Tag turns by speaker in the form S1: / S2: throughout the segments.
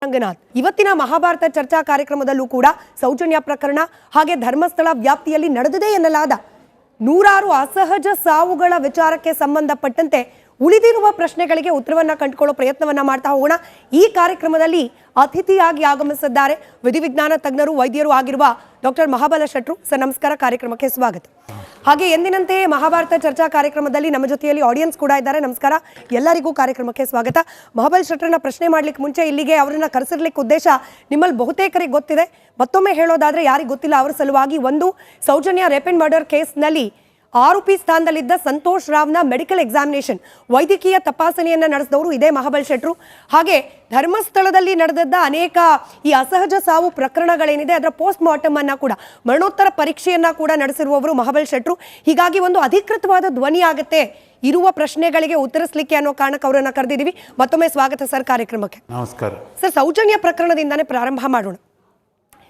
S1: ರಂಗನಾಥ್. ಇವತ್ತಿನ ಮಹಾಭಾರತ ಚರ್ಚಾ ಕಾರ್ಯಕ್ರಮದಲ್ಲೂ ಕೂಡ ಸೌಜನ್ಯ ಪ್ರಕರಣ ಹಾಗೆ ಧರ್ಮಸ್ಥಳ ವ್ಯಾಪ್ತಿಯಲ್ಲಿ ನಡೆದಿದೆ ಎನ್ನಲಾದ ನೂರಾರು ಅಸಹಜ ಸಾವುಗಳ ವಿಚಾರಕ್ಕೆ ಸಂಬಂಧಪಟ್ಟಂತೆ ಉಳಿದಿರುವ ಪ್ರಶ್ನೆಗಳಿಗೆ ಉತ್ತರವನ್ನ ಕಂಡುಕೊಳ್ಳೋ ಪ್ರಯತ್ನವನ್ನ ಮಾಡ್ತಾ ಹೋಗೋಣ. ಈ ಕಾರ್ಯಕ್ರಮದಲ್ಲಿ ಅತಿಥಿಯಾಗಿ ಆಗಮಿಸಿದ್ದಾರೆ ವಿಧಿವಿಜ್ಞಾನ ತಜ್ಞರು ವೈದ್ಯರು ಆಗಿರುವ ಡಾಕ್ಟರ್ ಮಹಾಬಲ ಶೆಟ್ರು. ಸರ್ ನಮಸ್ಕಾರ, ಕಾರ್ಯಕ್ರಮಕ್ಕೆ ಸ್ವಾಗತ. ಹಾಗೆ ಎಂದಿನಂತೆ ಮಹಾಭಾರತ ಚರ್ಚಾ ಕಾರ್ಯಕ್ರಮದಲ್ಲಿ ನಮ್ಮ ಜೊತೆಯಲ್ಲಿ ಆಡಿಯನ್ಸ್ ಕೂಡ ಇದ್ದಾರೆ. ನಮಸ್ಕಾರ, ಎಲ್ಲರಿಗೂ ಕಾರ್ಯಕ್ರಮಕ್ಕೆ ಸ್ವಾಗತ. ಮಹಾಬಲ ಶೆಟ್ರನ್ನ ಪ್ರಶ್ನೆ ಮಾಡ್ಲಿಕ್ಕೆ ಮುಂಚೆ ಇಲ್ಲಿಗೆ ಅವರನ್ನ ಕರೆಸಿರ್ಲಿಕ್ಕೆ ಉದ್ದೇಶ ನಿಮ್ಮಲ್ಲಿ ಬಹುತೇಕರಿಗೆ ಗೊತ್ತಿದೆ. ಮತ್ತೊಮ್ಮೆ ಹೇಳೋದಾದ್ರೆ ಯಾರಿಗೆ ಗೊತ್ತಿಲ್ಲ ಅವರ ಸಲುವಾಗಿ, ಒಂದು ಸೌಜನ್ಯ ರೇಪ್ ಅಂಡ್ ಮರ್ಡರ್ ಕೇಸ್ನಲ್ಲಿ ಆರೋಪಿ ಸ್ಥಾನದಲ್ಲಿದ್ದ ಸಂತೋಷ್ ರಾವ್ನ ಮೆಡಿಕಲ್ ಎಕ್ಸಾಮಿನೇಷನ್ ವೈದ್ಯಕೀಯ ತಪಾಸಣೆಯನ್ನ ನಡೆಸಿದವರು ಇದೇ ಮಹಾಬಲ ಶೆಟ್ರು. ಹಾಗೆ ಧರ್ಮಸ್ಥಳದಲ್ಲಿ ನಡೆದದ್ದ ಅನೇಕ ಈ ಅಸಹಜ ಸಾವು ಪ್ರಕರಣಗಳೇನಿದೆ ಅದರ ಪೋಸ್ಟ್ ಮಾರ್ಟಮ್ ಅನ್ನ ಕೂಡ ಮರಣೋತ್ತರ ಪರೀಕ್ಷೆಯನ್ನ ಕೂಡ ನಡೆಸಿರುವವರು ಮಹಾಬಲ ಶೆಟ್ರು. ಹೀಗಾಗಿ ಒಂದು ಅಧಿಕೃತವಾದ ಧ್ವನಿ ಆಗುತ್ತೆ ಇರುವ ಪ್ರಶ್ನೆಗಳಿಗೆ ಉತ್ತರಿಸಲಿಕ್ಕೆ ಅನ್ನೋ ಕಾರಣಕ್ಕೆ ಅವರನ್ನ ಕರೆದಿದ್ದೀವಿ. ಮತ್ತೊಮ್ಮೆ ಸ್ವಾಗತ ಸರ್ ಕಾರ್ಯಕ್ರಮಕ್ಕೆ.
S2: ನಮಸ್ಕಾರ
S1: ಸರ್, ಸೌಜನ್ಯ ಪ್ರಕರಣದಿಂದಾನೇ ಪ್ರಾರಂಭ ಮಾಡೋಣ.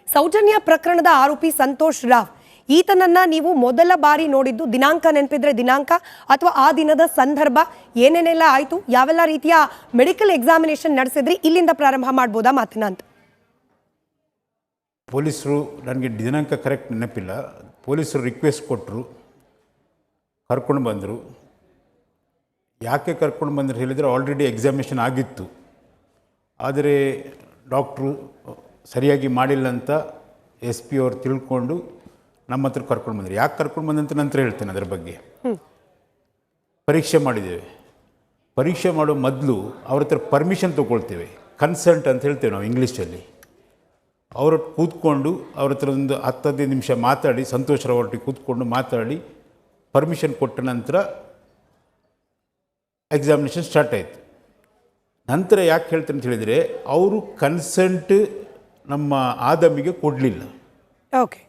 S1: ಸೌಜನ್ಯ ಪ್ರಕರಣದ ಆರೋಪಿ ಸಂತೋಷ್ ರಾವ್, ಈತನನ್ನ ನೀವು ಮೊದಲ ಬಾರಿ ನೋಡಿದ್ದು ದಿನಾಂಕ ನೆನಪಿದ್ರೆ ದಿನಾಂಕ ಅಥವಾ ಆ ದಿನದ ಸಂದರ್ಭ ಏನೇನೆಲ್ಲ ಆಯ್ತು, ಯಾವೆಲ್ಲ ರೀತಿಯ ಮೆಡಿಕಲ್ ಎಕ್ಸಾಮಿನೇಷನ್ ನಡೆಸಿದ್ರಿ, ಇಲ್ಲಿಂದ ಪ್ರಾರಂಭ ಮಾಡ್ಬೋದಾ ಮಾತನ್ನ ಅಂತ?
S2: ಪೊಲೀಸರು, ನನಗೆ ದಿನಾಂಕ ಕರೆಕ್ಟ್ ನೆನಪಿಲ್ಲ, ಪೊಲೀಸರು ರಿಕ್ವೆಸ್ಟ್ ಕೊಟ್ಟರು, ಕರ್ಕೊಂಡು ಬಂದರು. ಯಾಕೆ ಕರ್ಕೊಂಡು ಬಂದರು ಹೇಳಿದರೆ ಆಲ್ರೆಡಿ ಎಕ್ಸಾಮಿನೇಷನ್ ಆಗಿತ್ತು, ಆದರೆ ಡಾಕ್ಟ್ರು ಸರಿಯಾಗಿ ಮಾಡಿಲ್ಲ ಅಂತ SP ಅವರು ತಿಳ್ಕೊಂಡು ನಮ್ಮ ಹತ್ರ ಕರ್ಕೊಂಡು ಬಂದರು. ಯಾಕೆ ಕರ್ಕೊಂಡು ಬಂದಂತ ನಂತರ ಹೇಳ್ತೇನೆ ಅದರ ಬಗ್ಗೆ. ಪರೀಕ್ಷೆ ಮಾಡಿದ್ದೇವೆ. ಪರೀಕ್ಷೆ ಮಾಡೋ ಮೊದಲು ಅವ್ರ ಹತ್ರ ಪರ್ಮಿಷನ್ ತೊಗೊಳ್ತೇವೆ, ಕನ್ಸಲ್ಟ್ ಅಂತ ಹೇಳ್ತೇವೆ ನಾವು ಇಂಗ್ಲೀಷಲ್ಲಿ. ಅವ್ರ ಕೂತ್ಕೊಂಡು ಅವ್ರ ಹತ್ರ ಒಂದು 10-15 ನಿಮಿಷ ಮಾತಾಡಿ, ಸಂತೋಷ್ ರಾವ್ ಒಟ್ಟಿಗೆ ಕೂತ್ಕೊಂಡು ಮಾತಾಡಿ ಪರ್ಮಿಷನ್ ಕೊಟ್ಟ ನಂತರ ಎಕ್ಸಾಮಿನೇಷನ್ ಸ್ಟಾರ್ಟ್ ಆಯಿತು. ನಂತರ ಯಾಕೆ ಹೇಳ್ತೇನೆ ಅಂತ ಹೇಳಿದರೆ, ಅವರು ಕನ್ಸಲ್ಟ್ ನಮ್ಮ ಆದಮಿಗೆ ಕೊಡಲಿಲ್ಲ.
S1: Okay,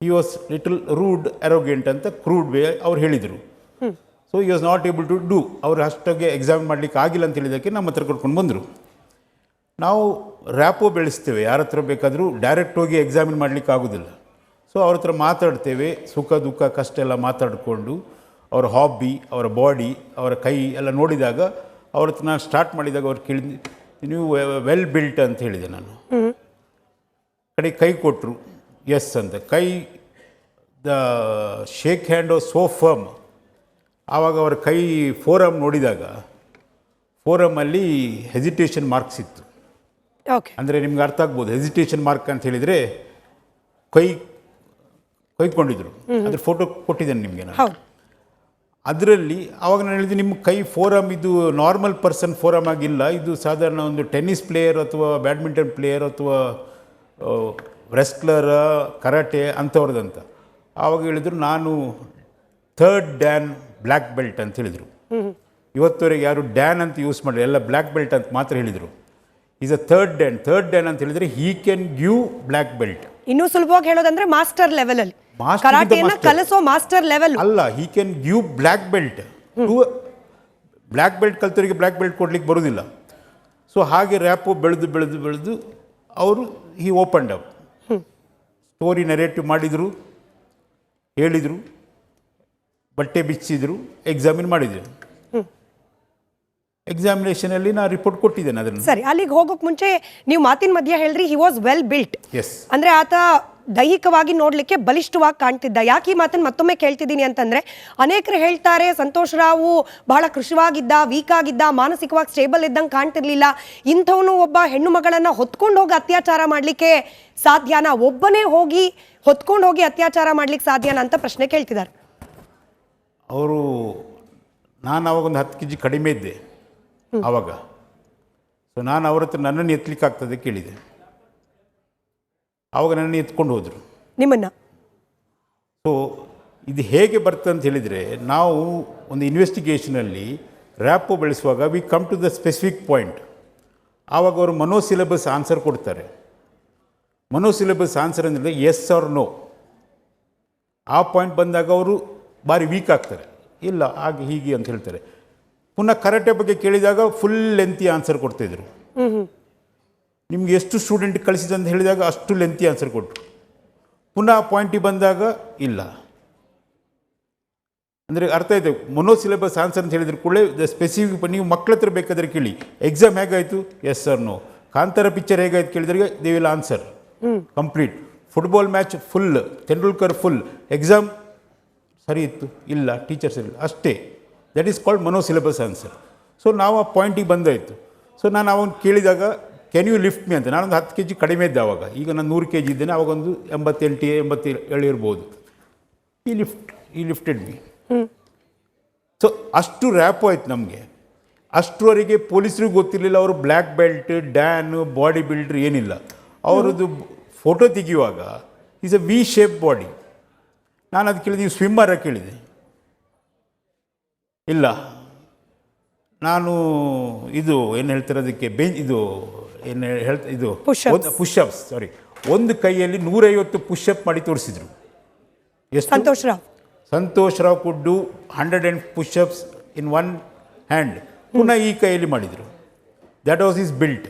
S2: he was little rude, arrogant ಅಂತ ಕ್ರೂಡ್ ವೇ ಅವ್ರು ಹೇಳಿದರು. So he was not able to do, ಅವ್ರು ಅಷ್ಟಾಗೆ ಎಕ್ಸಾಮ್ ಮಾಡಲಿಕ್ಕೆ ಆಗಿಲ್ಲ ಅಂತ ಹೇಳಿದ್ದಕ್ಕೆ ನಮ್ಮ ಹತ್ರ ಕರ್ಕೊಂಡು ಬಂದರು. ನಾವು ರ್ಯಾಪೋ ಬೆಳೆಸ್ತೇವೆ, ಯಾರ ಹತ್ರ ಬೇಕಾದರೂ ಡೈರೆಕ್ಟ್ ಹೋಗಿ ಎಕ್ಸಾಮಿನ್ ಮಾಡಲಿಕ್ಕೆ ಆಗೋದಿಲ್ಲ. ಸೊ ಅವ್ರ ಹತ್ರ ಮಾತಾಡ್ತೇವೆ, ಸುಖ ದುಃಖ ಕಷ್ಟ ಎಲ್ಲ ಮಾತಾಡಿಕೊಂಡು ಅವರ ಹಾಬಿ, ಅವರ ಬಾಡಿ, ಅವರ ಕೈ ಎಲ್ಲ ನೋಡಿದಾಗ ಅವ್ರ ಹತ್ರ ನಾನು ಸ್ಟಾರ್ಟ್ ಮಾಡಿದಾಗ ಅವ್ರು ಕೇಳಿದ್ದು, ನೀವು ವೆಲ್ ಬಿಲ್ಟ್ ಅಂತ ಹೇಳಿದೆ. ನಾನು ಕಡೆ ಕೈ ಕೊಟ್ಟರು, ಎಸ್ ಅಂತ. ಕೈ the shake hand so firm. ಆವಾಗ ಅವರ ಕೈ ಫೋರಮ್ ನೋಡಿದಾಗ ಫೋರಮಲ್ಲಿ ಹೆಸಿಟೇಷನ್ ಮಾರ್ಕ್ಸ್ ಇತ್ತು.
S1: ಓಕೆ,
S2: ಅಂದರೆ ನಿಮ್ಗೆ ಅರ್ಥ ಆಗ್ಬೋದು ಹೆಸಿಟೇಷನ್ ಮಾರ್ಕ್ ಅಂತ ಹೇಳಿದರೆ ಕೈಕೊಂಡಿದ್ರು. ಅದ್ರ ಫೋಟೋ ಕೊಟ್ಟಿದ್ದೇನೆ ನಿಮಗೆ ನಾನು. ಅದರಲ್ಲಿ ಆವಾಗ ನಾನು ಹೇಳಿದೆ, ನಿಮ್ಮ ಕೈ ಫೋರಮ್ ಇದು ನಾರ್ಮಲ್ ಪರ್ಸನ್ ಫೋರಮ್ ಆಗಿಲ್ಲ, ಇದು ಸಾಧಾರಣ ಒಂದು ಟೆನ್ನಿಸ್ ಪ್ಲೇಯರ್ ಅಥವಾ ಬ್ಯಾಡ್ಮಿಂಟನ್ ಪ್ಲೇಯರ್ ಅಥವಾ ರೆಸ್ಲರ್, ಕರಾಟೆ ಅಂಥವ್ರದಂತ. ಆವಾಗ ಹೇಳಿದರು, ನಾನು 3rd ಡ್ಯಾನ್ ಬ್ಲ್ಯಾಕ್ ಬೆಲ್ಟ್ ಅಂತ ಹೇಳಿದರು. ಇವತ್ತವರೆಗೆ ಯಾರು ಡ್ಯಾನ್ ಅಂತ ಯೂಸ್ ಮಾಡಿರಿ, ಎಲ್ಲ ಬ್ಲ್ಯಾಕ್ ಬೆಲ್ಟ್ ಅಂತ ಮಾತ್ರ ಹೇಳಿದರು. ಈಸ್ ಅ 3rd ಡ್ಯಾನ್ ಅಂತ ಹೇಳಿದರೆ ಹೀ ಕ್ಯಾನ್ ಗಿವ್ ಬ್ಲ್ಯಾಕ್ ಬೆಲ್ಟ್.
S1: ಇನ್ನೂ ಸುಲಭವಾಗಿ ಹೇಳೋದಂದ್ರೆ ಮಾಸ್ಟರ್ ಲೆವೆಲ್ ಅಲ್ಲಿ ಕರಾಟೆಯನ್ನು ಕಲಿಸೋ ಮಾಸ್ಟರ್ ಲೆವೆಲ್
S2: ಅಲ್ಲ, he can give black belt. Black belt ಕಲ್ತವರಿಗೆ ಬ್ಲ್ಯಾಕ್ ಬೆಲ್ಟ್ ಕೊಡ್ಲಿಕ್ಕೆ ಬರೋದಿಲ್ಲ. ಸೊ ಹಾಗೆ ರ್ಯಾಪು ಬೆಳೆದು ಅವರು he opened up, story narrative ಮಾಡಿದರು, ಹೇಳಿದರು, ಬಟ್ಟೆ ಬಿಚ್ಚಿದ್ರು, ಎಕ್ಸಾಮಿನ್ ಮಾಡಿದರು. ಎಕ್ಸಾಮಿನೇಷನಲ್ಲಿ ನಾನು ರಿಪೋರ್ಟ್ ಕೊಟ್ಟಿದ್ದೇನೆ ಅದನ್ನು.
S1: ಸರಿ, ಅಲ್ಲಿಗೆ ಹೋಗೋಕೆ ಮುಂಚೆ ನೀವು ಮಾತಿನ ಮಧ್ಯೆ ಹೇಳಿದ್ರಿ he was well built.
S2: Yes,
S1: ಅಂದ್ರೆ ಆತ ದೈಹಿಕವಾಗಿ ನೋಡ್ಲಿಕ್ಕೆ ಬಲಿಷ್ಠವಾಗಿ ಕಾಣ್ತಿದ್ದ. ಯಾಕೆ ಈ ಮಾತನ್ನು ಮತ್ತೊಮ್ಮೆ ಕೇಳ್ತಿದ್ದೀನಿ ಅಂತಂದ್ರೆ, ಅನೇಕರು ಹೇಳ್ತಾರೆ ಸಂತೋಷ್ ರಾವು ಬಹಳ ಕೃಶವಾಗಿದ್ದ, ವೀಕ್ ಆಗಿದ್ದ, ಮಾನಸಿಕವಾಗಿ ಸ್ಟೇಬಲ್ ಇದ್ದಂಗೆ ಕಾಣ್ತಿರ್ಲಿಲ್ಲ. ಇಂಥವನು ಒಬ್ಬ ಹೆಣ್ಣು ಮಗಳನ್ನ ಹೊತ್ಕೊಂಡು ಹೋಗಿ ಅತ್ಯಾಚಾರ ಮಾಡ್ಲಿಕ್ಕೆ ಸಾಧ್ಯನಾ? ಒಬ್ಬನೇ ಹೋಗಿ ಹೊತ್ಕೊಂಡು ಹೋಗಿ ಅತ್ಯಾಚಾರ ಮಾಡ್ಲಿಕ್ಕೆ ಸಾಧ್ಯನಾ ಅಂತ ಪ್ರಶ್ನೆ ಕೇಳ್ತಿದ್ದಾರೆ
S2: ಅವರು. ನಾನು ಅವಾಗ ಒಂದು 10 kg ಕಡಿಮೆ ಇದ್ದೆ ಆವಾಗ. ಸೊ ನಾನು ಅವ್ರ ಹತ್ರ ನನ್ನನ್ನು ಎತ್ತಲಿಕ್ಕೆ ಆಗ್ತದೆ ಕೇಳಿದೆ. ಆವಾಗ ನನ್ನನ್ನು ಎತ್ಕೊಂಡು ಹೋದರು
S1: ನಿಮ್ಮನ್ನ.
S2: ಸೊ ಇದು ಹೇಗೆ ಬರ್ತದೆ ಅಂತ ಹೇಳಿದರೆ, ನಾವು ಒಂದು ಇನ್ವೆಸ್ಟಿಗೇಷನಲ್ಲಿ ರ್ಯಾಪೋ ಬೆಳೆಸುವಾಗ we come to the specific point. ಆವಾಗ ಅವರು ಮನೋಸಿಲೆಬಸ್ ಆನ್ಸರ್ ಕೊಡ್ತಾರೆ. ಮನೋಸಿಲೆಬಸ್ ಆನ್ಸರ್ ಅಂದರೆ ಎಸ್ ಆರ್ ನೋ. ಆ ಪಾಯಿಂಟ್ ಬಂದಾಗ ಅವರು ಭಾರಿ ವೀಕ್ ಆಗ್ತಾರೆ, ಇಲ್ಲ ಹಾಗೆ ಹೀಗೆ ಅಂತ ಹೇಳ್ತಾರೆ. ಪುನಃ ಕರಾಟೆ ಬಗ್ಗೆ ಕೇಳಿದಾಗ ಫುಲ್ ಲೆಂತಿ ಆನ್ಸರ್ ಕೊಡ್ತಾಯಿದ್ರು. ನಿಮ್ಗೆ ಎಷ್ಟು ಸ್ಟೂಡೆಂಟ್ ಕಳಿಸಿದೆ ಅಂತ ಹೇಳಿದಾಗ ಅಷ್ಟು ಲೆಂತಿ ಆನ್ಸರ್ ಕೊಟ್ಟರು. ಪುನಃ ಪಾಯಿಂಟಿಗೆ ಬಂದಾಗ ಇಲ್ಲ. ಅಂದರೆ ಅರ್ಥ ಆಯಿತು, ಮೊನೋ ಸಿಲೆಬಸ್ ಆನ್ಸರ್ ಅಂತ ಹೇಳಿದ್ರು ಕೂಡಲೇ ಸ್ಪೆಸಿಫಿಕ್. ನೀವು ಮಕ್ಕಳ ಹತ್ರ ಬೇಕಾದರೆ ಕೇಳಿ, ಎಕ್ಸಾಮ್ ಹೇಗಾಯಿತು, yes or no. Kantara picture ಹೇಗಾಯ್ತು ಕೇಳಿದ್ರೆ they will answer complete. Football match full, Tendulkar full, exam ಸರಿ ಇತ್ತು ಇಲ್ಲ, ಟೀಚರ್ಸ್ ಇಲ್ಲ, ಅಷ್ಟೇ. That is called mono syllabus answer. So ನಾವು ಆ ಪಾಯಿಂಟಿಗೆ ಬಂದಾಯಿತು. ಸೊ ನಾನು ಅವನು ಕೇಳಿದಾಗ ಕ್ಯಾನ್ ಯು ಲಿಫ್ಟ್ ಮೀ ಅಂತ. ನಾನೊಂದು 10 kg ಕಡಿಮೆ ಇದ್ದೆ ಆವಾಗ. ಈಗ ನಾನು 100 kg ಇದ್ದೇನೆ. ಆವಾಗೊಂದು 87 ಇರ್ಬೋದು. ಈ ಲಿಫ್ಟೆಡ್ ಮೀ. ಸೊ ಅಷ್ಟು ರ್ಯಾಪು ಆಯ್ತು ನಮಗೆ. ಅಷ್ಟರವರೆಗೆ ಪೊಲೀಸರಿಗೂ ಗೊತ್ತಿರಲಿಲ್ಲ ಅವರು black belt, dan, body builder ಏನಿಲ್ಲ. ಅವರದ್ದು ಫೋಟೋ ತೆಗೆಯುವಾಗ is a V shape body. ನಾನು ಅದು ಕೇಳಿದೆ, ನೀವು ಸ್ವಿಮ್ಮರ ಕೇಳಿದೆ. ಇಲ್ಲ, ನಾನು ಇದು ಏನು ಹೇಳ್ತಾರೆ ಅದಕ್ಕೆ ಇದು ಏನು ಇದು ಪುಷಪ್ಸ್, ಸಾರಿ, ಒಂದು ಕೈಯಲ್ಲಿ 150 ಪುಷಪ್ ಮಾಡಿ ತೋರಿಸಿದ್ರು. ಎಷ್ಟು? Santosh Rao could do 100 push-ups in 1 hand. ಪುನಃ ಈ ಕೈಯಲ್ಲಿ ಮಾಡಿದರು. That was is built.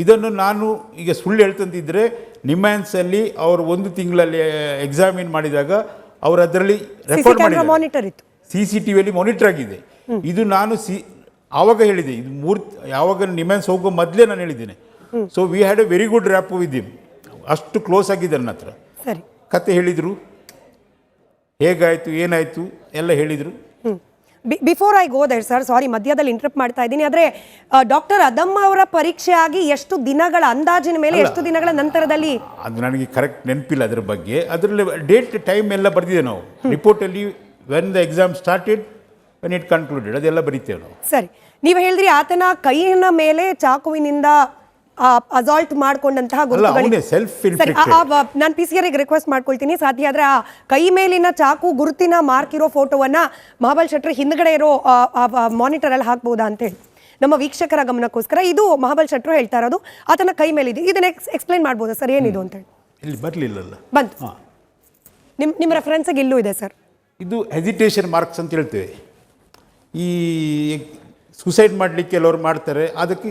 S2: ಇದನ್ನು ನಾನು ಈಗ ಸುಳ್ಳು ಹೇಳ್ತಂತಿದ್ರೆ ನಿಮ್ಯಾನ್ಸಲ್ಲಿ ಅವರು 1 ತಿಂಗಳಲ್ಲಿ ಎಕ್ಸಾಮಿನ್ ಮಾಡಿದಾಗ ಅವರು ಅದರಲ್ಲಿ ರೆಕಾರ್ಡ್ ಮಾಡಿದ್ದಾರೆ. CCTVಯಲ್ಲಿ ಮಾನಿಟರ್ ಆಗಿದೆ. ಇದು ನಾನು ಆವಾಗ ಹೇಳಿದೆ, ಇದು ಯಾವಾಗ ನಿಮ್ಯಾನ್ಸ್ ಹೋಗೋ ಮೊದಲೇ ನಾನು ಹೇಳಿದ್ದೇನೆ. So we had a very good rap with him. ಅಷ್ಟು ಕ್ಲೋಸ್ ಆಗಿದೆ ನನ್ನ ಹತ್ರ.
S1: ಸರಿ,
S2: ಕತೆ ಹೇಳಿದರು, ಹೇಗಾಯಿತು ಏನಾಯಿತು ಎಲ್ಲ ಹೇಳಿದರು.
S1: Before I go there sir, sorry ಮಧ್ಯದಲ್ಲಿ ಇಂಟರಪ್ಟ್ ಮಾಡ್ತಾ ಇದ್ದೀನಿ. ಆದರೆ ಡಾಕ್ಟರ್ ಅದಮ್ಮ ಅವರ ಪರೀಕ್ಷೆ ಆಗಿ ಎಷ್ಟು ದಿನಗಳ ಅಂದಾಜಿನ ಮೇಲೆ, ಎಷ್ಟು ದಿನಗಳ ನಂತರದಲ್ಲಿ?
S2: ಅದು ನನಗೆ ಕರೆಕ್ಟ್ ನೆನಪಿಲ್ಲ ಅದರ ಬಗ್ಗೆ. ಅದರಲ್ಲಿ ಡೇಟ್ ಟೈಮ್ ಎಲ್ಲ ಬರೆದಿದೆ ನಾವು ರಿಪೋರ್ಟಲ್ಲಿ. When the exam started, when it concluded, ಅದೆಲ್ಲ ಬರೀತೇವೆ ನಾವು.
S1: ಸರಿ, ನೀವು ಹೇಳಿದ್ರಿ ಆತನ ಕೈಯಿನ ಮೇಲೆ ಚಾಕುವಿನಿಂದ ಅಸಾಲ್ಟ್ ಮಾಡ್ಕೊಂಡಂತಹ ನಾನು PCRಗೆ ರಿಕ್ವೆಸ್ಟ್ ಮಾಡ್ಕೊಳ್ತೀನಿ, ಸಾಧ್ಯ ಆದ್ರೆ ಆ ಕೈ ಮೇಲಿನ ಚಾಕು ಗುರುತಿನ ಮಾರ್ಕ್ ಇರೋ ಫೋಟೋವನ್ನ ಮಹಾಬಲ್ ಶೆಟ್ಟಿ ಹಿಂದ್ಗಡೆ ಇರೋ ಮಾನಿಟರ್ ಅಲ್ಲಿ ಹಾಕ್ಬಹುದಾ ಅಂತ ಹೇಳಿ ನಮ್ಮ ವೀಕ್ಷಕರ ಗಮನಕ್ಕೋಸ್ಕರ. ಇದು ಮಹಾಬಲ್ ಶೆಟ್ರು ಹೇಳ್ತಾ ಇರೋದು, ಆತನ ಕೈ ಮೇಲಿದೆ. ಇದನ್ನ ಎಕ್ಸ್ಪ್ಲೈನ್ ಮಾಡ್ಬೋದಾ ಸರ್, ಏನಿದು ಅಂತ ಹೇಳಿ?
S2: ಇಲ್ಲಿ ಬರಲಿಲ್ಲ,
S1: ಬಂತು ನಿಮ್ಮ ರೆಫರೆನ್ಸ್ಗೆ ಇಲ್ಲೂ ಇದೆ ಸರ್.
S2: ಇದು ಹೆಸಿಟೇಷನ್ ಮಾರ್ಕ್ಸ್ ಅಂತ ಹೇಳ್ತೇವೆ. ಈ ಸುಸೈಡ್ ಮಾಡಲಿಕ್ಕೆ ಕೆಲವರು ಮಾಡ್ತಾರೆ,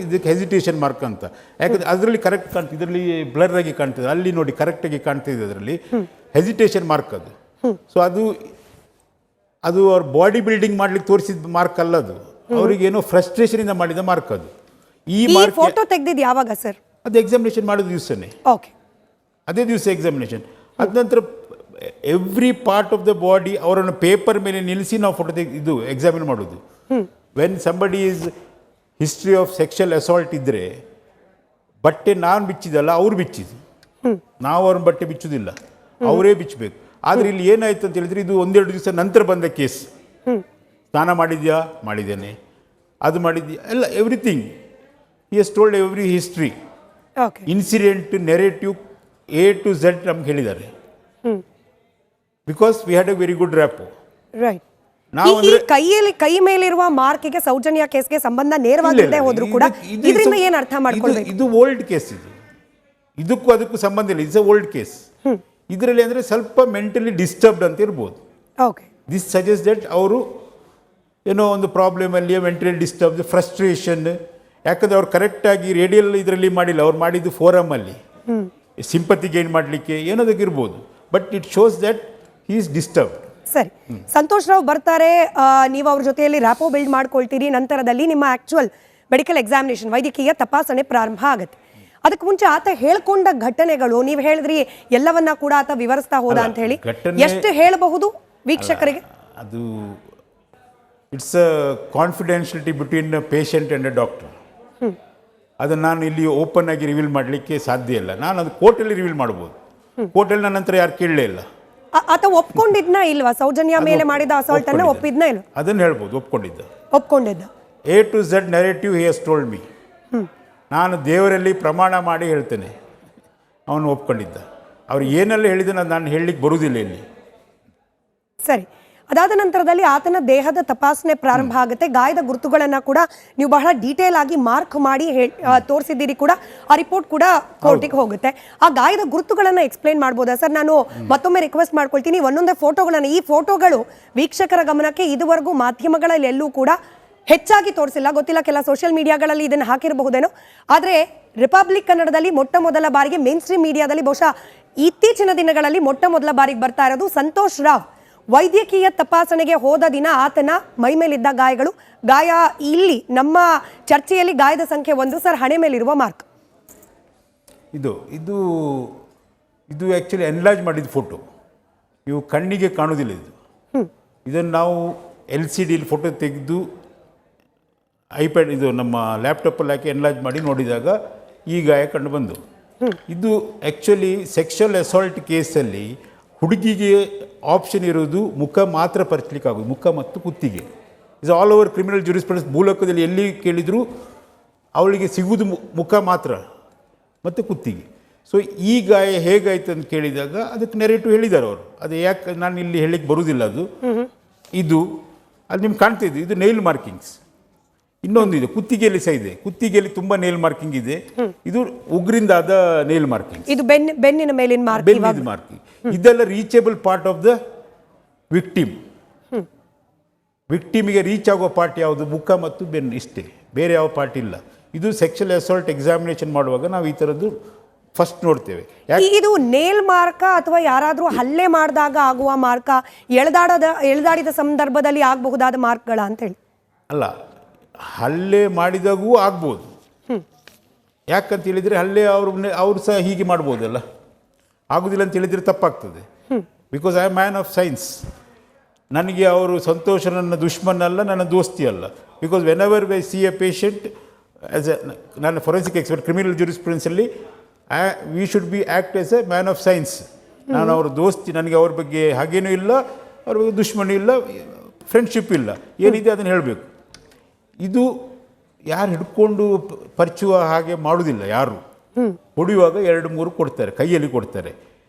S2: ಇದಕ್ಕೆ ಹೆಸಿಟೇಷನ್ ಮಾರ್ಕ್ ಅಂತ. ಯಾಕಂದರೆ ಅದರಲ್ಲಿ ಕರೆಕ್ಟ್ ಕಾಣ್ತದೆ, ಇದರಲ್ಲಿ ಬ್ಲರ್ ಆಗಿ ಕಾಣ್ತದೆ, ಅಲ್ಲಿ ನೋಡಿ ಕರೆಕ್ಟಾಗಿ ಕಾಣ್ತಿದೆ. ಅದರಲ್ಲಿ ಹೆಸಿಟೇಷನ್ ಮಾರ್ಕ್ ಅದು. ಸೊ ಅದು ಅವ್ರ ಬಾಡಿ ಬಿಲ್ಡಿಂಗ್ ಮಾಡ್ಲಿಕ್ಕೆ ತೋರಿಸಿದ ಮಾರ್ಕ್ ಅಲ್ಲ, ಅದು ಅವರಿಗೇನೋ ಫ್ರಸ್ಟ್ರೇಷನ್ ಇಂದ ಮಾಡಿದ ಮಾರ್ಕ್ ಅದು. ಈ ಮಾರ್ಕ್
S1: ಫೋಟೋ ತೆಗೆದಿದ್ದು ಯಾವಾಗ ಸರ್?
S2: ಅದು ಎಕ್ಸಾಮಿನೇಷನ್ ಮಾಡಿದ ದಿವಸನೇ.
S1: ಓಕೆ,
S2: ಅದೇ ದಿವಸ ಎಕ್ಸಾಮಿನೇಷನ್. ಅದ ನಂತರ every part of the body ಅವರನ್ನು ಪೇಪರ್ ಮೇಲೆ ನಿಲ್ಲಿಸಿ ನಾವು ಫೋಟೋ ಇದು ಎಕ್ಸಾಮಿನ್ ಮಾಡೋದು. When somebody is history of sexual assault ಇದ್ದರೆ ಬಟ್ಟೆ ನಾನು ಬಿಚ್ಚಿದಲ್ಲ, ಅವ್ರು ಬಿಚ್ಚಿದ್ದು. ನಾವು ಅವ್ರನ್ನ ಬಟ್ಟೆ ಬಿಚ್ಚುವುದಿಲ್ಲ, ಅವರೇ ಬಿಚ್ಚಬೇಕು. ಆದರೆ ಇಲ್ಲಿ ಏನಾಯ್ತು ಅಂತ ಹೇಳಿದ್ರೆ, ಇದು 1-2 ದಿವಸ ನಂತರ ಬಂದ ಕೇಸ್. ಸ್ನಾನ ಮಾಡಿದ್ಯಾ? ಮಾಡಿದ್ದೇನೆ. ಅದು ಮಾಡಿದ್ಯಾ? ಎಲ್ಲ everything he has told every history, incident, narrative A to Z ನಮ್ಗೆ ಹೇಳಿದ್ದಾರೆ. Because we had a very good rapport.
S1: Right. ಕೈ ಮೇಲಿರುವ ಮಾರ್ಕಿಗೆ ಸೌಜನ್ಯ ಕೇಸ್ಗೆ ಸಂಬಂಧ ನೇರವಾಗಿಲ್ಲದೆ ಹೋದ್ರು ಕೂಡ ಇದರಿಂದ ಏನು ಅರ್ಥ ಮಾಡ್ಕೊಳ್ಬೇಕು?
S2: ಇದು ಓಲ್ಡ್ ಕೇಸ್. ಇದಕ್ಕೂ ಅದಕ್ಕೂ ಸಂಬಂಧ ಇಲ್ಲ. It's A old case. ಇದರಲ್ಲಿ ಅಂದರೆ ಸ್ವಲ್ಪ ಮೆಂಟಲಿ ಡಿಸ್ಟರ್ಬ್ಡ್ ಅಂತ ಇರ್ಬೋದು.
S1: ಓಕೆ,
S2: ದಿಸ್ ಸಜೆಸ್ಟ್ ದಟ್ ಅವರು ಏನೋ ಒಂದು ಪ್ರಾಬ್ಲಮಲ್ಲಿ ಮೆಂಟಲಿ ಡಿಸ್ಟರ್ಬ್, ಫ್ರಸ್ಟ್ರೇಷನ್. ಯಾಕಂದರೆ ಅವ್ರು ಕರೆಕ್ಟಾಗಿ ರೇಡಿಯಲ್ ಇದರಲ್ಲಿ ಮಾಡಿಲ್ಲ, ಅವ್ರು ಮಾಡಿದ್ದು ಫೋರಮಲ್ಲಿ ಸಿಂಪತಿ ಗೇನ್ ಮಾಡಲಿಕ್ಕೆ ಏನೋದಕ್ಕಿರ್ಬೋದು. But it shows that he is disturbed.
S1: ಸರಿ, ಸಂತೋಷ್ ರಾವ್ ಬರ್ತಾರೆ, ನೀವು ಅವ್ರ ಜೊತೆಯಲ್ಲಿ ರ್ಯಾಪೋ ಬಿಲ್ಡ್ ಮಾಡ್ಕೊಳ್ತೀರಿ. ನಂತರದಲ್ಲಿ ನಿಮ್ಮ ಆಕ್ಚುಯಲ್ ಮೆಡಿಕಲ್ ಎಕ್ಸಾಮಿನೇಷನ್, ವೈದ್ಯಕೀಯ ತಪಾಸಣೆ ಪ್ರಾರಂಭ ಆಗುತ್ತೆ. ಅದಕ್ಕೆ ಮುಂಚೆ ಆತ ಹೇಳ್ಕೊಂಡ ಘಟನೆಗಳು, ನೀವು ಹೇಳಿದ್ರಿ ಎಲ್ಲವನ್ನ ಕೂಡ ಆತ ವಿವರಿಸ್ತಾ ಹೋದ ಅಂತ ಹೇಳಿ, ಎಷ್ಟು ಹೇಳಬಹುದು ವೀಕ್ಷಕರಿಗೆ?
S2: ಅದು it's a confidentiality between a patient and a doctor. ಅದನ್ನು ನಾನು ಇಲ್ಲಿ ಓಪನ್ ಆಗಿ ರಿವೀಲ್ ಮಾಡಲಿಕ್ಕೆ ಸಾಧ್ಯ ಇಲ್ಲ. ನಾನು ಅದು ಕೋರ್ಟಲ್ಲಿ ರಿವೀಲ್ ಮಾಡ್ಬೋದು. ಕೋರ್ಟಲ್ಲಿ ನನ್ನ ಹತ್ರ ಯಾರು ಕೇಳಲೇ ಇಲ್ಲ.
S1: ಆತ ಒಪ್ಕೊಂಡಿದ್ನ ಇಲ್ವಾ? ಸೌಜನ್ಯ ಮೇಲೆ ಮಾಡಿದ ಅಸಾಲ್ಟ್ ಅನ್ನು ಒಪ್ಪಿದ್ನ ಇಲ್ಲ?
S2: ಅದನ್ನು ಹೇಳ್ಬೋದು, ಒಪ್ಕೊಂಡಿದ್ದ. A to Z narrative he has told me. ನಾನು ದೇವರಲ್ಲಿ ಪ್ರಮಾಣ ಮಾಡಿ ಹೇಳ್ತೇನೆ, ಅವನು ಒಪ್ಕೊಂಡಿದ್ದ. ಅವ್ರು ಏನೆಲ್ಲ ಹೇಳಿದ್ರೆ ನಾನು ಹೇಳಲಿಕ್ಕೆ ಬರುವುದಿಲ್ಲ ಇಲ್ಲಿ.
S1: ಸರಿ, ಅದಾದ ನಂತರದಲ್ಲಿ ಆತನ ದೇಹದ ತಪಾಸಣೆ ಪ್ರಾರಂಭ ಆಗುತ್ತೆ. ಗಾಯದ ಗುರುತುಗಳನ್ನ ಕೂಡ ನೀವು ಬಹಳ ಡೀಟೇಲ್ ಆಗಿ ಮಾರ್ಕ್ ಮಾಡಿ ತೋರಿಸಿದ್ದೀರಿ ಕೂಡ. ಆ ರಿಪೋರ್ಟ್ ಕೂಡ ಕೋರ್ಟಿಗೆ ಹೋಗುತ್ತೆ. ಆ ಗಾಯದ ಗುರುತುಗಳನ್ನ ಎಕ್ಸ್ಪ್ಲೈನ್ ಮಾಡ್ಬೋದಾ ಸರ್? ನಾನು ಮತ್ತೊಮ್ಮೆ ರಿಕ್ವೆಸ್ಟ್ ಮಾಡ್ಕೊಳ್ತೀನಿ, ಒಂದೊಂದೇ ಫೋಟೋಗಳನ್ನ, ಈ ಫೋಟೋಗಳು ವೀಕ್ಷಕರ ಗಮನಕ್ಕೆ ಇದುವರೆಗೂ ಮಾಧ್ಯಮಗಳಲ್ಲಿ ಎಲ್ಲೂ ಕೂಡ ಹೆಚ್ಚಾಗಿ ತೋರಿಸಿಲ್ಲ. ಗೊತ್ತಿಲ್ಲ, ಕೆಲ ಸೋಷಿಯಲ್ ಮೀಡಿಯಾಗಳಲ್ಲಿ ಇದನ್ನು ಹಾಕಿರಬಹುದೇನೋ. ಆದರೆ ರಿಪಬ್ಲಿಕ್ ಕನ್ನಡದಲ್ಲಿ ಮೊಟ್ಟ ಮೊದಲ ಬಾರಿಗೆ ಮೇನ್ ಸ್ಟ್ರೀಮ್ ಮೀಡಿಯಾದಲ್ಲಿ ಬಹುಶಃ ಇತ್ತೀಚಿನ ದಿನಗಳಲ್ಲಿ ಮೊಟ್ಟ ಮೊದಲ ಬಾರಿಗೆ ಬರ್ತಾ ಇರೋದು ಸಂತೋಷ್ ರಾವ್ ವೈದ್ಯಕೀಯ ತಪಾಸಣೆಗೆ ಹೋದ ದಿನ ಆತನ ಮೈ ಮೇಲಿದ್ದ ಗಾಯಗಳು. ಗಾಯ ಇಲ್ಲಿ ನಮ್ಮ ಚರ್ಚೆಯಲ್ಲಿ ಗಾಯದ ಸಂಖ್ಯೆ 1 ಸರ್, ಹಣೆ ಮೇಲಿರುವ ಮಾರ್ಕ್.
S2: ಇದು ಇದು ಇದು ಆ್ಯಕ್ಚುಲಿ ಎನ್ಲಾರ್ಜ್ ಮಾಡಿದ ಫೋಟೋ. ಇವು ಕಣ್ಣಿಗೆ ಕಾಣೋದಿಲ್ಲ ಇದು. ಇದನ್ನು ನಾವು LCD ಫೋಟೋ ತೆಗೆದು ಐಪ್ಯಾಡ್ ಇದು ನಮ್ಮ ಲ್ಯಾಪ್ಟಾಪಲ್ಲಿ ಹಾಕಿ ಎನ್ಲಾರ್ಜ್ ಮಾಡಿ ನೋಡಿದಾಗ ಈ ಗಾಯ ಕಂಡು ಬಂದು. ಇದು ಆ್ಯಕ್ಚುಲಿ ಸೆಕ್ಷುವಲ್ ಅಸಾಲ್ಟ್ ಕೇಸಲ್ಲಿ ಹುಡುಗಿಗೆ ಆಪ್ಷನ್ ಇರೋದು ಮುಖ ಮಾತ್ರ ಪರಿಚಲಿಕ್ಕಾಗೋದು, ಮುಖ ಮತ್ತು ಕುತ್ತಿಗೆ. Is all over criminal jurisprudence ಭೂಲೋಕದಲ್ಲಿ ಎಲ್ಲಿ ಕೇಳಿದರೂ ಅವಳಿಗೆ ಸಿಗುವುದು ಮುಖ ಮಾತ್ರ ಮತ್ತು ಕುತ್ತಿಗೆ. ಸೊ ಈ ಗಾಯ ಹೇಗಾಯ್ತು ಅಂತ ಕೇಳಿದಾಗ ಅದಕ್ಕೆ ನೆರೇಟಿವ್ ಹೇಳಿದ್ದಾರೆ ಅವರು. ಅದು ಯಾಕೆ ನಾನು ಇಲ್ಲಿ ಹೇಳಲಿಕ್ಕೆ ಬರುವುದಿಲ್ಲ. ಅದು ನಿಮ್ಗೆ ಕಾಣ್ತಿದ್ದು ಇದು ನೈಲ್ ಮಾರ್ಕಿಂಗ್ಸ್. ಇನ್ನೊಂದು ಇದೆ ಕುತ್ತಿಗೆಯಲ್ಲಿ ಸಹ ಇದೆ, ಕುತ್ತಿಗೆಯಲ್ಲಿ ತುಂಬ ನೇಲ್ ಮಾರ್ಕಿಂಗ್ ಇದೆ. ಇದು ಉಗ್ರಿಂದಾದ ನೇಲ್ ಮಾರ್ಕಿಂಗ್.
S1: ಇದು ಬೆನ್ನಿನ ಮೇಲಿನ
S2: ಮಾರ್ಕಿಂಗ್. ಇದೆಲ್ಲ reachable part of the victim. ವಿಕ್ಟಿಮಿಗೆ ರೀಚ್ ಆಗೋ ಪಾರ್ಟ್ ಯಾವುದು? ಮುಖ ಮತ್ತು ಬೆನ್ನು, ಇಷ್ಟೇ, ಬೇರೆ ಯಾವ ಪಾರ್ಟ್ ಇಲ್ಲ. ಇದು ಸೆಕ್ಷುವಲ್ ಅಸಾಲ್ಟ್ ಎಕ್ಸಾಮಿನೇಷನ್ ಮಾಡುವಾಗ ನಾವು ಈ ಥರದ್ದು ಫಸ್ಟ್ ನೋಡ್ತೇವೆ.
S1: ಇದು ನೇಲ್ ಮಾರ್ಕ ಅಥವಾ ಯಾರಾದರೂ ಹಲ್ಲೆ ಮಾಡಿದಾಗ ಆಗುವ ಮಾರ್ಕ, ಎಳೆದಾಡಿದ ಸಂದರ್ಭದಲ್ಲಿ ಆಗಬಹುದಾದ ಮಾರ್ಕ್ಗಳ ಅಂತ ಹೇಳಿ?
S2: ಅಲ್ಲ, ಹಲ್ಲೆ ಮಾಡಿದಾಗೂ ಆಗ್ಬೋದು. ಯಾಕಂತ ಹೇಳಿದರೆ ಹಲ್ಲೆ ಅವರು ಸಹ ಹೀಗೆ ಮಾಡ್ಬೋದಲ್ಲ, ಆಗೋದಿಲ್ಲ ಅಂತ ಹೇಳಿದರೆ ತಪ್ಪಾಗ್ತದೆ. Because I am man of science. ನನಗೆ ಅವರು ಸಂತೋಷ ನನ್ನ ದುಶ್ಮನ್ ಅಲ್ಲ, ನನ್ನ ದೋಸ್ತಿ ಅಲ್ಲ. Because whenever we see a patient as a, ನನ್ನ ಫೊರೆನ್ಸಿಕ್ ಎಕ್ಸ್ಪರ್ಟ್ ಕ್ರಿಮಿನಲ್ ಜೂರಿಸ್ಪ್ರುಡೆನ್ಸಲ್ಲಿ we should be act as a man of science. ನಾನು ಅವ್ರ ದೋಸ್ತಿ, ನನಗೆ ಅವ್ರ ಬಗ್ಗೆ ಹಾಗೇನೂ ಇಲ್ಲ, ಅವ್ರ ಬಗ್ಗೆ ದುಶ್ಮನಿ ಇಲ್ಲ, ಫ್ರೆಂಡ್ಶಿಪ್ ಇಲ್ಲ, ಏನಿದೆ ಅದನ್ನು ಹೇಳಬೇಕು. ಇದು ಯಾರು ಹಿಡ್ಕೊಂಡು ಪರಿಚುವ ಹಾಗೆ ಮಾಡೋದಿಲ್ಲ. ಯಾರು ಹೊಡೆಯುವಾಗ 2-3 ಕೊಡ್ತಾರೆ, ಕೈಯಲ್ಲಿ ಕೊಡ್ತಾರೆ.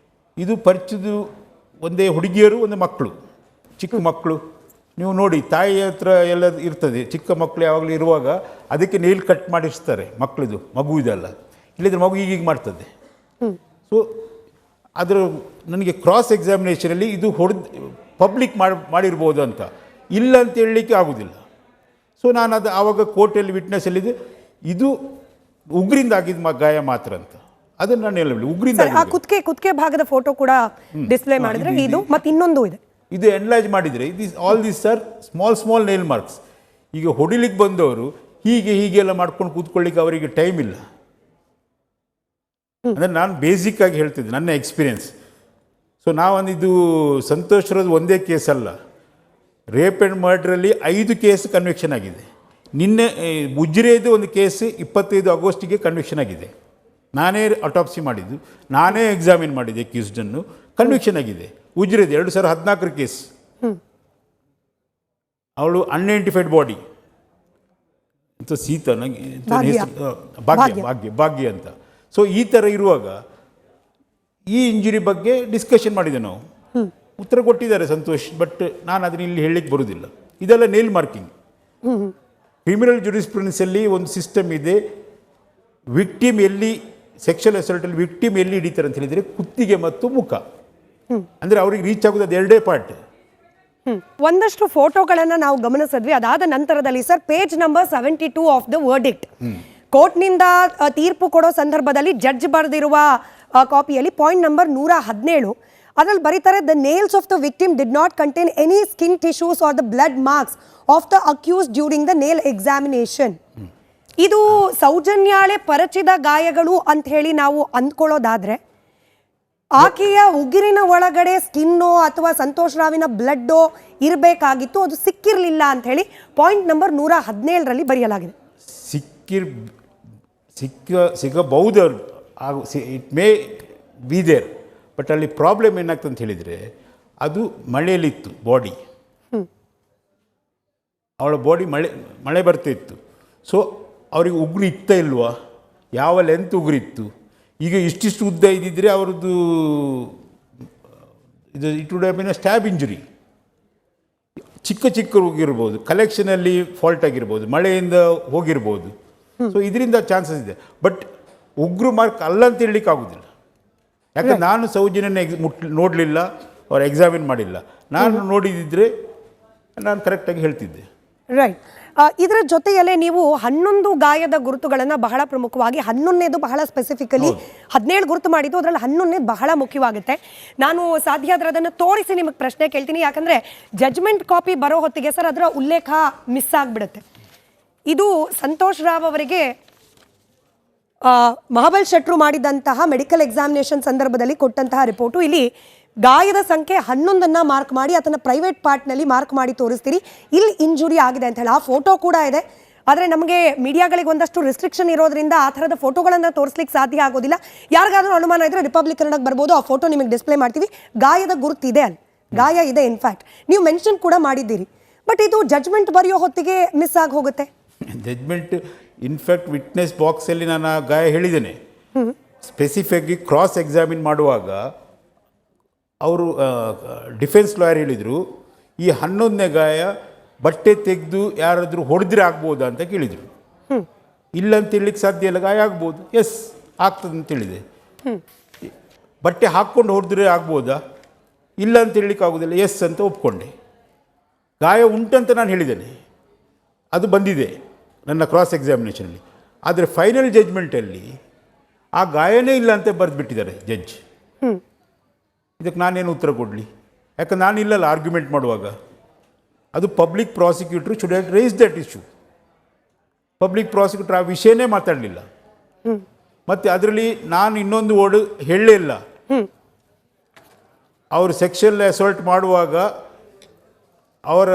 S2: ಇದು ಪರಿಚುದು ಒಂದೇ ಹುಡುಗಿಯರು, ಒಂದು ಮಕ್ಕಳು, ಚಿಕ್ಕ ಮಕ್ಕಳು. ನೀವು ನೋಡಿ, ತಾಯಿ ಹತ್ರ ಎಲ್ಲ ಇರ್ತದೆ, ಚಿಕ್ಕ ಮಕ್ಕಳು ಯಾವಾಗಲೂ ಇರುವಾಗ ಅದಕ್ಕೆ ನೇಲ್ ಕಟ್ ಮಾಡಿಸ್ತಾರೆ ಮಕ್ಕಳದು, ಮಗು ಇದೆಲ್ಲ. ಇಲ್ಲದ್ರೆ ಮಗು ಈಗೀಗ ಮಾಡ್ತದೆ. ಸೊ ಅದರ ನನಗೆ ಕ್ರಾಸ್ ಎಕ್ಸಾಮಿನೇಷನಲ್ಲಿ ಇದು ಪಬ್ಲಿಕ್ ಮಾಡಿರ್ಬೋದು ಅಂತ, ಇಲ್ಲ ಅಂತ ಹೇಳಲಿಕ್ಕೆ ಆಗೋದಿಲ್ಲ. ಸೊ ನಾನು ಅದು ಆವಾಗ ಕೋರ್ಟಲ್ಲಿ ವಿಟ್ನೆಸ್ಸಲ್ಲಿದೆ, ಇದು ಉಗ್ರಿಂದ ಆಗಿದ್ದ ಗಾಯ ಮಾತ್ರ ಅಂತ. ಅದನ್ನು ನಾನು ಹೇಳಲಿ, ಉಗ್ರಿಂದ.
S1: ಕುತ್ತಿಗೆ ಭಾಗದ ಫೋಟೋ ಕೂಡ ಡಿಸ್ಪ್ಲೇ ಮಾಡಿದ್ರೆ ಇದು, ಮತ್ತು ಇನ್ನೊಂದು ಇದೆ,
S2: ಇದು ಎನ್ಲಾರ್ಜ್ ಮಾಡಿದರೆ all this are small nail marks. ಈಗ ಹೊಡಿಲಿಕ್ಕೆ ಬಂದವರು ಹೀಗೆಲ್ಲ ಮಾಡ್ಕೊಂಡು ಕೂತ್ಕೊಳ್ಳಿಕ್ಕೆ ಅವರಿಗೆ ಟೈಮ್ ಇಲ್ಲ. ಅಂದರೆ ನಾನು ಬೇಸಿಕ್ಕಾಗಿ ಹೇಳ್ತಿದ್ದೆ ನನ್ನ ಎಕ್ಸ್ಪೀರಿಯೆನ್ಸ್. ಸೊ ನಾವೊಂದಿದು ಸಂತೋಷ್ ಒಂದೇ ಕೇಸ್ ಅಲ್ಲ, ರೇಪ್ ಆ್ಯಂಡ್ ಮರ್ಡ್ರಲ್ಲಿ 5 ಕೇಸ್ ಕನ್ವಿಕ್ಷನ್ ಆಗಿದೆ. ನಿನ್ನೆ ಮುಜ್ರೆದು ಒಂದು ಕೇಸ್ 25 ಆಗಸ್ಟಿಗೆ ಕನ್ವಿಕ್ಷನ್ ಆಗಿದೆ. ನಾನೇ ಅಟಾಪ್ಸಿ ಮಾಡಿದ್ದು, ನಾನೇ ಎಕ್ಸಾಮಿನ್ ಮಾಡಿದ್ದೆ ಅಕ್ಯೂಸ್ಡನ್ನು, ಕನ್ವಿಕ್ಷನ್ ಆಗಿದೆ. ಉಜ್ರೆದು 2014 ಕೇಸ್. ಅವಳು ಅನ್ಐಡೆಂಟಿಫೈಡ್ ಬಾಡಿ ಅಂತ, ಸೀತಾ ಭಾಗ್ಯ ಅಂತ. ಸೊ ಈ ಥರ ಇರುವಾಗ ಈ ಇಂಜುರಿ ಬಗ್ಗೆ ಡಿಸ್ಕಷನ್ ಮಾಡಿದೆ ನಾವು, ಉತ್ತರ ಕೊಟ್ಟಿದ್ದಾರೆ ಸಂತೋಷ್. ಬಟ್ ನಾನು ಅದನ್ನ ಇಲ್ಲಿ ಹೇಳಲಿಕ್ಕೆ ಬರುವುದಿಲ್ಲ. ಇದೆಲ್ಲ ನೇಲ್ ಮಾರ್ಕಿಂಗ್. ಕ್ರಿಮಿನಲ್ ಜೂರಿಸ್ಪ್ರುಡೆನ್ಸಲ್ಲಿ ಒಂದು ಸಿಸ್ಟಮ್ ಇದೆ. ವಿಕ್ಟಿಮ್ ಎಲ್ಲಿ ಸೆಕ್ಷುವಲ್ ಅಸಾಲ್ಟಲ್ಲಿ ವಿಕ್ಟಿಮ್ ಎಲ್ಲಿ ಹಿಡಿತಾರೆ ಅಂತ ಹೇಳಿದರೆ ಕುತ್ತಿಗೆ ಮತ್ತು ಮುಖ. ಅಂದರೆ ಅವ್ರಿಗೆ ರೀಚ್ ಆಗೋದು ಅದು 2 ಪಾರ್ಟ್.
S1: ಒಂದಷ್ಟು ಫೋಟೋಗಳನ್ನು ನಾವು ಗಮನಿಸಿದ್ವಿ. ಅದಾದ ನಂತರದಲ್ಲಿ sir, page number 72 of the verdict, ಕೋರ್ಟ್ನಿಂದ ತೀರ್ಪು ಕೊಡೋ ಸಂದರ್ಭದಲ್ಲಿ ಜಡ್ಜ್ ಬರೆದಿರುವ ಕಾಪಿಯಲ್ಲಿ ಪಾಯಿಂಟ್ ನಂಬರ್ 117 ಅದರಲ್ಲಿ ಬರೀತಾರೆ, the nails of the victim did not contain any skin tissues or the blood marks of the accused during the nail examination. ಇದು ಸೌಜನ್ಯಾಳೆ ಪರಚಿದ ಗಾಯಗಳು ಅಂತ ಹೇಳಿ ನಾವು ಅಂದ್ಕೊಳ್ಳೋದಾದ್ರೆ, ಆಕೆಯ ಉಗುರಿನ ಒಳಗಡೆ ಸ್ಕಿನ್ನೋ ಅಥವಾ ಸಂತೋಷ್ ರಾವಿನ ಬ್ಲಡ್ಡೋ ಇರಬೇಕಾಗಿತ್ತು, ಅದು ಸಿಕ್ಕಿರಲಿಲ್ಲ ಅಂತ ಹೇಳಿ ಪಾಯಿಂಟ್ ನಂಬರ್ 117ರಲ್ಲಿ ಬರೆಯಲಾಗಿದೆ.
S2: ಸಿಗಬಹುದು, it may be there. But ಅಲ್ಲಿ ಪ್ರಾಬ್ಲಮ್ ಏನಾಗ್ತದೆ ಅಂತ ಹೇಳಿದರೆ, ಅದು ಮಳೆಯಲ್ಲಿತ್ತು ಬಾಡಿ, ಅವಳ ಬಾಡಿ ಮಳೆ ಬರ್ತಿತ್ತು. ಸೊ ಅವ್ರಿಗೆ ಉಗುರು ಇತ್ತ ಇಲ್ವಾ, ಯಾವ ಲೆಂತ್ ಉಗುರಿತ್ತು. ಈಗ ಇಷ್ಟಿಷ್ಟು ಉದ್ದ ಇದ್ದಿದ್ದರೆ ಅವ್ರದ್ದು ಇದು it would have been a stab injury. ಚಿಕ್ಕ ಹೋಗಿರ್ಬೋದು, ಕಲೆಕ್ಷನಲ್ಲಿ ಫಾಲ್ಟ್ ಆಗಿರ್ಬೋದು, ಮಳೆಯಿಂದ ಹೋಗಿರ್ಬೋದು. ಸೊ ಇದರಿಂದ ಚಾನ್ಸಸ್ ಇದೆ. ಬಟ್ ಉಗ್ರು ಮಾರ್ಕ್ ಅಲ್ಲ ಅಂತ ಹೇಳಲಿಕ್ಕೆ ಆಗೋದಿಲ್ಲ. ಯಾಕಂದ್ರೆ ನಾನು ಸೌಜನ್ಯನ ನೋಡಲಿಲ್ಲ, ಅವ್ರು ಎಕ್ಸಾಮಿನ್ ಮಾಡಿಲ್ಲ. ನಾನು ನೋಡಿದಿದ್ರೆ ನಾನು ಕರೆಕ್ಟಾಗಿ ಹೇಳ್ತಿದ್ದೆ.
S1: ರೈಟ್. ಇದರ ಜೊತೆಯಲ್ಲೇ ನೀವು 11 ಗಾಯದ ಗುರುತುಗಳನ್ನು ಬಹಳ ಪ್ರಮುಖವಾಗಿ, 11ನೇದು ಬಹಳ ಸ್ಪೆಸಿಫಿಕಲಿ 17 ಗುರುತು ಮಾಡಿದ್ದು, ಅದರಲ್ಲಿ 11ನೇದು ಬಹಳ ಮುಖ್ಯವಾಗುತ್ತೆ. ನಾನು ಸಾಧ್ಯ ಆದರೆ ಅದನ್ನು ತೋರಿಸಿ ನಿಮಗೆ ಪ್ರಶ್ನೆ ಕೇಳ್ತೀನಿ. ಯಾಕಂದರೆ ಜಡ್ಜ್ಮೆಂಟ್ ಕಾಪಿ ಬರೋ ಹೊತ್ತಿಗೆ ಸರ್ ಅದರ ಉಲ್ಲೇಖ ಮಿಸ್ ಆಗಿಬಿಡುತ್ತೆ. ಇದು ಸಂತೋಷ್ ರಾವ್ ಅವರಿಗೆ ಮಹಾಬಲ್ ಶೆಟ್ರು ಮಾಡಿದಂತಹ ಮೆಡಿಕಲ್ ಎಕ್ಸಾಮಿನೇಷನ್ ಸಂದರ್ಭದಲ್ಲಿ ಕೊಟ್ಟಂತಹ ರಿಪೋರ್ಟು ಇಲ್ಲಿ ಗಾಯದ ಸಂಖ್ಯೆ 11 ಮಾರ್ಕ್ ಮಾಡಿ ಅದನ್ನ ಪ್ರೈವೇಟ್ ಪಾರ್ಟ್ನಲ್ಲಿ ಮಾರ್ಕ್ ಮಾಡಿ ತೋರಿಸ್ತೀರಿ, ಇಲ್ಲಿ ಇಂಜುರಿ ಆಗಿದೆ ಅಂತ ಹೇಳಿ ಆ ಫೋಟೋ ಕೂಡ ಇದೆ. ಆದರೆ ನಮಗೆ ಮೀಡಿಯಾಗಳಿಗೆ ಒಂದಷ್ಟು ರಿಸ್ಟ್ರಿಕ್ಷನ್ ಇರೋದ್ರಿಂದ ಆ ಥರದ ಫೋಟೋಗಳನ್ನು ತೋರಿಸ್ಲಿಕ್ಕೆ ಸಾಧ್ಯ ಆಗೋದಿಲ್ಲ. ಯಾರಿಗಾದ್ರೂ ಅನುಮಾನ ಇದ್ರೆ ರಿಪಬ್ಲಿಕ್ ಕನ್ನಡಕ್ಕೆ ಬರ್ಬೋದು, ಆ ಫೋಟೋ ನಿಮಗೆ ಡಿಸ್ಪ್ಲೇ ಮಾಡ್ತೀವಿ. ಗಾಯದ ಗುರುತಿದೆ, ಅಲ್ಲಿ ಗಾಯ ಇದೆ. ಇನ್ಫ್ಯಾಕ್ಟ್ ನೀವು ಮೆನ್ಷನ್ ಕೂಡ ಮಾಡಿದ್ದೀರಿ. ಬಟ್ ಇದು ಜಡ್ಜ್ಮೆಂಟ್ ಬರೆಯೋ ಹೊತ್ತಿಗೆ ಮಿಸ್ ಆಗಿ ಹೋಗುತ್ತೆ.
S2: ಜಡ್ಜ್ಮೆಂಟ್ ಇನ್ಫ್ಯಾಕ್ಟ್ ವಿಟ್ನೆಸ್ ಬಾಕ್ಸಲ್ಲಿ ನಾನು ಆ ಗಾಯ ಹೇಳಿದ್ದೇನೆ. ಸ್ಪೆಸಿಫಿಕ್ಕಾಗಿ ಕ್ರಾಸ್ ಎಕ್ಸಾಮಿನ್ ಮಾಡುವಾಗ ಅವರು ಡಿಫೆನ್ಸ್ ಲಾಯರ್ ಹೇಳಿದರು, ಈ 11ನೇ ಗಾಯ ಬಟ್ಟೆ ತೆಗೆದು ಯಾರಾದರೂ ಹೊಡೆದ್ರೆ ಆಗ್ಬೋದಾ ಅಂತ ಕೇಳಿದರು. ಇಲ್ಲ ಅಂತ ಹೇಳಲಿಕ್ಕೆ ಸಾಧ್ಯ ಇಲ್ಲ, ಗಾಯ ಆಗ್ಬೋದು. ಎಸ್ ಆಗ್ತದೆ ಅಂತ ಹೇಳಿದೆ. ಬಟ್ಟೆ ಹಾಕ್ಕೊಂಡು ಹೊಡೆದ್ರೆ ಆಗ್ಬೋದಾ? ಇಲ್ಲ ಅಂತ ಹೇಳಲಿಕ್ಕೆ ಆಗೋದಿಲ್ಲ, ಎಸ್ ಅಂತ ಒಪ್ಕೊಂಡೆ. ಗಾಯ ಉಂಟಂತ ನಾನು ಹೇಳಿದ್ದೇನೆ, ಅದು ಬಂದಿದೆ ನನ್ನ ಕ್ರಾಸ್ ಎಕ್ಸಾಮಿನೇಷನಲ್ಲಿ. ಆದರೆ ಫೈನಲ್ ಜಡ್ಜ್ಮೆಂಟಲ್ಲಿ ಆ ಗಾಯನೇ ಇಲ್ಲ ಅಂತ ಬರೆದುಬಿಟ್ಟಿದ್ದಾರೆ ಜಡ್ಜ್. ಇದಕ್ಕೆ ನಾನೇನು ಉತ್ತರ ಕೊಡಲಿ? ಯಾಕಂದ್ರೆ ನಾನು ಇಲ್ಲಲ್ಲ ಆರ್ಗ್ಯುಮೆಂಟ್ ಮಾಡುವಾಗ. ಅದು public prosecutor should have raised that issue. Public prosecutor ಆ ವಿಷಯನೇ ಮಾತಾಡಲಿಲ್ಲ. ಮತ್ತು ಅದರಲ್ಲಿ ನಾನು ಇನ್ನೊಂದು ವರ್ಡ್ ಹೇಳಲೇ ಇಲ್ಲ. ಅವರು ಸೆಕ್ಷುವಲ್ ಅಸಾಲ್ಟ್ ಮಾಡುವಾಗ ಅವರ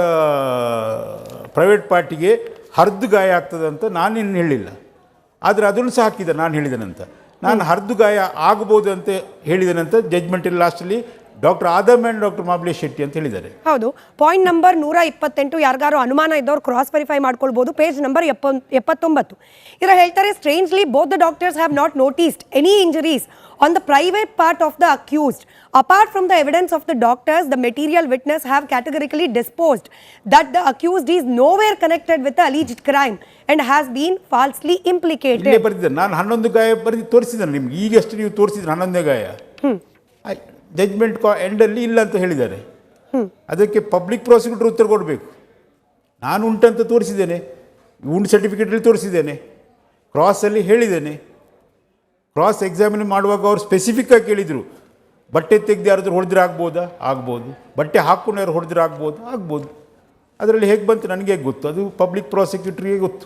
S2: ಪ್ರೈವೇಟ್ ಪಾರ್ಟಿಗೆ ಹರಿದು ಗಾಯ ಆಗ್ತದೆ ಅಂತ ನಾನೇನು ಹೇಳಿಲ್ಲ. ಆದರೆ ಅದನ್ನು ಸಹ ಹಾಕಿದ್ದೆ ನಾನು ಹೇಳಿದ್ದೇನಂತ. ನಾನು ಹರಿದು ಗಾಯ ಆಗ್ಬೋದು ಅಂತ ಹೇಳಿದ್ದೇನಂತ ಜಡ್ಜ್ಮೆಂಟಲ್ಲಿ ಲಾಸ್ಟಲ್ಲಿ doctor Adam and doctor Mahabalesh Shetty ಅಂತ ಹೇಳಿದ್ದಾರೆ.
S1: ಹೌದು, ಪಾಯಿಂಟ್ ನಂಬರ್ 128. ಯಾರಿಗಾರು ಅನುಮಾನ ಇದ್ದವ್ರು ಕ್ರಾಸ್ ವೆರಿಫೈ ಮಾಡ್ಕೊಳ್ಬೋದು. Page number 79. ಇದರ ಹೇಳ್ತಾರೆ, strangely both the doctors have not noticed any injuries on the private part of the accused. Apart from the evidence of the doctors, the material witness have categorically disposed that the accused is nowhere connected with the alleged crime and has been falsely implicated.
S2: ಇಲ್ಲೇ ಬರೆದಿದ್ದೆ ನಾನು 11 ಗಾಯ ಬರೆದು ತೋರಿಸಿದ್ದೇನೆ ನಿಮ್ಗೆ. ಈಗಷ್ಟು ನೀವು ತೋರಿಸಿದ್ರೆ 11ನೇ ಗಾಯ judgment ಎಂಡಲ್ಲಿ ಇಲ್ಲ ಅಂತ ಹೇಳಿದ್ದಾರೆ. ಅದಕ್ಕೆ ಪಬ್ಲಿಕ್ ಪ್ರಾಸಿಕ್ಯೂಟರ್ ಉತ್ತರ ಕೊಡಬೇಕು. ನಾನು ಉಂಟಂತ ತೋರಿಸಿದ್ದೇನೆ, ಉಂಟು ಸರ್ಟಿಫಿಕೇಟಲ್ಲಿ ತೋರಿಸಿದ್ದೇನೆ, ಕ್ರಾಸಲ್ಲಿ ಹೇಳಿದ್ದೇನೆ. ಕ್ರಾಸ್ ಎಕ್ಸಾಮಿನ್ ಮಾಡುವಾಗ ಅವ್ರು ಸ್ಪೆಸಿಫಿಕ್ಕಾಗಿ ಕೇಳಿದರು, ಬಟ್ಟೆ ತೆಗೆದು ಯಾರಾದ್ರೂ ಹೊಡೆದ್ರೆ ಆಗ್ಬೋದಾ? ಆಗ್ಬೋದು. ಬಟ್ಟೆ ಹಾಕ್ಕೊಂಡು ಯಾರು ಹೊಡೆದ್ರೆ ಆಗ್ಬೋದು? ಆಗ್ಬೋದು. ಅದರಲ್ಲಿ ಹೇಗೆ ಬಂತು ನನಗೆ ಹೇಗೆ ಗೊತ್ತು? ಅದು ಪಬ್ಲಿಕ್ ಪ್ರಾಸಿಕ್ಯೂಟ್ರಿಗೆ ಗೊತ್ತು.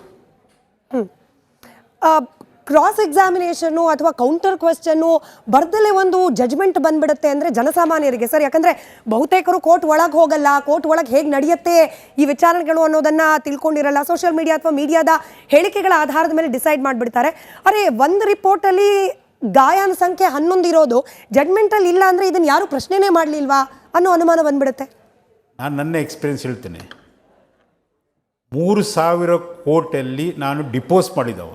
S1: ಕ್ರಾಸ್ ಎಕ್ಸಾಮಿನೇಷನ್ನು ಅಥವಾ ಕೌಂಟರ್ ಕ್ವೆಶ್ಚನ್ನು ಬರ್ದಲ್ಲೇ ಒಂದು ಜಡ್ಜ್ಮೆಂಟ್ ಬಂದ್ಬಿಡುತ್ತೆ ಅಂದರೆ ಜನಸಾಮಾನ್ಯರಿಗೆ ಸರ್, ಯಾಕಂದರೆ ಬಹುತೇಕರು ಕೋರ್ಟ್ ಒಳಗೆ ಹೋಗಲ್ಲ, ಕೋರ್ಟ್ ಒಳಗೆ ಹೇಗೆ ನಡೆಯುತ್ತೆ ಈ ವಿಚಾರಣೆಗಳು ಅನ್ನೋದನ್ನು ತಿಳ್ಕೊಂಡಿರಲ್ಲ. ಸೋಷಿಯಲ್ ಮೀಡಿಯಾ ಅಥವಾ ಮೀಡಿಯಾದ ಹೇಳಿಕೆಗಳ ಆಧಾರದ ಮೇಲೆ ಡಿಸೈಡ್ ಮಾಡಿಬಿಡ್ತಾರೆ. ಅರೆ, ಒಂದು ರಿಪೋರ್ಟಲ್ಲಿ ಗಾಯನ ಸಂಖ್ಯೆ 11 ಇರೋದು ಜಡ್ಜ್ಮೆಂಟಲ್ಲಿ ಇಲ್ಲ ಅಂದರೆ ಇದನ್ನು ಯಾರೂ ಪ್ರಶ್ನೆನೇ ಮಾಡಲಿಲ್ವಾ ಅನ್ನೋ ಅನುಮಾನ ಬಂದ್ಬಿಡುತ್ತೆ.
S2: ನಾನು ನನ್ನ ಎಕ್ಸ್ಪೀರಿಯನ್ಸ್ ಹೇಳ್ತೇನೆ. 3000 ಕೋರ್ಟಲ್ಲಿ ನಾನು ಡಿಪೋಸ್ ಮಾಡಿದವ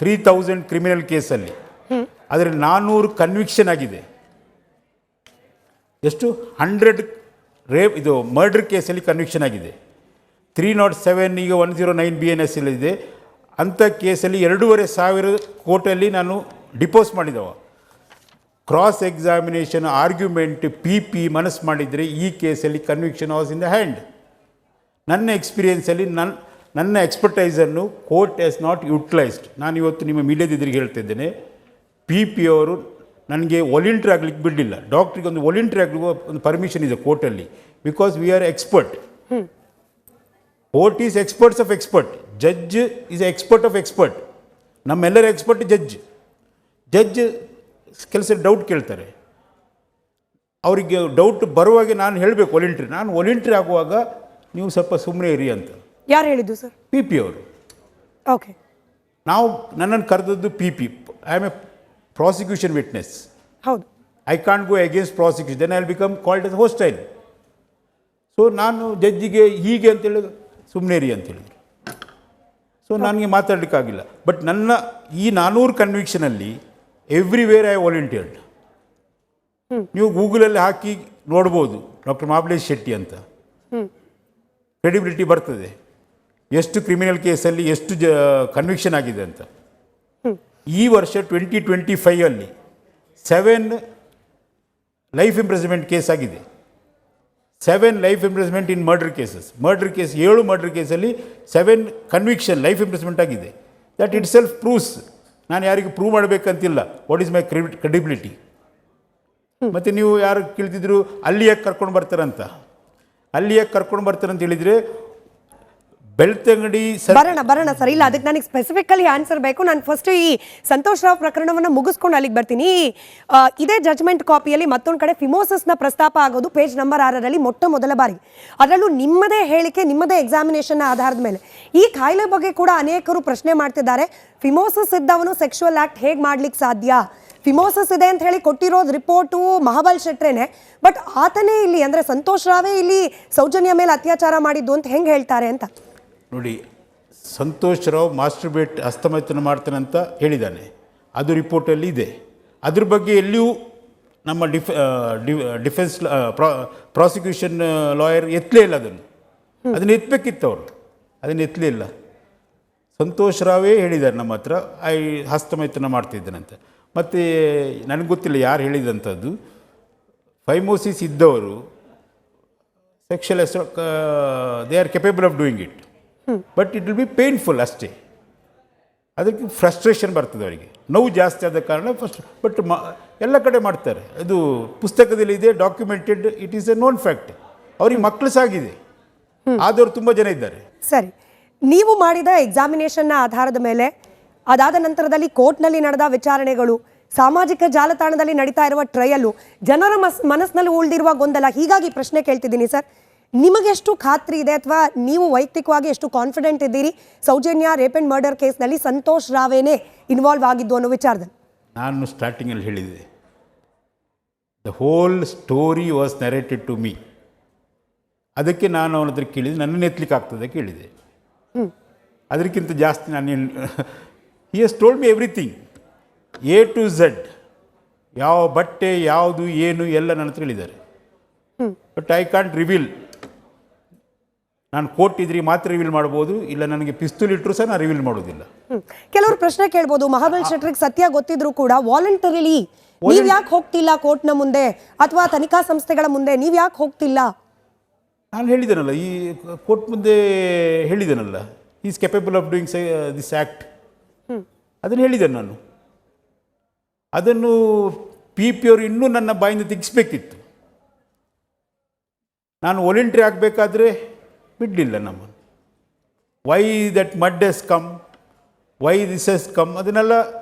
S2: 3000 ಕ್ರಿಮಿನಲ್ ಕೇಸಲ್ಲಿ. ಆದರೆ 400 ಕನ್ವಿಕ್ಷನ್ ಆಗಿದೆ. ಎಷ್ಟು? 100 ರೇಪ್ ಇದು ಮರ್ಡರ್ ಕೇಸಲ್ಲಿ ಕನ್ವಿಕ್ಷನ್ ಆಗಿದೆ. 307 ಈಗ 109 BNS ಇದೆ. ಅಂಥ ಕೇಸಲ್ಲಿ 2500 ಕೋರ್ಟಲ್ಲಿ ನಾನು ಡಿಪೋಸ್ ಮಾಡಿದವ. ಕ್ರಾಸ್ ಎಕ್ಸಾಮಿನೇಷನ್ ಆರ್ಗ್ಯುಮೆಂಟ್ PP ಮನಸ್ಸು ಮಾಡಿದರೆ ಈ ಕೇಸಲ್ಲಿ conviction was in the hand. ನನ್ನ ಎಕ್ಸ್ಪೀರಿಯೆನ್ಸಲ್ಲಿ ನನ್ನ ಎಕ್ಸ್ಪರ್ಟೈಸನ್ನು ಕೋರ್ಟ್ ಹ್ಯಾಸ್ ನಾಟ್ ಯುಟಿಲೈಸ್ಡ್. ನಾನು ಇವತ್ತು ನಿಮ್ಮ ಮೀಡಿಯಾದ ಎದುರಿಗೆ ಹೇಳ್ತಿದ್ದೇನೆ, PP ಅವರು ನನಗೆ ವಾಲಂಟ್ರಿ ಆಗಲಿಕ್ಕೆ ಬಿಡಲಿಲ್ಲ. ಡಾಕ್ಟ್ರಿಗೆ ಒಂದು ವಾಲಂಟ್ರಿ ಆಗಲಿಕ್ಕೆ ಒಂದು ಪರ್ಮಿಷನ್ ಇದೆ ಕೋರ್ಟಲ್ಲಿ, because we are expert. Court is experts of expert, judge is expert of expert. ನಮ್ಮೆಲ್ಲರ ಎಕ್ಸ್ಪರ್ಟ್ ಜಡ್ಜ್. ಜಡ್ಜ್ ಕೆಲಸ ಡೌಟ್ ಕೇಳ್ತಾರೆ, ಅವರಿಗೆ ಡೌಟ್ ಬರುವಾಗ ನಾನು ಹೇಳಬೇಕು ವಾಲಂಟ್ರಿ. ನಾನು ವಾಲಂಟ್ರಿ ಆಗುವಾಗ ನೀವು ಸ್ವಲ್ಪ ಸುಮ್ಮನೆ ಇರಿ ಅಂತ.
S1: ಯಾರು ಹೇಳಿದ್ದು ಸರ್?
S2: PP ಅವರು.
S1: ಓಕೆ,
S2: ನಾವು ನನ್ನನ್ನು ಕರೆದದ್ದು PP. I am a prosecution witness.
S1: ಹೌದು.
S2: I can't go against prosecution, then I will become called as hostile. So ನಾನು ಜಡ್ಜಿಗೆ ಹೀಗೆ ಅಂತೇಳಿ ಸುಮ್ಮನೆ ಇರಿ ಅಂತ ಹೇಳಿದರು. ಸೊ ನನಗೆ ಮಾತಾಡಲಿಕ್ಕಾಗಿಲ್ಲ. ಬಟ್ ನನ್ನ ಈ 400 ಕನ್ವಿಕ್ಷನಲ್ಲಿ ಎವ್ರಿವೇರ್ ಐ ವಾಲಂಟಿಯರ್ಡ್. ನೀವು ಗೂಗಲಲ್ಲಿ ಹಾಕಿ ನೋಡ್ಬೋದು ಡಾಕ್ಟರ್ ಮಹಾಬಲೇಶ್ ಶೆಟ್ಟಿ ಅಂತ, ಕ್ರೆಡಿಬಿಲಿಟಿ ಬರ್ತದೆ ಎಷ್ಟು ಕ್ರಿಮಿನಲ್ ಕೇಸಲ್ಲಿ ಎಷ್ಟು ಕನ್ವಿಕ್ಷನ್ ಆಗಿದೆ ಅಂತ. ಈ ವರ್ಷ 2025 7 ಲೈಫ್ ಇಂಪ್ರಿಸನ್ಮೆಂಟ್ ಕೇಸ್ ಆಗಿದೆ. 7 life imprisonment in murder cases. Murder case 7 murder ಕೇಸಲ್ಲಿ 7 ಕನ್ವಿಕ್ಷನ್ ಲೈಫ್ ಇಂಪ್ರಿಸನ್ಮೆಂಟ್ ಆಗಿದೆ. That itself proves. ನಾನು ಯಾರಿಗೂ ಪ್ರೂವ್ ಮಾಡಬೇಕಂತಿಲ್ಲ ವಾಟ್ ಈಸ್ ಮೈ ಕ್ರೆಡಿಬಿಲಿಟಿ. ಮತ್ತು ನೀವು ಯಾರು ಕೇಳ್ತಿದ್ರು ಅಲ್ಲಿ ಯಾಕೆ ಕರ್ಕೊಂಡು ಬರ್ತಾರಂತ. ಅಲ್ಲಿ ಯಾಕೆ ಕರ್ಕೊಂಡು ಬರ್ತಾರಂತ ಹೇಳಿದರೆ, ಬೆಳ್ತಂಗಡಿ ಸರ್
S1: ಬರೋಣ ಸರ್. ಇಲ್ಲ, ಅದಕ್ಕೆ ನನಗೆ ಸ್ಪೆಸಿಫಿಕಲಿ ಆನ್ಸರ್ ಬೇಕು. ನಾನು ಫಸ್ಟ್ ಈ ಸಂತೋಷ್ ರಾವ್ ಪ್ರಕರಣವನ್ನು ಮುಗಿಸ್ಕೊಂಡು ಅಲ್ಲಿಗೆ ಬರ್ತೀನಿ. ಇದೇ ಜಜ್ಮೆಂಟ್ ಕಾಪಿಯಲ್ಲಿ ಮತ್ತೊಂದು ಕಡೆ ಫಿಮೋಸಿಸ್ನ ಪ್ರಸ್ತಾಪ ಆಗೋದು ಪೇಜ್ ನಂಬರ್ 6ರಲ್ಲಿ ಮೊದಲ ಬಾರಿ. ಅದರಲ್ಲೂ ನಿಮ್ಮದೇ ಹೇಳಿಕೆ, ನಿಮ್ಮದೇ ಎಕ್ಸಾಮಿನೇಷನ್ ಆಧಾರದ ಮೇಲೆ ಈ ಕಾಯಿಲೆ ಬಗ್ಗೆ ಕೂಡ ಅನೇಕರು ಪ್ರಶ್ನೆ ಮಾಡ್ತಿದ್ದಾರೆ. ಫಿಮೋಸಿಸ್ ಇದ್ದವನು ಸೆಕ್ಷುವಲ್ ಆಕ್ಟ್ ಹೇಗೆ ಮಾಡ್ಲಿಕ್ಕೆ ಸಾಧ್ಯ? ಫಿಮೋಸಿಸ್ ಇದೆ ಅಂತ ಹೇಳಿ ಕೊಟ್ಟಿರೋದು ರಿಪೋರ್ಟು ಮಹಾಬಲ್ ಶೆಟ್ರೇನೆ, ಬಟ್ ಆತನೇ ಇಲ್ಲಿ ಅಂದರೆ ಸಂತೋಷ್ ರಾವೇ ಇಲ್ಲಿ ಸೌಜನ್ಯ ಮೇಲೆ ಅತ್ಯಾಚಾರ ಮಾಡಿದ್ದು ಅಂತ ಹೆಂಗೆ ಹೇಳ್ತಾರೆ ಅಂತ
S2: ನೋಡಿ. ಸಂತೋಷ್ ರಾವ್ ಮಾಸ್ಟರ್ಬೇಟ್ ಹಸ್ತಮೈಥುನ ಮಾಡ್ತಾನೆ ಅಂತ ಹೇಳಿದ್ದಾನೆ, ಅದು ರಿಪೋರ್ಟಲ್ಲಿ ಇದೆ. ಅದ್ರ ಬಗ್ಗೆ ಎಲ್ಲಿಯೂ ನಮ್ಮ ಡಿಫೆನ್ಸ್ ಪ್ರಾಸಿಕ್ಯೂಷನ್ ಲಾಯರ್ ಎತ್ತಲೇ ಇಲ್ಲ. ಅದನ್ನು ಎತ್ತಬೇಕಿತ್ತು ಅವರು, ಅದನ್ನು ಎತ್ತಲೇ ಇಲ್ಲ. ಸಂತೋಷ್ ರಾವೇ ಹೇಳಿದ್ದಾರೆ ನಮ್ಮ ಹತ್ರ ಹಸ್ತಮೈಥುನ ಮಾಡ್ತಿದ್ದಾನಂತ. ಮತ್ತು ನನಗೆ ಗೊತ್ತಿಲ್ಲ ಯಾರು ಹೇಳಿದಂಥದ್ದು. ಫೈಮೋಸಿಸ್ ಇದ್ದವರು sexual they are capable of doing it, but it will be painful ಅಷ್ಟೇ. ಅದಕ್ಕೆ ಫ್ರಸ್ಟ್ರೇಷನ್ ಬರ್ತದೆ ಅವರಿಗೆ, ನೋವು ಜಾಸ್ತಿ ಆದ ಕಾರಣ ಬಟ್ ಎಲ್ಲ ಕಡೆ ಮಾಡ್ತಾರೆ. ಅದು ಪುಸ್ತಕದಲ್ಲಿ ಇದೆ, documented, it is A known fact. ಅವ್ರಿಗೆ ಮಕ್ಕಳು ಸಾಗಿದೆ, ಆದವರು ತುಂಬ ಜನ ಇದ್ದಾರೆ.
S1: ಸರಿ, ನೀವು ಮಾಡಿದ ಎಕ್ಸಾಮಿನೇಷನ್ನ ಆಧಾರದ ಮೇಲೆ ಅದಾದ ನಂತರದಲ್ಲಿ ಕೋರ್ಟ್ನಲ್ಲಿ ನಡೆದ ವಿಚಾರಣೆಗಳು, ಸಾಮಾಜಿಕ ಜಾಲತಾಣದಲ್ಲಿ ನಡೀತಾ ಇರುವ ಟ್ರಯಲ್ಲು, ಜನರ ಮನಸ್ಸಿನಲ್ಲಿ ಉಳಿದಿರುವ ಗೊಂದಲ, ಹೀಗಾಗಿ ಪ್ರಶ್ನೆ ಕೇಳ್ತಿದ್ದೀನಿ ಸರ್. ನಿಮಗೆಷ್ಟು ಖಾತ್ರಿ ಇದೆ ಅಥವಾ ನೀವು ವೈಯಕ್ತಿಕವಾಗಿ ಎಷ್ಟು ಕಾನ್ಫಿಡೆಂಟ್ ಇದ್ದೀರಿ ಸೌಜನ್ಯ ರೇಪ್ ಆ್ಯಂಡ್ ಮರ್ಡರ್ ಕೇಸ್ನಲ್ಲಿ ಸಂತೋಷ್ ರಾವೇನೇ ಇನ್ವಾಲ್ವ್ ಆಗಿದ್ದು ಅನ್ನೋ ವಿಚಾರದಲ್ಲಿ?
S2: ನಾನು ಸ್ಟಾರ್ಟಿಂಗಲ್ಲಿ ಹೇಳಿದೆ, the whole story was narrated to me. ಅದಕ್ಕೆ ನಾನು ಅವನ ಹತ್ರ ಕೇಳಿದೆ, ನನ್ನನ್ನು ಎತ್ತಲಿಕ್ಕೆ ಆಗ್ತದೆ ಕೇಳಿದೆ. ಅದಕ್ಕಿಂತ ಜಾಸ್ತಿ ನಾನೇನು he has told me everything A to Z, ಯಾವ ಬಟ್ಟೆ ಯಾವುದು ಏನು ಎಲ್ಲ ನನ್ನ ಹತ್ರ ಹೇಳಿದ್ದಾರೆ. But I can't reveal. ನಾನು ಕೋರ್ಟ್ ಇದ್ರಿ ಮಾತ್ರ ರಿವೀಲ್ ಮಾಡ್ಬೋದು, ಇಲ್ಲ ನನಗೆ ಪಿಸ್ತೂಲ್ ಇಟ್ಟರು ಸಹ ನಾನು ರಿವೀಲ್ ಮಾಡೋದಿಲ್ಲ.
S1: ಕೆಲವರು ಪ್ರಶ್ನೆ ಕೇಳ್ಬೋದು, ಮಹಾಬಲ್ ಶೆಟ್ರಿಗೆ ಸತ್ಯ ಗೊತ್ತಿದ್ರು ಕೂಡ ವಾಲಂಟರಿಲಿ ನೀವು ಯಾಕೆ ಹೋಗ್ತಿಲ್ಲ ಕೋರ್ಟ್ನ ಮುಂದೆ ಅಥವಾ ತನಿಖಾ ಸಂಸ್ಥೆಗಳ ಮುಂದೆ ನೀವು ಯಾಕೆ ಹೋಗ್ತಿಲ್ಲ?
S2: ನಾನು ಹೇಳಿದ್ದೇನಲ್ಲ, ಈ ಕೋರ್ಟ್ ಮುಂದೆ ಹೇಳಿದ್ದೇನಲ್ಲ, is capable of doing this act, ಅದನ್ನು ಹೇಳಿದ್ದೇನೆ ನಾನು. ಅದನ್ನು ಪಿ ಅವರು ಇನ್ನೂ ನನ್ನ ಬಾಯಿಂದ ತೆಗಿಸ್ಬೇಕಿತ್ತು. ನಾನು ವಾಲಂಟ್ರಿ ಆಗಬೇಕಾದ್ರೆ ಬಿಡಲಿಲ್ಲ ನಮ್ಮನ್ನು. Why that mud is come, why this is come, ಅದನ್ನೆಲ್ಲ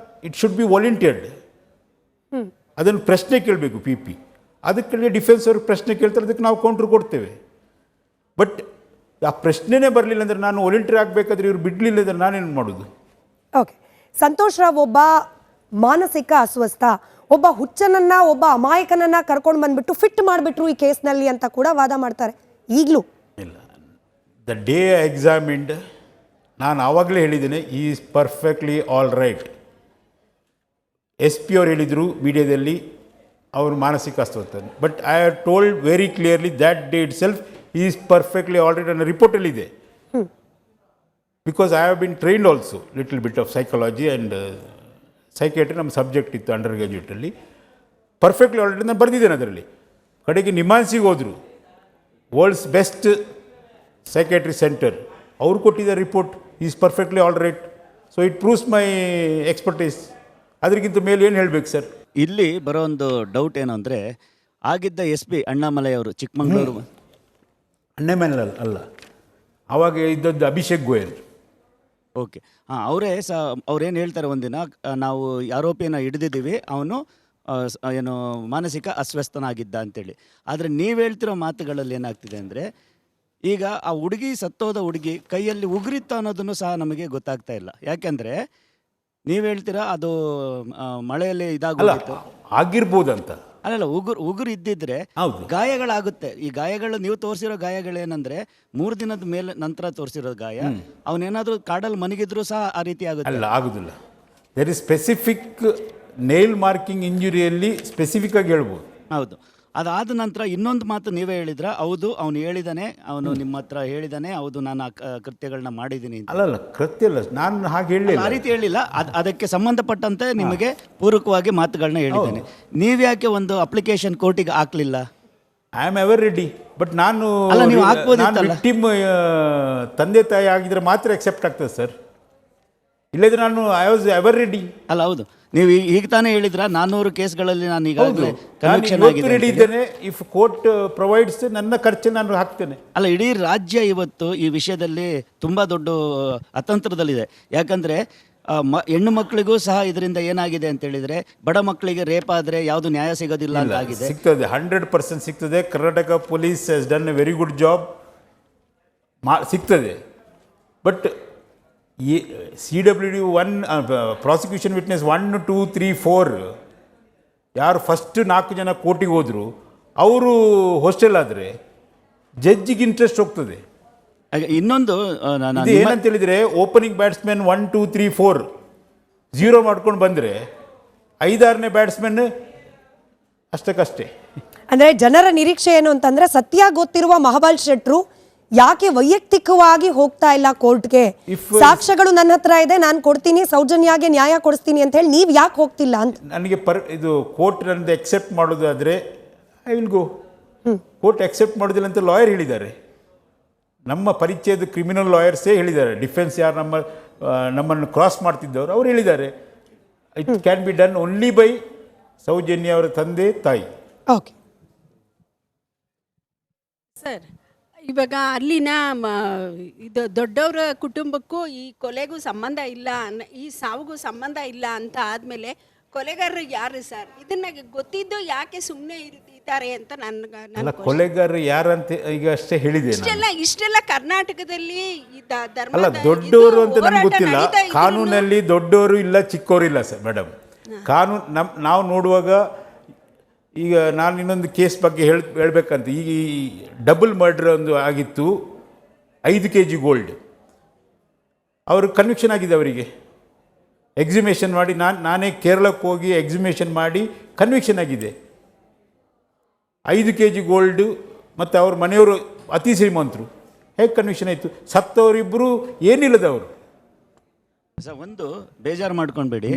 S2: ಇಟ್ ಶುಡ್ ಬಿ ವಾಲಂಟಿಯರ್ಡ್. ಅದನ್ನು ಪ್ರಶ್ನೆ ಕೇಳಬೇಕು ಪಿ. ಅದಕ್ಕೆ ಡಿಫೆನ್ಸ್ ಅವ್ರಿಗೆ ಪ್ರಶ್ನೆ ಕೇಳ್ತಾರೆ, ಅದಕ್ಕೆ ನಾವು ಕೌಂಟ್ರ್ ಕೊಡ್ತೇವೆ. ಬಟ್ ಆ ಪ್ರಶ್ನೆನೇ ಬರಲಿಲ್ಲ ಅಂದರೆ, ನಾನು ವಾಲಂಟ್ರಿ ಆಗಬೇಕಾದ್ರೆ ಇವ್ರು ಬಿಡಲಿಲ್ಲ ಅಂದರೆ ನಾನೇನು ಮಾಡೋದು?
S1: ಓಕೆ, ಸಂತೋಷ್ ರಾವ್ ಒಬ್ಬ ಮಾನಸಿಕ ಅಸ್ವಸ್ಥ, ಒಬ್ಬ ಹುಚ್ಚನನ್ನ, ಒಬ್ಬ ಅಮಾಯಕನನ್ನ ಕರ್ಕೊಂಡು ಬಂದ್ಬಿಟ್ಟು ಫಿಟ್ ಮಾಡಿಬಿಟ್ರು ಈ ಕೇಸ್ನಲ್ಲಿ ಅಂತ ಕೂಡ ವಾದ ಮಾಡ್ತಾರೆ ಈಗಲೂ.
S2: ಇಲ್ಲ, ದ ಡೇ ಎಕ್ಸಾಮಿನ್ಡ್ ನಾನು ಆವಾಗಲೇ ಹೇಳಿದ್ದೇನೆ, is perfectly all right. SP ಅವ್ರು ಹೇಳಿದರು ಮೀಡಿಯಾದಲ್ಲಿ ಅವರು ಮಾನಸಿಕ ಅಸ್ವಸ್ಥ. But I have told very clearly that day itself is perfectly all right ಅನ್ನೋ ರಿಪೋರ್ಟಲ್ಲಿದೆ. Because I have been trained also little bit of psychology and psychiatry ನಮ್ಮ subject ಇತ್ತು ಅಂಡರ್ ಗ್ರ್ಯಾಜುಯೇಟಲ್ಲಿ. ಪರ್ಫೆಕ್ಟ್ಲಿ ಆಲ್ ರೈಟ್ ನಾನು ಬರೆದಿದ್ದೇನೆ ಅದರಲ್ಲಿ. ಕಡೆಗೆ ನಿಮಾನ್ಸಿಗೆ ಹೋದರು, ವರ್ಲ್ಡ್ಸ್ ಬೆಸ್ಟ್ ಸೈಕೇಟ್ರಿ ಸೆಂಟರ್, ಅವರು ಕೊಟ್ಟಿದ್ದ report is perfectly all right. So it proves my expertise. ಅದಕ್ಕಿಂತ ಮೇಲೆ ಏನು ಹೇಳಬೇಕು ಸರ್?
S3: ಇಲ್ಲಿ ಬರೋ ಒಂದು ಡೌಟ್ ಏನು ಅಂದರೆ, ಆಗಿದ್ದ SP ಅಣ್ಣಾಮಲೈ ಅವರು ಚಿಕ್ಕಮಗಳೂರು
S2: ಅಣ್ಣಾಮಲೈ ಅಲ್ಲ, ಆವಾಗ ಇದ್ದದ್ದು ಅಭಿಷೇಕ್ ಗೋಯಲ್.
S3: ಓಕೆ, ಹಾಂ, ಅವರೇ ಅವ್ರೇನು ಹೇಳ್ತಾರೆ, ಒಂದಿನ ನಾವು ಆರೋಪಿಯನ್ನು ಹಿಡಿದಿದ್ದೀವಿ, ಅವನು ಏನು ಮಾನಸಿಕ ಅಸ್ವಸ್ಥನಾಗಿದ್ದ ಅಂತೇಳಿ. ಆದರೆ ನೀವು ಹೇಳ್ತಿರೋ ಮಾತುಗಳಲ್ಲಿ ಏನಾಗ್ತಿದೆ ಅಂದರೆ, ಈಗ ಆ ಹುಡುಗಿ ಸತ್ತೋದ ಹುಡುಗಿ ಕೈಯಲ್ಲಿ ಉಗುರಿತ್ತು ಅನ್ನೋದನ್ನು ಸಹ ನಮಗೆ ಗೊತ್ತಾಗ್ತಾ ಇಲ್ಲ. ಯಾಕೆಂದರೆ ನೀವು ಹೇಳ್ತೀರಾ ಅದು ಮಳೆಯಲ್ಲಿ ಇದಾಗೋಗಿತ್ತು
S2: ಆಗಿರ್ಬೋದಂತ.
S3: ಅಲ್ಲಲ್ಲ, ಉಗುರು ಇದ್ದಿದ್ರೆ ಗಾಯಗಳಾಗುತ್ತೆ. ಈ ಗಾಯಗಳು ನೀವು ತೋರಿಸಿರೋ ಗಾಯಗಳೇನಂದ್ರೆ 3 ದಿನದ ಮೇಲೆ ನಂತರ ತೋರಿಸಿರೋ ಗಾಯ. ಅವನೇನಾದ್ರೂ ಕಾಡಲ್ಲಿ ಮನಗಿದ್ರು ಸಹ ಆ ರೀತಿ ಆಗುತ್ತೆ?
S2: ಅಲ್ಲ, ಆಗುದಿಲ್ಲ. There is specific nail marking ಇಂಜುರಿಯಲ್ಲಿ ಸ್ಪೆಸಿಫಿಕ್ ಆಗಿ ಹೇಳ್ಬೋದು.
S3: ಹೌದು. ಅದಾದ ನಂತರ ಇನ್ನೊಂದು ಮಾತು ನೀವೇ ಹೇಳಿದ್ರ, ಹೌದು ಅವನು ಹೇಳಿದಾನೆ, ಅವನು ನಿಮ್ಮ ಹತ್ರ ಹೇಳಿದಾನೆ, ಹೌದು ನಾನು ಕೃತ್ಯಗಳನ್ನ ಮಾಡಿದ್ದೀನಿ ಅಂತ.
S2: ಅಲ್ಲಲ್ಲ, ಕೃತ್ಯ ಅಲ್ಲ, ನಾನು ಹಾಗೆ ಹೇಳಿಲ್ಲ,
S3: ಆ ರೀತಿ ಹೇಳಿಲ್ಲ. ಅದಕ್ಕೆ ಸಂಬಂಧಪಟ್ಟಂತೆ ನಿಮಗೆ ಪೂರಕವಾಗಿ ಮಾತುಗಳನ್ನ ಹೇಳಿದ್ದೇನೆ. ನೀವ್ಯಾಕೆ ಒಂದು ಅಪ್ಲಿಕೇಶನ್ ಕೋರ್ಟಿಗೆ ಹಾಕ್ಲಿಲ್ಲ?
S2: I am ever ready. But ನಾನು
S3: ನೀವು ಹಾಕ್ಬೋದಿತ್ತಲ್ಲ.
S2: ವಿಕ್ಟಿಮ್ ತಂದೆ ತಾಯಿ ಆಗಿದ್ರೆ ಮಾತ್ರ ಎಕ್ಸೆಪ್ಟ್ ಆಗ್ತದೆ ಸರ್. ಇಲ್ಲದ್ರೆ ನಾನು ಐ ವಾಸ್ ಎವರ್ ರೆಡಿ.
S3: ಅಲ್ಲ, ಹೌದು, ನೀವು ಈಗ ತಾನೇ ಹೇಳಿದ್ರ 400 ಕೇಸ್ಗಳಲ್ಲಿ ನಾನು ಈಗಾಗಲೇ ಕನ್ವಿಕ್ಷನ್
S2: ರೆಡಿ
S3: ಆಗಿದೆ.
S2: ಇದ್ದೇನೆ. ಇಫ್ ಕೋರ್ಟ್ ಪ್ರೊವೈಡ್ಸ್ ನನ್ನ ಖರ್ಚು ನಾನು ಹಾಕ್ತೇನೆ.
S3: ಅಲ್ಲ, ಇಡೀ ರಾಜ್ಯ ಇವತ್ತು ಈ ವಿಷಯದಲ್ಲಿ ತುಂಬಾ ದೊಡ್ಡ ಅತಂತ್ರದಲ್ಲಿದೆ. ಯಾಕಂದ್ರೆ ಹೆಣ್ಣು ಮಕ್ಕಳಿಗೂ ಸಹ ಇದರಿಂದ ಏನಾಗಿದೆ ಅಂತ ಹೇಳಿದ್ರೆ, ಬಡ ಮಕ್ಕಳಿಗೆ ರೇಪ್ ಆದ್ರೆ ಯಾವುದು ನ್ಯಾಯ ಸಿಗೋದಿಲ್ಲ ಅಂತ ಆಗಿದೆ.
S2: ಸಿಗ್ತದೆ, 100% ಸಿಗ್ತದೆ. Karnataka police has done a very good job. ಸಿಗ್ತದೆ. ಬಟ್ CWD 1 ಪ್ರಾಸಿಕ್ಯೂಷನ್ ವಿಟ್ನೆಸ್ 1, 2, 3, 4 ಯಾರು ಫಸ್ಟ್ 4 ಜನ ಕೋರ್ಟಿಗೆ ಹೋದ್ರು ಅವರು ಹಾಸ್ಟೆಲ್ ಆದರೆ ಜಡ್ಜಿಗೆ ಇಂಟ್ರೆಸ್ಟ್ ಹೋಗ್ತದೆ.
S3: ಇನ್ನೊಂದು
S2: ಇದು ಏನಂತ ಹೇಳಿದ್ರೆ, ಓಪನಿಂಗ್ ಬ್ಯಾಟ್ಸ್ಮನ್ 1, 2, 3, 4 0 ಮಾಡ್ಕೊಂಡು ಬಂದರೆ 5-6ನೇ ಬ್ಯಾಟ್ಸ್ಮನ್ ಅಷ್ಟಕ್ಕಷ್ಟೇ.
S1: ಅಂದ್ರೆ ಜನರ ನಿರೀಕ್ಷೆ ಏನು ಅಂತಂದ್ರೆ, ಸತ್ಯ ಗೊತ್ತಿರುವ ಮಹಾಬಲ್ ಶೆಟ್ರು ಯಾಕೆ ವೈಯಕ್ತಿಕವಾಗಿ ಹೋಗ್ತಾ ಇಲ್ಲ ಕೋರ್ಟ್ಗೆ? ಸಾಕ್ಷ್ಯಗಳು ನನ್ನ ಹತ್ರ ಇದೆ, ನಾನು ಕೊಡ್ತೀನಿ, ಸೌಜನ್ಯಾಗೆ ನ್ಯಾಯ ಕೊಡಿಸ್ತೀನಿ ಅಂತ ಹೇಳಿ ನೀವು ಯಾಕೆ ಹೋಗ್ತಿಲ್ಲ ಅಂತ.
S2: ನನಗೆ ಇದು ಕೋರ್ಟ್ ನನ್ನದು ಎಕ್ಸೆಪ್ಟ್ ಮಾಡೋದಾದರೆ I will go. Court accept ಮಾಡೋದಿಲ್ಲ ಅಂತ ಲಾಯರ್ ಹೇಳಿದ್ದಾರೆ. ನಮ್ಮ ಪರಿಚಯದ ಕ್ರಿಮಿನಲ್ ಲಾಯರ್ಸೇ ಹೇಳಿದ್ದಾರೆ. ಡಿಫೆನ್ಸ್ ಯಾರು ನಮ್ಮನ್ನು ಕ್ರಾಸ್ ಮಾಡ್ತಿದ್ದವರು ಅವ್ರು ಹೇಳಿದ್ದಾರೆ, it can be done only by ಸೌಜನ್ಯ ಅವರ ತಂದೆ ತಾಯಿ.
S1: ಓಕೆ
S4: ಸರ್, ಇವಾಗ ಅಲ್ಲಿನ ಇದು ದೊಡ್ಡವರ ಕುಟುಂಬಕ್ಕೂ ಈ ಕೊಲೆಗೂ ಸಂಬಂಧ ಇಲ್ಲ, ಈ ಸಾವುಗೂ ಸಂಬಂಧ ಇಲ್ಲ ಅಂತ ಆದಮೇಲೆ ಕೊಲೆಗಾರರು ಯಾರು ಸರ್? ಇದನ್ನ ಗೊತ್ತಿದ್ದು ಯಾಕೆ ಸುಮ್ಮನೆ ಇದ್ದಾರೆ ಅಂತ
S2: ಅಲ್ಲ, ಕೊಲೆಗಾರರು ಯಾರಂತ ಈಗ ಅಷ್ಟೇ ಹೇಳಿದೆ.
S4: ಇಷ್ಟೆಲ್ಲ ಕರ್ನಾಟಕದಲ್ಲಿ
S2: ಅಲ್ಲ, ದೊಡ್ಡವರು ಅಂತ ನಮ್ಗೆ ಗೊತ್ತಿಲ್ಲ. ಕಾನೂನಲ್ಲಿ ದೊಡ್ಡವರು ಇಲ್ಲ, ಚಿಕ್ಕವರು ಇಲ್ಲ ಸರ್ ಮೇಡಮ್. ಕಾನೂನು ನಾವು ನೋಡುವಾಗ, ಈಗ ನಾನು ಇನ್ನೊಂದು ಕೇಸ್ ಬಗ್ಗೆ ಹೇಳ್ಬೇಕಂತ, ಈಗ ಈ ಡಬಲ್ ಮರ್ಡರ್ ಒಂದು ಆಗಿತ್ತು, 5 kg ಗೋಲ್ಡ್. ಅವರು ಕನ್ವಿಕ್ಷನ್ ಆಗಿದೆ. ಅವರಿಗೆ ಎಕ್ಸಿಮೇಷನ್ ಮಾಡಿ, ನಾನೇ ಕೇರಳಕ್ಕೆ ಹೋಗಿ ಎಕ್ಸಿಮೇಷನ್ ಮಾಡಿ ಕನ್ವಿಕ್ಷನ್ ಆಗಿದೆ. 5 kg ಗೋಲ್ಡು ಮತ್ತು ಅವ್ರ ಮನೆಯವರು ಅತಿ ಶ್ರೀಮಂತರು. ಹೇಗೆ ಕನ್ವಿಕ್ಷನ್ ಆಯಿತು? ಸತ್ತವರಿಬ್ಬರು ಏನಿಲ್ಲದವರು.
S3: ಒಂದು ಬೇಜಾರು ಮಾಡ್ಕೊಂಡ್ಬೇಡಿ,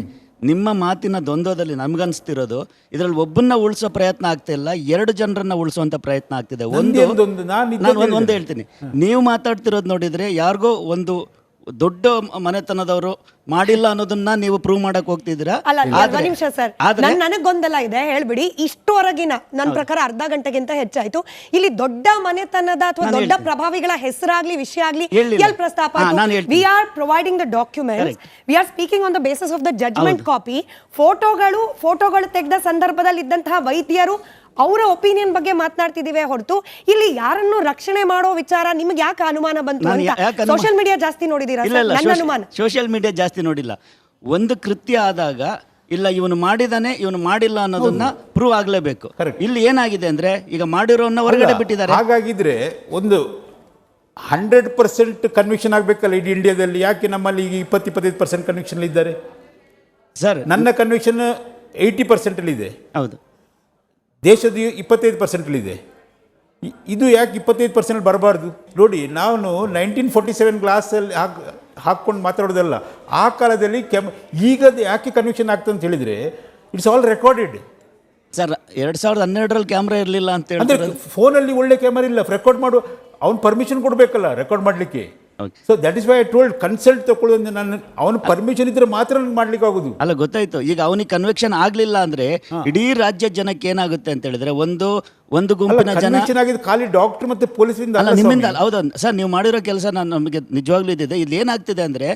S3: ನಿಮ್ಮ ಮಾತಿನ ದ್ವಂದ್ವದಲ್ಲಿ ನಮ್ಗನ್ಸ್ತಿರೋದು ಇದರಲ್ಲಿ ಒಬ್ಬನ್ನ ಉಳಿಸೋ ಪ್ರಯತ್ನ ಆಗ್ತಾ ಇಲ್ಲ, 2 ಜನರನ್ನ ಉಳಿಸುವಂತ ಪ್ರಯತ್ನ ಆಗ್ತಿದೆ. ಒಂದು ಹೇಳ್ತೀನಿ, ನೀವು ಮಾತಾಡ್ತಿರೋದು ನೋಡಿದ್ರೆ ಯಾರಿಗೋ ಒಂದು ದೊಡ್ಡ ಮನೆತನದವರು ಮಾಡಿಲ್ಲ ಅನ್ನೋದನ್ನ ನೀವು ಪ್ರೂವ್ ಮಾಡಕ್ ಹೋಗ್ತಿದ್ದೀರಾ.
S1: ನಿಮಿಷ ಸರ್, ನನಗೆ ಗೊಂದಲ ಇದೆ, ಹೇಳ್ಬಿಡಿ. ಇಷ್ಟುವರೆಗಿನ ನನ್ನ ಪ್ರಕಾರ ಅರ್ಧ ಗಂಟೆಗಿಂತ ಹೆಚ್ಚಾಯ್ತು. ಇಲ್ಲಿ ದೊಡ್ಡ ಮನೆತನದ ಅಥವಾ ದೊಡ್ಡ ಪ್ರಭಾವಿಗಳ ಹೆಸರಾಗ್ಲಿ ವಿಷಯ ಆಗ್ಲಿ ಎಲ್ಲಿ ಪ್ರಸ್ತಾಪ? We are providing the documents, we are speaking on the basis of the judgement copy. ಫೋಟೋಗಳು ತೆಗೆದ ಸಂದರ್ಭದಲ್ಲಿ ಇದ್ದಂತಹ ವೈದ್ಯರು ಅವರ ಒಪಿನಿಯನ್ ಬಗ್ಗೆ ಮಾತನಾಡ್ತಿದ್ದೀವಿ ಹೊರತು ಇಲ್ಲಿ ಯಾರನ್ನು ರಕ್ಷಣೆ ಮಾಡೋ ವಿಚಾರ ನಿಮ್ಗೆ ಯಾಕೆ ಅನುಮಾನ ಬಂತು ಅಂತ? ಸೋಷಿಯಲ್ ಮೀಡಿಯಾ ಜಾಸ್ತಿ ನೋಡಿದೀರಾ? ನನ್ನ ಅನುಮಾನ
S3: ಸೋಷಿಯಲ್ ಮೀಡಿಯಾ ಜಾಸ್ತಿ ನೋಡಿಲ್ಲ. ಒಂದು ಕೃತ್ಯ ಆದಾಗ ಇಲ್ಲ ಇವನು ಮಾಡಿದಾನೆ ಇವನು ಮಾಡಿಲ್ಲ ಅನ್ನೋದನ್ನ ಪ್ರೂವ್ ಆಗ್ಲೇಬೇಕು. ಇಲ್ಲಿ ಏನಾಗಿದೆ ಅಂದ್ರೆ, ಈಗ ಮಾಡಿರೋನ್ನ ಹೊರಗಡೆ ಬಿಟ್ಟಿದ್ದಾರೆ.
S2: ಹಾಗಾಗಿದ್ರೆ ಒಂದು 100% ಕನ್ವಿಕ್ಷನ್ ಆಗ್ಬೇಕಲ್ಲ ಇಡೀ ಇಂಡಿಯಾದಲ್ಲಿ. ಯಾಕೆ ನಮ್ಮಲ್ಲಿ ಈಗ 20-25% ಕನ್ವಿಕ್ಷನ್ ಇದ್ದಾರೆ
S3: ಸರ್?
S2: ನನ್ನ ಕನ್ವಿಕ್ಷನ್ 80% ಇದೆ.
S3: ಹೌದು,
S2: ದೇಶದ 25% ಇದೆ. ಇದು ಯಾಕೆ 25% ಬರಬಾರ್ದು? ನೋಡಿ, ನಾನು 1947 ಗ್ಲಾಸಲ್ಲಿ ಹಾಕ್ಕೊಂಡು ಮಾತಾಡೋದಲ್ಲ. ಆ ಕಾಲದಲ್ಲಿ ಈಗದು ಯಾಕೆ ಕನ್ವಿಕ್ಷನ್ ಆಗ್ತದೆ ಅಂತ ಹೇಳಿದರೆ, ಇಟ್ಸ್ ಆಲ್ ರೆಕಾರ್ಡೆಡ್
S3: ಸರ್. 2012ರಲ್ಲಿ ಕ್ಯಾಮ್ರಾ ಇರಲಿಲ್ಲ ಅಂತ ಹೇಳಿದ್ರೆ,
S2: ಫೋನಲ್ಲಿ ಒಳ್ಳೆ ಕ್ಯಾಮರಾ ಇಲ್ಲ, ರೆಕಾರ್ಡ್ ಮಾಡು. ಅವ್ನು ಪರ್ಮಿಷನ್ ಕೊಡಬೇಕಲ್ಲ ರೆಕಾರ್ಡ್ ಮಾಡಲಿಕ್ಕೆ. So that is why I told, consult ತಗೊಳ್ಳೋದು. ನಾನು ಅವನ ಪರ್ಮಿಷನ್ ಇದ್ರೆ ಮಾತ್ರ ಮಾಡ್ಲಿಕ್ಕೆ ಆಗೋದು.
S3: ಅಲ್ಲ, ಗೊತ್ತಾಯ್ತು. ಈಗ ಅವನಿಗೆ ಕನ್ವಿಕ್ಷನ್ ಆಗ್ಲಿಲ್ಲ ಅಂದ್ರೆ ಇಡೀ ರಾಜ್ಯ ಜನಕ್ಕೆ ಏನಾಗುತ್ತೆ ಅಂತ ಹೇಳಿದ್ರೆ, ಒಂದು ಗುಂಪಿನ ಜನ
S2: ಆಗಿದೆ ಖಾಲಿ ಡಾಕ್ಟರ್ ಮತ್ತೆ ಪೊಲೀಸರಿಂದ
S3: ಅಲ್ಲ, ನಿಮ್ಮಿಂದ. ಹೌದು ಸರ್, ನೀವು ಮಾಡಿರೋ ಕೆಲಸ ನಮಗೆ ನಿಜವಾಗ್ಲೂ ಇದಿದೆ. ಇಲ್ಲಿ ಏನಾಗ್ತಿದೆ ಅಂದ್ರೆ,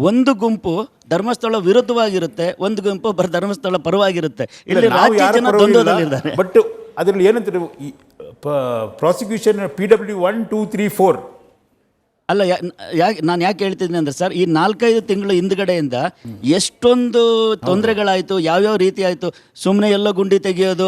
S3: ಒಂದು ಗುಂಪು ಧರ್ಮಸ್ಥಳ ವಿರುದ್ಧವಾಗಿರುತ್ತೆ, ಒಂದು ಗುಂಪು ಧರ್ಮಸ್ಥಳ ಪರವಾಗಿರುತ್ತೆ. ಇಲ್ಲಿ ರಾಜ್ಯ ಜನ ದ್ವಂದ್ವದಲ್ಲಿದ್ದಾರೆ.
S2: ಬಟ್ ಅದರಲ್ಲಿ ಏನಂತಾರೆ, ಪ್ರಾಸಿಕ್ಯೂಷನ್ PW 1, 2, 3, 4
S3: ಅಲ್ಲ, ನಾನು ಯಾಕೆ ಹೇಳ್ತಿದ್ದೀನಿ ಅಂದ್ರೆ ಸರ್, ಈ 4-5 ತಿಂಗಳು ಹಿಂದ್ಗಡೆಯಿಂದ ಎಷ್ಟೊಂದು ತೊಂದರೆಗಳಾಯ್ತು, ಯಾವ್ಯಾವ ರೀತಿ ಆಯ್ತು. ಸುಮ್ಮನೆ ಎಲ್ಲೋ ಗುಂಡಿ ತೆಗೆಯೋದು,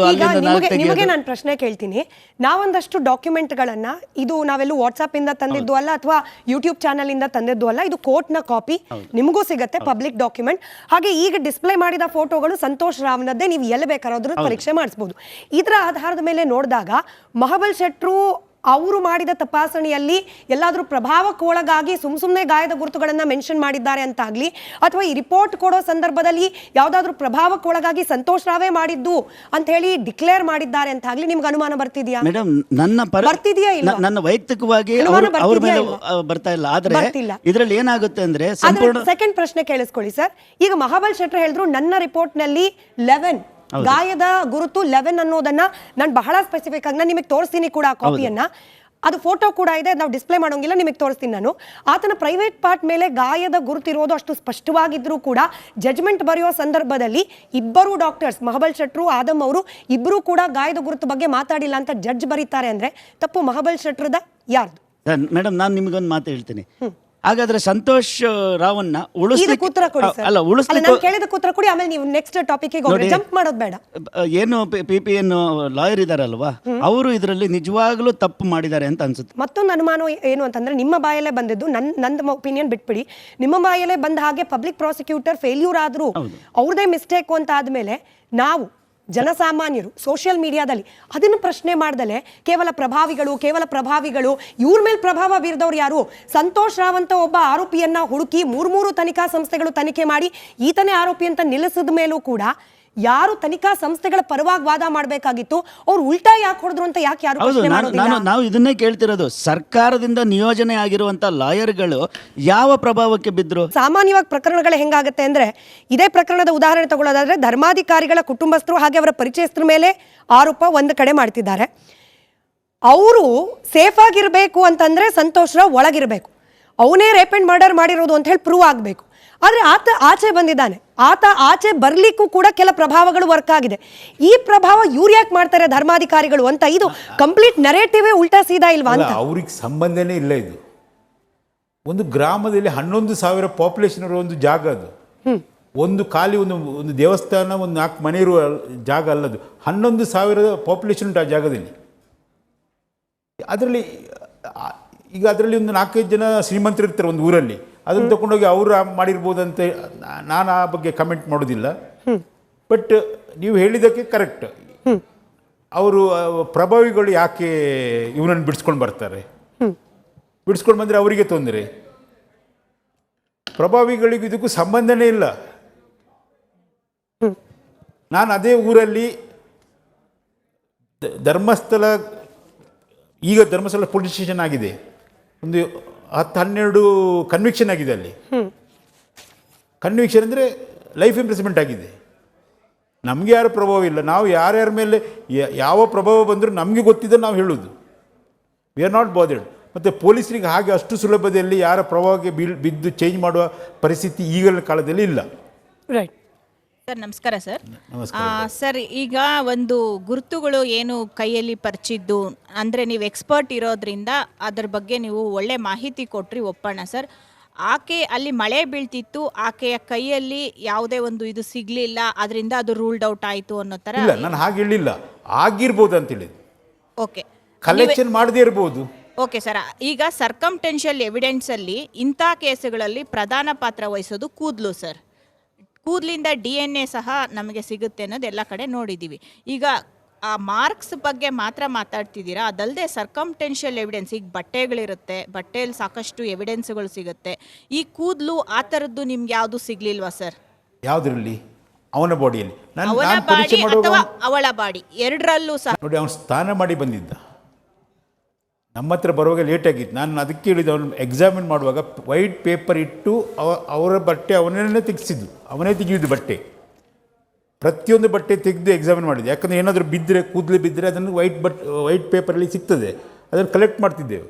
S1: ನಿಮಗೆ ನಾನು ಪ್ರಶ್ನೆ ಕೇಳ್ತೀನಿ. ನಾವೊಂದಷ್ಟು ಡಾಕ್ಯುಮೆಂಟ್ಗಳನ್ನ, ಇದು ನಾವೆಲ್ಲೂ ವಾಟ್ಸ್ಆಪ್ ಇಂದ ತಂದಿದ್ದು ಅಲ್ಲ ಅಥವಾ ಯೂಟ್ಯೂಬ್ ಚಾನಲ್ ಇಂದ ತಂದಿದ್ದು ಅಲ್ಲ, ಇದು ಕೋರ್ಟ್ನ ಕಾಪಿ, ನಿಮಗೂ ಸಿಗತ್ತೆ ಪಬ್ಲಿಕ್ ಡಾಕ್ಯುಮೆಂಟ್. ಹಾಗೆ ಈಗ ಡಿಸ್ಪ್ಲೇ ಮಾಡಿದ ಫೋಟೋಗಳು ಸಂತೋಷ್ ರಾವ್ನದ್ದೇ, ನೀವು ಎಲ್ಲಿ ಬೇಕಾದ್ರೂ ಪರೀಕ್ಷೆ ಮಾಡಿಸ್ಬೋದು. ಇದರ ಆಧಾರದ ಮೇಲೆ ನೋಡಿದಾಗ ಮಹಾಬಲ್ ಶೆಟ್ರು ಅವರು ಮಾಡಿದ ತಪಾಸಣೆಯಲ್ಲಿ ಎಲ್ಲಾದರೂ ಪ್ರಭಾವಕ್ಕೆ ಒಳಗಾಗಿ ಸುಮ್ಮನೆ ಗಾಯದ ಗುರುತುಗಳನ್ನು ಮೆನ್ಷನ್ ಮಾಡಿದ್ದಾರೆ ಅಂತಾಗ್ಲಿ, ಅಥವಾ ಈ ರಿಪೋರ್ಟ್ ಕೊಡೋ ಸಂದರ್ಭದಲ್ಲಿ ಯಾವುದಾದ್ರೂ ಪ್ರಭಾವಕ್ಕೆ ಒಳಗಾಗಿ ಸಂತೋಷ್ ರಾವೇ ಮಾಡಿದ್ದು ಅಂತ ಹೇಳಿ ಡಿಕ್ಲೇರ್ ಮಾಡಿದ್ದಾರೆ ಅಂತಾಗ್ಲಿ ನಿಮ್ಗೆ ಅನುಮಾನ ಬರ್ತಿದ್ಯಾ?
S3: ಮೇಡಮ್ ನನ್ನ
S1: ಬರ್ತಿದ್ಯಾ ಇಲ್ವಾ?
S3: ನನ್ನ ವೈಯಕ್ತಿಕವಾಗಿ
S1: ಅನುಮಾನ
S3: ಅವ್ರ ಮೇಲೆ
S1: ಬರ್ತಿದ್ಯಾ
S3: ಬರ್ತಾ ಇಲ್ಲ. ಆದ್ರೆ
S1: ಬರ್ತಿಲ್ಲ.
S3: ಇದರಲ್ಲಿ ಏನಾಗುತ್ತೆ ಅಂದ್ರೆ ಸಂಪೂರ್ಣ
S1: ಸೆಕೆಂಡ್ ಪ್ರಶ್ನೆ ಕೇಳಿಸ್ಕೊಳ್ಳಿ ಸರ್. ಈಗ ಮಹಾಬಲ್ ಶೆಟ್ಟರ್ ಹೇಳಿದ್ರು ನನ್ನ ರಿಪೋರ್ಟ್ ನಲ್ಲಿ 11 ಗಾಯದ ಗುರುತು 11 ಅನ್ನೋದನ್ನ ನಾನು ಬಹಳ ಸ್ಪೆಸಿಫಿಕ್ ಆಗಿ ನಾನು ನಿಮಗೆ ತೋರಿಸ್ತೀನಿ ಕೂಡ ಆ ಕಾಪಿಯನ್ನ. ಅದು ಫೋಟೋ ಕೂಡ ಇದೆ, ನಾವು ಡಿಸ್ಪ್ಲೇ ಮಾಡೋಂಗಿಲ್ಲ, ನಿಮಗೆ ತೋರಿಸ್ತೀನಿ ನಾನು. ಆತನ ಪ್ರೈವೇಟ್ ಪಾರ್ಟ್ ಮೇಲೆ ಗಾಯದ ಗುರುತಿರೋದು ಅಷ್ಟು ಸ್ಪಷ್ಟವಾಗಿದ್ರೂ ಕೂಡ ಜಜ್ಮೆಂಟ್ ಬರೆಯೋ ಸಂದರ್ಭದಲ್ಲಿ ಇಬ್ಬರು ಡಾಕ್ಟರ್ಸ್ ಮಹಾಬಲ್ ಶೆಟ್ರು ಆದಮ್ ಅವರು ಇಬ್ಬರೂ ಕೂಡ ಗಾಯದ ಗುರುತು ಬಗ್ಗೆ ಮಾತಾಡಿಲ್ಲ ಅಂತ ಜಡ್ಜ್ ಬರೀತಾರೆ ಅಂದ್ರೆ ತಪ್ಪು ಮಹಾಬಲ್ ಶೆಟ್ರದ ಯಾರ್ದು?
S3: ಮೇಡಮ್ ನಾನು ನಿಮಗೊಂದು ಮಾತು ಹೇಳ್ತೀನಿ. ಹಾಗಾದ್ರೆ ಸಂತೋಷ್ ರಾವನ್ನ
S1: ಇದಕ್ಕೆ ಉತ್ತರ ಕೊಡಿ ಸರ್.
S3: ಅಲ್ಲ ಉಳಿಸ್ಲಿಕ್ಕೆ
S1: ನಾನು ಕೇಳಿದಕ್ಕೆ ಉತ್ತರ ಕೊಡಿ, ಆಮೇಲೆ ನೀವು ನೆಕ್ಸ್ಟ್ ಟಾಪಿಕ್ ಹೋಗಿ ಜಂಪ್ ಮಾಡೋದು ಬೇಡ.
S3: ಏನು PPN ಲಾಯರ್ ಇದಾರಲ್ವಾ, ಅವರು ಇದರಲ್ಲಿ ನಿಜವಾಗ್ಲೂ ತಪ್ಪು ಮಾಡಿದ್ದಾರೆ ಅಂತ ಅನ್ಸುತ್ತೆ.
S1: ಮತ್ತೊಂದು ಅನುಮಾನ ಏನು ಅಂತಂದ್ರೆ ನಿಮ್ಮ ಬಾಯಲ್ಲೇ ಬಂದಿದ್ದು, ನನ್ನ ಒಪಿನಿಯನ್ ಬಿಟ್ಬಿಡಿ, ನಿಮ್ಮ ಬಾಯಲ್ಲೇ ಬಂದ ಹಾಗೆ ಪಬ್ಲಿಕ್ ಪ್ರಾಸಿಕ್ಯೂಟರ್ ಫೇಲ್ಯೂರ್ ಆದ್ರೂ ಅವ್ರದೇ ಮಿಸ್ಟೇಕ್ ಅಂತ ಆದ್ಮೇಲೆ ನಾವು ಜನಸಾಮಾನ್ಯರು ಸೋಷಿಯಲ್ ಮೀಡಿಯಾದಲ್ಲಿ ಅದನ್ನು ಪ್ರಶ್ನೆ ಮಾಡ್ದಲೆ ಕೇವಲ ಪ್ರಭಾವಿಗಳು ಇವ್ರ ಮೇಲೆ ಪ್ರಭಾವ ಬೀರಿದವ್ರು ಯಾರು? ಸಂತೋಷ್ ರಾವ್ ಅಂತ ಒಬ್ಬ ಆರೋಪಿಯನ್ನ ಹುಡುಕಿ ಮೂರು ತನಿಖಾ ಸಂಸ್ಥೆಗಳು ತನಿಖೆ ಮಾಡಿ ಈತನೇ ಆರೋಪಿ ಅಂತ ನಿಲ್ಲಿಸಿದ ಮೇಲೂ ಕೂಡ ಯಾರು ತನಿಖಾ ಸಂಸ್ಥೆಗಳ ಪರವಾಗಿ ವಾದ ಮಾಡಬೇಕಾಗಿತ್ತು ಅವ್ರು ಉಲ್ಟಾ ಯಾಕೆ ಹೊಡೆದ್ರು ಅಂತ ಯಾಕೆ ಯಾರು ಪ್ರಶ್ನೆ ಮಾಡೋದಿಲ್ಲ?
S3: ನಾವು ಇದನ್ನೇ ಕೇಳ್ತಿರೋದು. ಸರ್ಕಾರದಿಂದ ನಿಯೋಜನೆ ಆಗಿರುವಂತ ಲಾಯರ್ಗಳು ಯಾವ ಪ್ರಭಾವಕ್ಕೆ ಬಿದ್ರು?
S1: ಸಾಮಾನ್ಯವಾಗಿ ಪ್ರಕರಣಗಳು ಹೆಂಗಾಗುತ್ತೆ ಅಂದ್ರೆ, ಇದೇ ಪ್ರಕರಣದ ಉದಾಹರಣೆ ತಗೊಳ್ಳೋದಾದ್ರೆ ಧರ್ಮಾಧಿಕಾರಿಗಳ ಕುಟುಂಬಸ್ಥರು ಹಾಗೆ ಅವರ ಪರಿಚಯಸ್ಥರ ಮೇಲೆ ಆರೋಪ ಒಂದು ಕಡೆ ಮಾಡ್ತಿದ್ದಾರೆ. ಅವರು ಸೇಫ್ ಆಗಿರ್ಬೇಕು ಅಂತಂದ್ರೆ ಸಂತೋಷ್ ರಾವ್ ಒಳಗಿರ್ಬೇಕು, ಅವನೇ ರೇಪ್ ಅಂಡ್ ಮರ್ಡರ್ ಮಾಡಿರೋದು ಅಂತ ಹೇಳಿ ಪ್ರೂವ್ ಆಗಬೇಕು. ಆದ್ರೆ ಆತ ಆಚೆ ಬಂದಿದ್ದಾನೆ, ಆತ ಆಚೆ ಬರ್ಲಿಕ್ಕೂ ಕೂಡ ಕೆಲ ಪ್ರಭಾವಗಳು ವರ್ಕ್ ಆಗಿದೆ. ಈ ಪ್ರಭಾವ ಇವ್ರು ಯಾಕೆ ಮಾಡ್ತಾರೆ ಧರ್ಮಾಧಿಕಾರಿಗಳು ಅಂತ, ಇದು ಕಂಪ್ಲೀಟ್ ನರೇಟಿವೇ ಉಲ್ಟಾ ಸೀದಾ ಇಲ್ವಾ ಅಂತ?
S2: ಅವ್ರಿಗೆ ಸಂಬಂಧನೇ ಇಲ್ಲ. ಇದು ಒಂದು ಗ್ರಾಮದಲ್ಲಿ 11,000 ಪಾಪ್ಯುಲೇಷನ್ ಇರೋ ಒಂದು ಜಾಗ, ಅದು ಒಂದು ಖಾಲಿ ಒಂದು ದೇವಸ್ಥಾನ, ಒಂದು 4 ಮನೆ ಇರುವ ಜಾಗ ಅಲ್ಲದು. 11,000 ಪಾಪ್ಯುಲೇಷನ್ ಉಂಟು ಆ ಜಾಗದಲ್ಲಿ. ಅದರಲ್ಲಿ ಈಗ ಅದರಲ್ಲಿ ಒಂದು 4-5 ಜನ ಶ್ರೀಮಂತರು ಇರ್ತಾರೆ ಒಂದು ಊರಲ್ಲಿ, ಅದನ್ನು ತಗೊಂಡೋಗಿ ಅವರು ಮಾಡಿರ್ಬೋದಂತ ನಾನು ಆ ಬಗ್ಗೆ ಕಮೆಂಟ್ ಮಾಡೋದಿಲ್ಲ. ಬಟ್ ನೀವು ಹೇಳಿದ್ದಕ್ಕೆ ಕರೆಕ್ಟ್. ಅವರು ಪ್ರಭಾವಿಗಳು ಯಾಕೆ ಇವನನ್ನು ಬಿಡಿಸ್ಕೊಂಡು ಬರ್ತಾರೆ? ಬಿಡಿಸ್ಕೊಂಡು ಬಂದರೆ ಅವರಿಗೆ ತೊಂದರೆ, ಪ್ರಭಾವಿಗಳಿಗೂ ಇದಕ್ಕೂ ಸಂಬಂಧನೇ ಇಲ್ಲ. ನಾನು ಅದೇ ಊರಲ್ಲಿ ಧರ್ಮಸ್ಥಳ, ಈಗ ಧರ್ಮಸ್ಥಳ ಪೊಲೀಸ್ ಸ್ಟೇಷನ್ ಆಗಿದೆ, ಒಂದು 10-12 ಕನ್ವಿಕ್ಷನ್ ಆಗಿದೆ. ಅಲ್ಲಿ ಕನ್ವಿಕ್ಷನ್ ಅಂದರೆ ಲೈಫ್ ಇಂಪ್ರಿಸನ್ಮೆಂಟ್ ಆಗಿದೆ. ನಮಗೆ ಯಾರು ಪ್ರಭಾವ ಇಲ್ಲ, ನಾವು ಯಾರ್ಯಾರ ಮೇಲೆ ಯಾವ ಪ್ರಭಾವ ಬಂದರೂ ನಮಗೆ ಗೊತ್ತಿದ್ದ ನಾವು ಹೇಳೋದು. We are not bothered. ಮತ್ತು ಪೊಲೀಸರಿಗೆ ಹಾಗೆ ಅಷ್ಟು ಸುಲಭದಲ್ಲಿ ಯಾರ ಪ್ರಭಾವಕ್ಕೆ ಬಿದ್ದು ಚೇಂಜ್ ಮಾಡುವ ಪರಿಸ್ಥಿತಿ ಈಗಿನ ಕಾಲದಲ್ಲಿ ಇಲ್ಲ.
S1: ರೈಟ್
S5: ಸರ್ ನಮಸ್ಕಾರ ಸರ್. ಸರ್ ಈಗ ಒಂದು ಗುರುತುಗಳು ಏನು ಕೈಯಲ್ಲಿ ಪರಿಚಿದ್ದು ಅಂದರೆ ನೀವು ಎಕ್ಸ್ಪರ್ಟ್ ಇರೋದ್ರಿಂದ ಅದ್ರ ಬಗ್ಗೆ ನೀವು ಒಳ್ಳೆ ಮಾಹಿತಿ ಕೊಟ್ರಿ, ಒಪ್ಪೋಣ ಸರ್. ಆಕೆ ಅಲ್ಲಿ ಮಳೆ ಬೀಳ್ತಿತ್ತು, ಆಕೆಯ ಕೈಯಲ್ಲಿ ಯಾವುದೇ ಒಂದು ಇದು ಸಿಗಲಿಲ್ಲ, ಅದರಿಂದ ಅದು ರೂಲ್ಡ್ ಔಟ್ ಆಯಿತು ಅನ್ನೋ ಥರ.
S2: ಇಲ್ಲ, ನಾನು ಹಾಗೆ ಹೇಳಿಲ್ಲ, ಆಗಿರ್ಬೋದು ಅಂತೇಳಿ.
S5: ಓಕೆ,
S2: ಕಲೆಕ್ಷನ್ ಮಾಡದೇ ಇರ್ಬೋದು.
S5: Okay sir. ಈಗ ಸರ್ಕಮ್ಟೆನ್ಷಿಯಲ್ ಎವಿಡೆನ್ಸಲ್ಲಿ ಇಂಥ ಕೇಸುಗಳಲ್ಲಿ ಪ್ರಧಾನ ಪಾತ್ರ ವಹಿಸೋದು ಕೂದಲು ಸರ್. ಕೂದಲಿಂದ DNA ಸಹ ನಮಗೆ ಸಿಗುತ್ತೆ ಅನ್ನೋದು ಎಲ್ಲ ಕಡೆ ನೋಡಿದ್ದೀವಿ. ಈಗ ಆ ಮಾರ್ಕ್ಸ್ ಬಗ್ಗೆ ಮಾತ್ರ ಮಾತಾಡ್ತಿದ್ದೀರಾ, ಅದಲ್ಲದೆ ಸರ್ಕಮ್ಟೆನ್ಷಿಯಲ್ ಎವಿಡೆನ್ಸ್, ಈಗ ಬಟ್ಟೆಗಳಿರುತ್ತೆ, ಬಟ್ಟೆಯಲ್ಲಿ ಸಾಕಷ್ಟು ಎವಿಡೆನ್ಸ್ಗಳು ಸಿಗುತ್ತೆ. ಈ ಕೂದಲು ಆ ಥರದ್ದು ನಿಮ್ಗೆ ಯಾವುದು ಸಿಗ್ಲಿಲ್ವಾ ಸರ್?
S2: ಯಾವುದರಲ್ಲಿ? ಅವನ ಬಾಡಿಯಲ್ಲಿ?
S5: ಅವನ ಬಾಡಿ ಅಥವಾ ಅವಳ ಬಾಡಿ, ಎರಡರಲ್ಲೂ ಸಹ
S2: ನೋಡಿ, ಅವನು ಸ್ನಾನ ಮಾಡಿ ಬಂದಿದ್ದ, ನಮ್ಮ ಹತ್ರ ಬರುವಾಗ ಲೇಟ್ ಆಗಿತ್ತು. ನಾನು ಅದಕ್ಕೆ ಹೇಳಿದ್ದು, ಅವನು ಎಕ್ಸಾಮಿನ್ ಮಾಡುವಾಗ ವೈಟ್ ಪೇಪರ್ ಇಟ್ಟು ಅವರ ಬಟ್ಟೆ ಅವನೇ ತೆಗೆಸಿದ್ದು, ಅವನೇ ತೆಗೆಯುವುದು ಬಟ್ಟೆ, ಪ್ರತಿಯೊಂದು ಬಟ್ಟೆ ತೆಗೆದು ಎಕ್ಸಾಮಿನ್ ಮಾಡಿದ್ದೆ. ಯಾಕಂದರೆ ಏನಾದರೂ ಬಿದ್ದರೆ, ಕೂದಲು ಬಿದ್ದರೆ ಅದನ್ನು ವೈಟ್ ಪೇಪರಲ್ಲಿ ಸಿಗ್ತದೆ, ಅದನ್ನು ಕಲೆಕ್ಟ್ ಮಾಡ್ತಿದ್ದೆವು.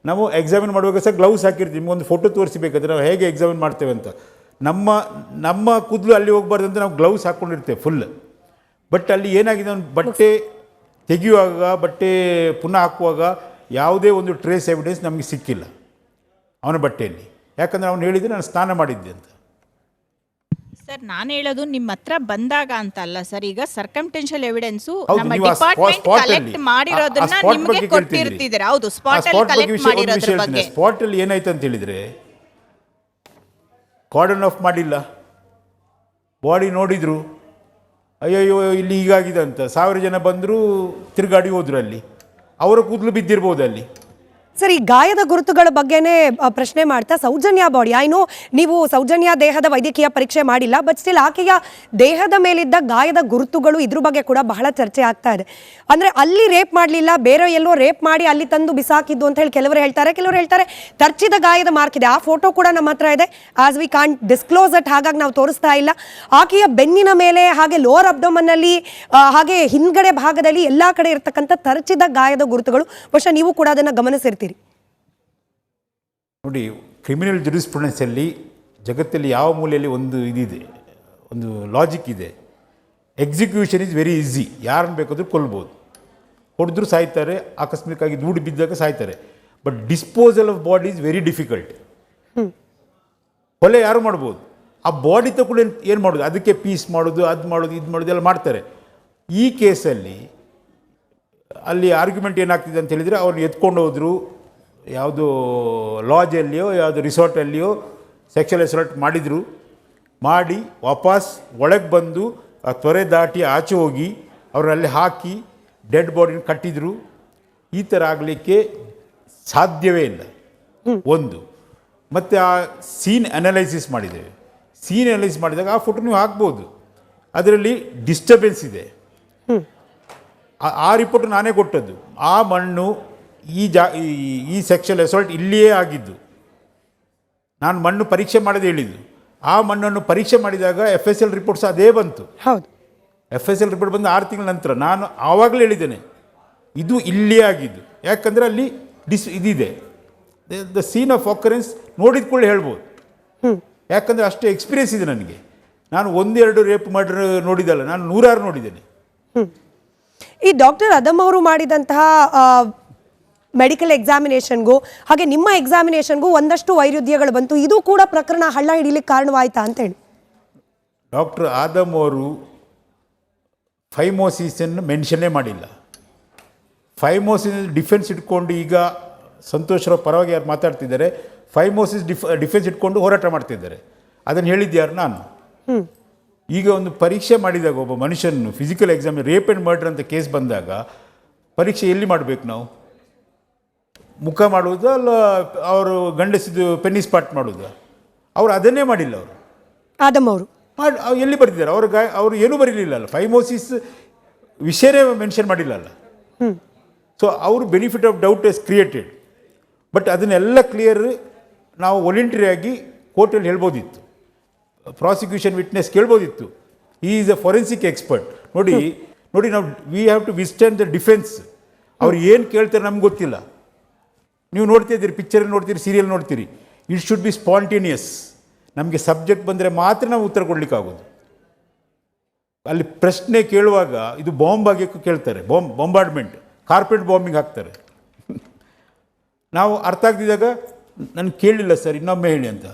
S2: ನಾವು ಎಕ್ಸಾಮಿನ್ ಮಾಡುವಾಗ ಸಹ ಗ್ಲೌಸ್ ಹಾಕಿರ್ತೀವಿ. ನಿಮಗೊಂದು ಫೋಟೋ ತೋರಿಸಬೇಕಾದ್ರೆ ನಾವು ಹೇಗೆ ಎಕ್ಸಾಮಿನ್ ಮಾಡ್ತೇವೆ ಅಂತ. ನಮ್ಮ ಕೂದಲು ಅಲ್ಲಿ ಹೋಗ್ಬಾರ್ದು ಅಂತ ನಾವು ಗ್ಲೌಸ್ ಹಾಕ್ಕೊಂಡಿರ್ತೇವೆ ಫುಲ್. ಬಟ್ ಅಲ್ಲಿ ಏನಾಗಿದೆ, ಅವನು ಬಟ್ಟೆ ತೆಗೆಯುವಾಗ, ಬಟ್ಟೆ ಪುನಃ ಹಾಕುವಾಗ ಯಾವುದೇ ಒಂದು ಟ್ರೇಸ್ ಎವಿಡೆನ್ಸ್ ನಮಗೆ ಸಿಕ್ಕಿಲ್ಲ ಅವನ ಬಟ್ಟೆಯಲ್ಲಿ. ಯಾಕಂದರೆ ಅವನು ಹೇಳಿದರೆ ನಾನು ಸ್ನಾನ ಮಾಡಿದ್ದೆ ಅಂತ.
S5: ಸರ್ ನಾನು ಹೇಳೋದು ನಿಮ್ಮ ಹತ್ರ ಬಂದಾಗ ಅಂತ ಅಲ್ಲ ಸರ್. ಈಗ ಸರ್ಕಮ್ಟೆನ್ಷಿಯಲ್ ಎವಿಡೆನ್ಸು ನಮ್ಮ ಡಿಪಾರ್ಟ್ಮೆಂಟ್ ಕಲೆಕ್ಟ್ ಮಾಡಿರೋದನ್ನ ನಿಮಗೆ ಕೊಟ್ಟಿರ್ತಿದ್ದಾರೆ. ಹೌದು, ಸ್ಪಾಟ್ ಅಲ್ಲಿ ಕಲೆಕ್ಟ್ ಮಾಡಿರೋದ್ರ ಬಗ್ಗೆ.
S2: ಸ್ಪಾಟ್ ಅಲ್ಲಿ ಏನಾಯ್ತು ಅಂತ ಹೇಳಿದ್ರೆ, ಕಾರ್ಡನ್ ಆಫ್ ಮಾಡಿಲ್ಲ, ಬಾಡಿ ನೋಡಿದ್ರು, ಅಯ್ಯಯ್ಯೋ ಇಲ್ಲಿ ಹೀಗಾಗಿದೆ ಅಂತ 1000 ಜನ ಬಂದರೂ ತಿರುಗಾಡಿ ಹೋದ್ರು ಅಲ್ಲಿ. ಅವರ ಕೂದಲು ಬಿದ್ದಿರ್ಬೋದು ಅಲ್ಲಿ.
S1: ಸರ್, ಈ ಗಾಯದ ಗುರುತುಗಳ ಬಗ್ಗೆನೇ ಪ್ರಶ್ನೆ ಮಾಡ್ತಾ, ಸೌಜನ್ಯ ಬಾಡಿ, ಐನೋ ನೀವು ಸೌಜನ್ಯ ದೇಹದ ವೈದ್ಯಕೀಯ ಪರೀಕ್ಷೆ ಮಾಡಿಲ್ಲ, ಬಟ್ ಸ್ಟಿಲ್ ಆಕೆಯ ದೇಹದ ಮೇಲಿದ್ದ ಗಾಯದ ಗುರುತುಗಳು ಇದ್ರ ಬಗ್ಗೆ ಕೂಡ ಬಹಳ ಚರ್ಚೆ ಆಗ್ತಾ ಇದೆ. ಅಂದ್ರೆ ಅಲ್ಲಿ ರೇಪ್ ಮಾಡಲಿಲ್ಲ, ಬೇರೆ ಎಲ್ಲೋ ರೇಪ್ ಮಾಡಿ ಅಲ್ಲಿ ತಂದು ಬಿಸಾಕಿದ್ದು ಅಂತ ಹೇಳಿ ಕೆಲವರು ಹೇಳ್ತಾರೆ. ಕೆಲವರು ಹೇಳ್ತಾರೆ ತರ್ಚಿದ ಗಾಯದ ಮಾರ್ಕ್ ಇದೆ. ಆ ಫೋಟೋ ಕೂಡ ನಮ್ಮ ಹತ್ರ ಇದೆ. As we can't disclose at, ಹಾಗಾಗಿ ನಾವು ತೋರಿಸ್ತಾ ಇಲ್ಲ. ಆಕೆಯ ಬೆನ್ನಿನ ಮೇಲೆ, ಹಾಗೆ ಲೋವರ್ ಅಬ್ಡೋಮನ್ ಅಲ್ಲಿ, ಹಾಗೆ ಹಿಂದ್ಗಡೆ ಭಾಗದಲ್ಲಿ ಎಲ್ಲಾ ಕಡೆ ಇರತಕ್ಕಂಥ ತರ್ಚಿದ ಗಾಯದ ಗುರುತುಗಳು. ಬಹುಶಃ ನೀವು ಕೂಡ ಅದನ್ನ ಗಮನಿಸಿರ್ತೀರಿ.
S2: ನೋಡಿ, ಕ್ರಿಮಿನಲ್ ಜುರಿಸ್ಪ್ರುಡೆನ್ಸಲ್ಲಿ ಜಗತ್ತಲ್ಲಿ ಯಾವ ಮೂಲೆಯಲ್ಲಿ ಒಂದು ಇದಿದೆ, ಒಂದು ಲಾಜಿಕ್ ಇದೆ. Execution is very easy. ಯಾರನ್ನು ಬೇಕಾದರೂ ಕೊಲ್ಬೋದು, ಹೊಡೆದ್ರು ಸಾಯ್ತಾರೆ, ಆಕಸ್ಮಿಕವಾಗಿ ದೂಡಿ ಬಿದ್ದಾಗ ಸಾಯ್ತಾರೆ. But disposal of body is very difficult. ಕೊಲೆ ಯಾರು ಮಾಡ್ಬೋದು, ಆ ಬಾಡಿ ತಗೊಂಡು ಏನು ಮಾಡೋದು, ಅದಕ್ಕೆ ಪೀಸ್ ಮಾಡೋದು, ಅದು ಮಾಡೋದು, ಇದು ಮಾಡೋದು ಎಲ್ಲ ಮಾಡ್ತಾರೆ. ಈ ಕೇಸಲ್ಲಿ ಅಲ್ಲಿ ಆರ್ಗ್ಯುಮೆಂಟ್ ಏನಾಗ್ತಿದೆ ಅಂತ ಹೇಳಿದರೆ, ಅವ್ರನ್ನ ಎತ್ಕೊಂಡು ಹೋದ್ರು, ಯಾವುದೋ ಲಾಜಲ್ಲಿಯೋ ಯಾವುದೋ ರಿಸಾರ್ಟಲ್ಲಿಯೋ ಸೆಕ್ಷುವಲ್ ಅಸಾಲ್ಟ್ ಮಾಡಿ ವಾಪಸ್ ಒಳಗೆ ಬಂದು ಆ ತೊರೆ ದಾಟಿ ಆಚೆ ಹೋಗಿ ಅವರಲ್ಲಿ ಹಾಕಿ ಡೆಡ್ ಬಾಡಿನ ಕಟ್ಟಿದ್ರು. ಈ ಥರ ಆಗಲಿಕ್ಕೆ ಸಾಧ್ಯವೇ ಇಲ್ಲ. ಒಂದು, ಮತ್ತು ಆ ಸೀನ್ ಅನಲೈಸಿಸ್ ಮಾಡಿದ್ದೇವೆ. ಸೀನ್ ಅನಲೈಸಿಸ್ ಮಾಡಿದಾಗ ಆ ಫೋಟೋ ನೀವು ಹಾಕ್ಬೋದು, ಅದರಲ್ಲಿ ಡಿಸ್ಟರ್ಬೆನ್ಸ್ ಇದೆ. ಆ ರಿಪೋರ್ಟ್ ನಾನೇ ಕೊಟ್ಟದ್ದು. ಆ ಮಣ್ಣು ಈ ಸೆಕ್ಷುವಲ್ ಅಸಾಲ್ಟ್ ಇಲ್ಲಿಯೇ ಆಗಿದ್ದು. ನಾನು ಮಣ್ಣು ಪರೀಕ್ಷೆ ಮಾಡೋದು ಹೇಳಿದ್ದು. ಆ ಮಣ್ಣನ್ನು ಪರೀಕ್ಷೆ ಮಾಡಿದಾಗ FSL ರಿಪೋರ್ಟ್ಸ್ ಅದೇ ಬಂತು.
S1: ಹೌದು,
S2: FSL ರಿಪೋರ್ಟ್ ಬಂದು 6 ತಿಂಗಳ ನಂತರ. ನಾನು ಆವಾಗಲೇ ಹೇಳಿದ್ದೇನೆ ಇದು ಇಲ್ಲೇ ಆಗಿದ್ದು. ಯಾಕಂದರೆ ಅಲ್ಲಿ ಇದಿದೆ, ದ ಸೀನ್ ಆಫ್ ಆಕರೆನ್ಸ್ ನೋಡಿದ ಕೂಡಲೇ ಹೇಳ್ಬೋದು. ಯಾಕಂದರೆ ಅಷ್ಟು ಎಕ್ಸ್ಪೀರಿಯನ್ಸ್ ಇದೆ ನನಗೆ. ನಾನು 1-2 ರೇಪ್ ಮರ್ಡರ್ ನೋಡಿದ್ದಲ್ಲ, ನಾನು 100 ನೋಡಿದ್ದೇನೆ.
S1: ಈ ಡಾಕ್ಟರ್ ಅದಮ್ ಅವರು ಮಾಡಿದಂತಹ ಮೆಡಿಕಲ್ ಎಕ್ಸಾಮಿನೇಷನ್ಗೂ ಹಾಗೆ ನಿಮ್ಮ ಎಕ್ಸಾಮಿನೇಷನ್ಗೂ ಒಂದಷ್ಟು ವೈರುಧ್ಯಗಳು ಬಂತು. ಇದು ಕೂಡ ಪ್ರಕರಣ ಹಳ್ಳ ಹಿಡಿಲಿಕ್ಕೆ ಕಾರಣವಾಯ್ತಾ ಅಂತ ಹೇಳಿ.
S2: ಡಾಕ್ಟರ್ ಆದಮ್ ಅವರು ಫೈಮೋಸಿಸನ್ನು ಮೆನ್ಷನ್ನೇ ಮಾಡಿಲ್ಲ. ಫೈಮೋಸಿಸ್ ಡಿಫೆನ್ಸ್ ಇಟ್ಕೊಂಡು ಈಗ ಸಂತೋಷರ ಪರವಾಗಿ ಯಾರು ಮಾತಾಡ್ತಿದ್ದಾರೆ, ಫೈಮೋಸಿಸ್ ಡಿಫೆನ್ಸ್ ಇಟ್ಕೊಂಡು ಹೋರಾಟ ಮಾಡ್ತಿದ್ದಾರೆ. ಅದನ್ನು ಹೇಳಿದ್ಯಾರು ನಾನು. ಈಗ ಒಂದು ಪರೀಕ್ಷೆ ಮಾಡಿದಾಗ ಒಬ್ಬ ಮನುಷ್ಯನನ್ನು physical exam rape and murder ಅಂತ ಕೇಸ್ ಬಂದಾಗ ಪರೀಕ್ಷೆ ಎಲ್ಲಿ ಮಾಡಬೇಕು ನಾವು? ಮುಖ ಮಾಡುವುದಾ ಅಲ್ಲ ಅವರು ಗಂಡಸಿದ್ದು ಪೆನ್ನಿ ಸ್ಪಾಟ್ ಮಾಡುವುದಾ? ಅವರು ಅದನ್ನೇ ಮಾಡಿಲ್ಲ. ಅವರು
S1: ಆದಮ್ ಅವರು
S2: ಎಲ್ಲಿ ಬರ್ತಿದ್ದಾರೆ? ಅವರು ಏನೂ ಬರೀಲಿಲ್ಲ ಅಲ್ಲ, ಫೈಮೋಸಿಸ್ ವಿಷಯನೇ ಮೆನ್ಷನ್ ಮಾಡಿಲ್ಲ ಅಲ್ಲ. ಸೊ ಅವರು benefit of doubt is created. But ಅದನ್ನೆಲ್ಲ ಕ್ಲಿಯರ್ ನಾವು ವಾಲಂಟರಿಯಾಗಿ ಕೋರ್ಟಲ್ಲಿ ಹೇಳ್ಬೋದಿತ್ತು, ಪ್ರಾಸಿಕ್ಯೂಷನ್ ವಿಟ್ನೆಸ್ ಕೇಳ್ಬೋದಿತ್ತು. ಈ ಈಸ್ ಎ ಫೊರೆನ್ಸಿಕ್ ಎಕ್ಸ್ಪರ್ಟ್. ನೋಡಿ ನಾವು we have to withstand the defence. ಅವ್ರು ಏನು ಕೇಳ್ತಾರೆ ನಮ್ಗೆ ಗೊತ್ತಿಲ್ಲ. ನೀವು ನೋಡ್ತಿದ್ದೀರಿ, ಪಿಕ್ಚರ್ ನೋಡ್ತೀರಿ, ಸೀರಿಯಲ್ ನೋಡ್ತೀರಿ. It should be spontaneous. ನಮಗೆ ಸಬ್ಜೆಕ್ಟ್ ಬಂದರೆ ಮಾತ್ರ ನಾವು ಉತ್ತರ ಕೊಡಲಿಕ್ಕಾಗೋದು. ಅಲ್ಲಿ ಪ್ರಶ್ನೆ ಕೇಳುವಾಗ ಇದು ಬಾಂಬ್ ಆಗಿ ಕೇಳ್ತಾರೆ, ಬಾಂಬಾರ್ಡ್ಮೆಂಟ್, ಕಾರ್ಪೆಟ್ ಬಾಂಬಿಂಗ್ ಹಾಕ್ತಾರೆ. ನಾವು ಅರ್ಥ ಆಗ್ತಿದ್ದಾಗ ನನಗೆ ಕೇಳಲಿಲ್ಲ ಸರ್, ಇನ್ನೊಮ್ಮೆ ಹೇಳಿ ಅಂತ.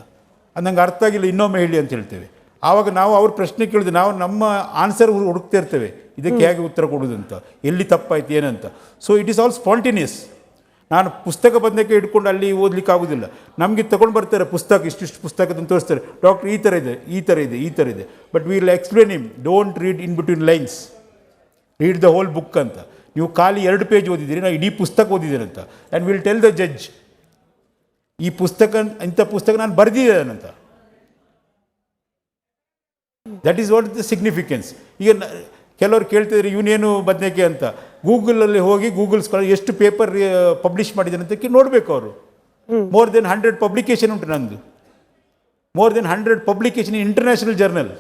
S2: ಅದು ನಂಗೆ ಅರ್ಥ ಆಗಿಲ್ಲ, ಇನ್ನೊಮ್ಮೆ ಹೇಳಿ ಅಂತ ಹೇಳ್ತೇವೆ. ಆವಾಗ ನಾವು ಅವ್ರ ಪ್ರಶ್ನೆ ಕೇಳಿದ್ರೆ ನಾವು ನಮ್ಮ ಆನ್ಸರ್ ಹುಡುಕ್ತಾ ಇರ್ತೇವೆ, ಇದಕ್ಕೆ ಹೇಗೆ ಉತ್ತರ ಕೊಡೋದು ಅಂತ, ಎಲ್ಲಿ ತಪ್ಪಾಯ್ತು ಏನಂತ. So it is all spontaneous. ನಾನು ಪುಸ್ತಕ ಬಂದಕ್ಕೆ ಇಟ್ಕೊಂಡು ಅಲ್ಲಿ ಓದಲಿಕ್ಕೆ ಆಗೋದಿಲ್ಲ. ನಮಗೆ ತೊಗೊಂಡು ಬರ್ತಾರೆ ಪುಸ್ತಕ, ಇಷ್ಟಿಷ್ಟು ಪುಸ್ತಕದನ್ನು ತೋರಿಸ್ತಾರೆ, ಡಾಕ್ಟ್ರ್ ಈ ಥರ ಇದೆ, ಈ ಥರ ಇದೆ, ಈ ಥರ ಇದೆ. But we will explain him, don't read in between lines, read the whole book ಅಂತ. ನೀವು ಖಾಲಿ 2 ಪೇಜ್ ಓದಿದ್ದೀರಿ, ನಾನು ಇಡೀ ಪುಸ್ತಕ ಓದಿದ್ದೇನೆ ಅಂತ. And will tell the judge, ಈ ಪುಸ್ತಕ ಇಂಥ ಪುಸ್ತಕ ನಾನು ಬರೆದಿದ್ದೇನಂತ. That is what the significance. ಈಗ ಕೆಲವರು ಕೇಳ್ತಿದ್ರೆ ಇವನೇನು ಬದನೇಕೆ ಅಂತ. ಗೂಗಲಲ್ಲಿ ಹೋಗಿ ಗೂಗಲ್ಸ್ ಎಷ್ಟು ಪೇಪರ್ ಪಬ್ಲಿಷ್ ಮಾಡಿದ್ದಾನೆ ಅಂತ ನೋಡಬೇಕು ಅವರು. ಮೋರ್ ದೆನ್ 100 ಪಬ್ಲಿಕೇಶನ್ ಉಂಟು ನಂದು, more than 100 publication in international journal.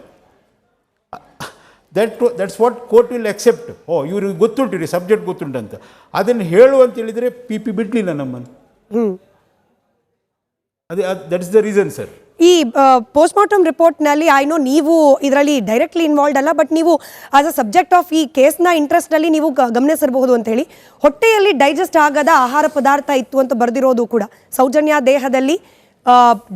S2: That's what court will accept. ಇವ್ರಿಗೆ ಗೊತ್ತುಂಟು, ರೀ ಸಬ್ಜೆಕ್ಟ್ ಗೊತ್ತುಂಟು ಅಂತ. ಅದನ್ನು ಹೇಳು ಅಂತ ಹೇಳಿದರೆ PP ಬಿಡಲಿಲ್ಲ ನಮ್ಮನ್ನು. That is the reason sir.
S1: ಈ ಪೋಸ್ಟ್ಮಾರ್ಟಮ್ ರಿಪೋರ್ಟ್ನಲ್ಲಿ ಐನೋ ನೀವು ಇದರಲ್ಲಿ ಡೈರೆಕ್ಟ್ಲಿ ಇನ್ವಾಲ್ವ್ ಅಲ್ಲ, ಬಟ್ ನೀವು ಆಸ್ ಅ ಸಬ್ಜೆಕ್ಟ್ ಆಫ್ ಈ ಕೇಸ್ನ ಇಂಟ್ರೆಸ್ಟ್ನಲ್ಲಿ ನೀವು ಗಮನಿಸಿರಬಹುದು ಅಂತ ಹೇಳಿ, ಹೊಟ್ಟೆಯಲ್ಲಿ ಡೈಜೆಸ್ಟ್ ಆಗದ ಆಹಾರ ಪದಾರ್ಥ ಇತ್ತು ಅಂತ ಬರೆದಿರೋದು ಕೂಡ, ಸೌಜನ್ಯ ದೇಹದಲ್ಲಿ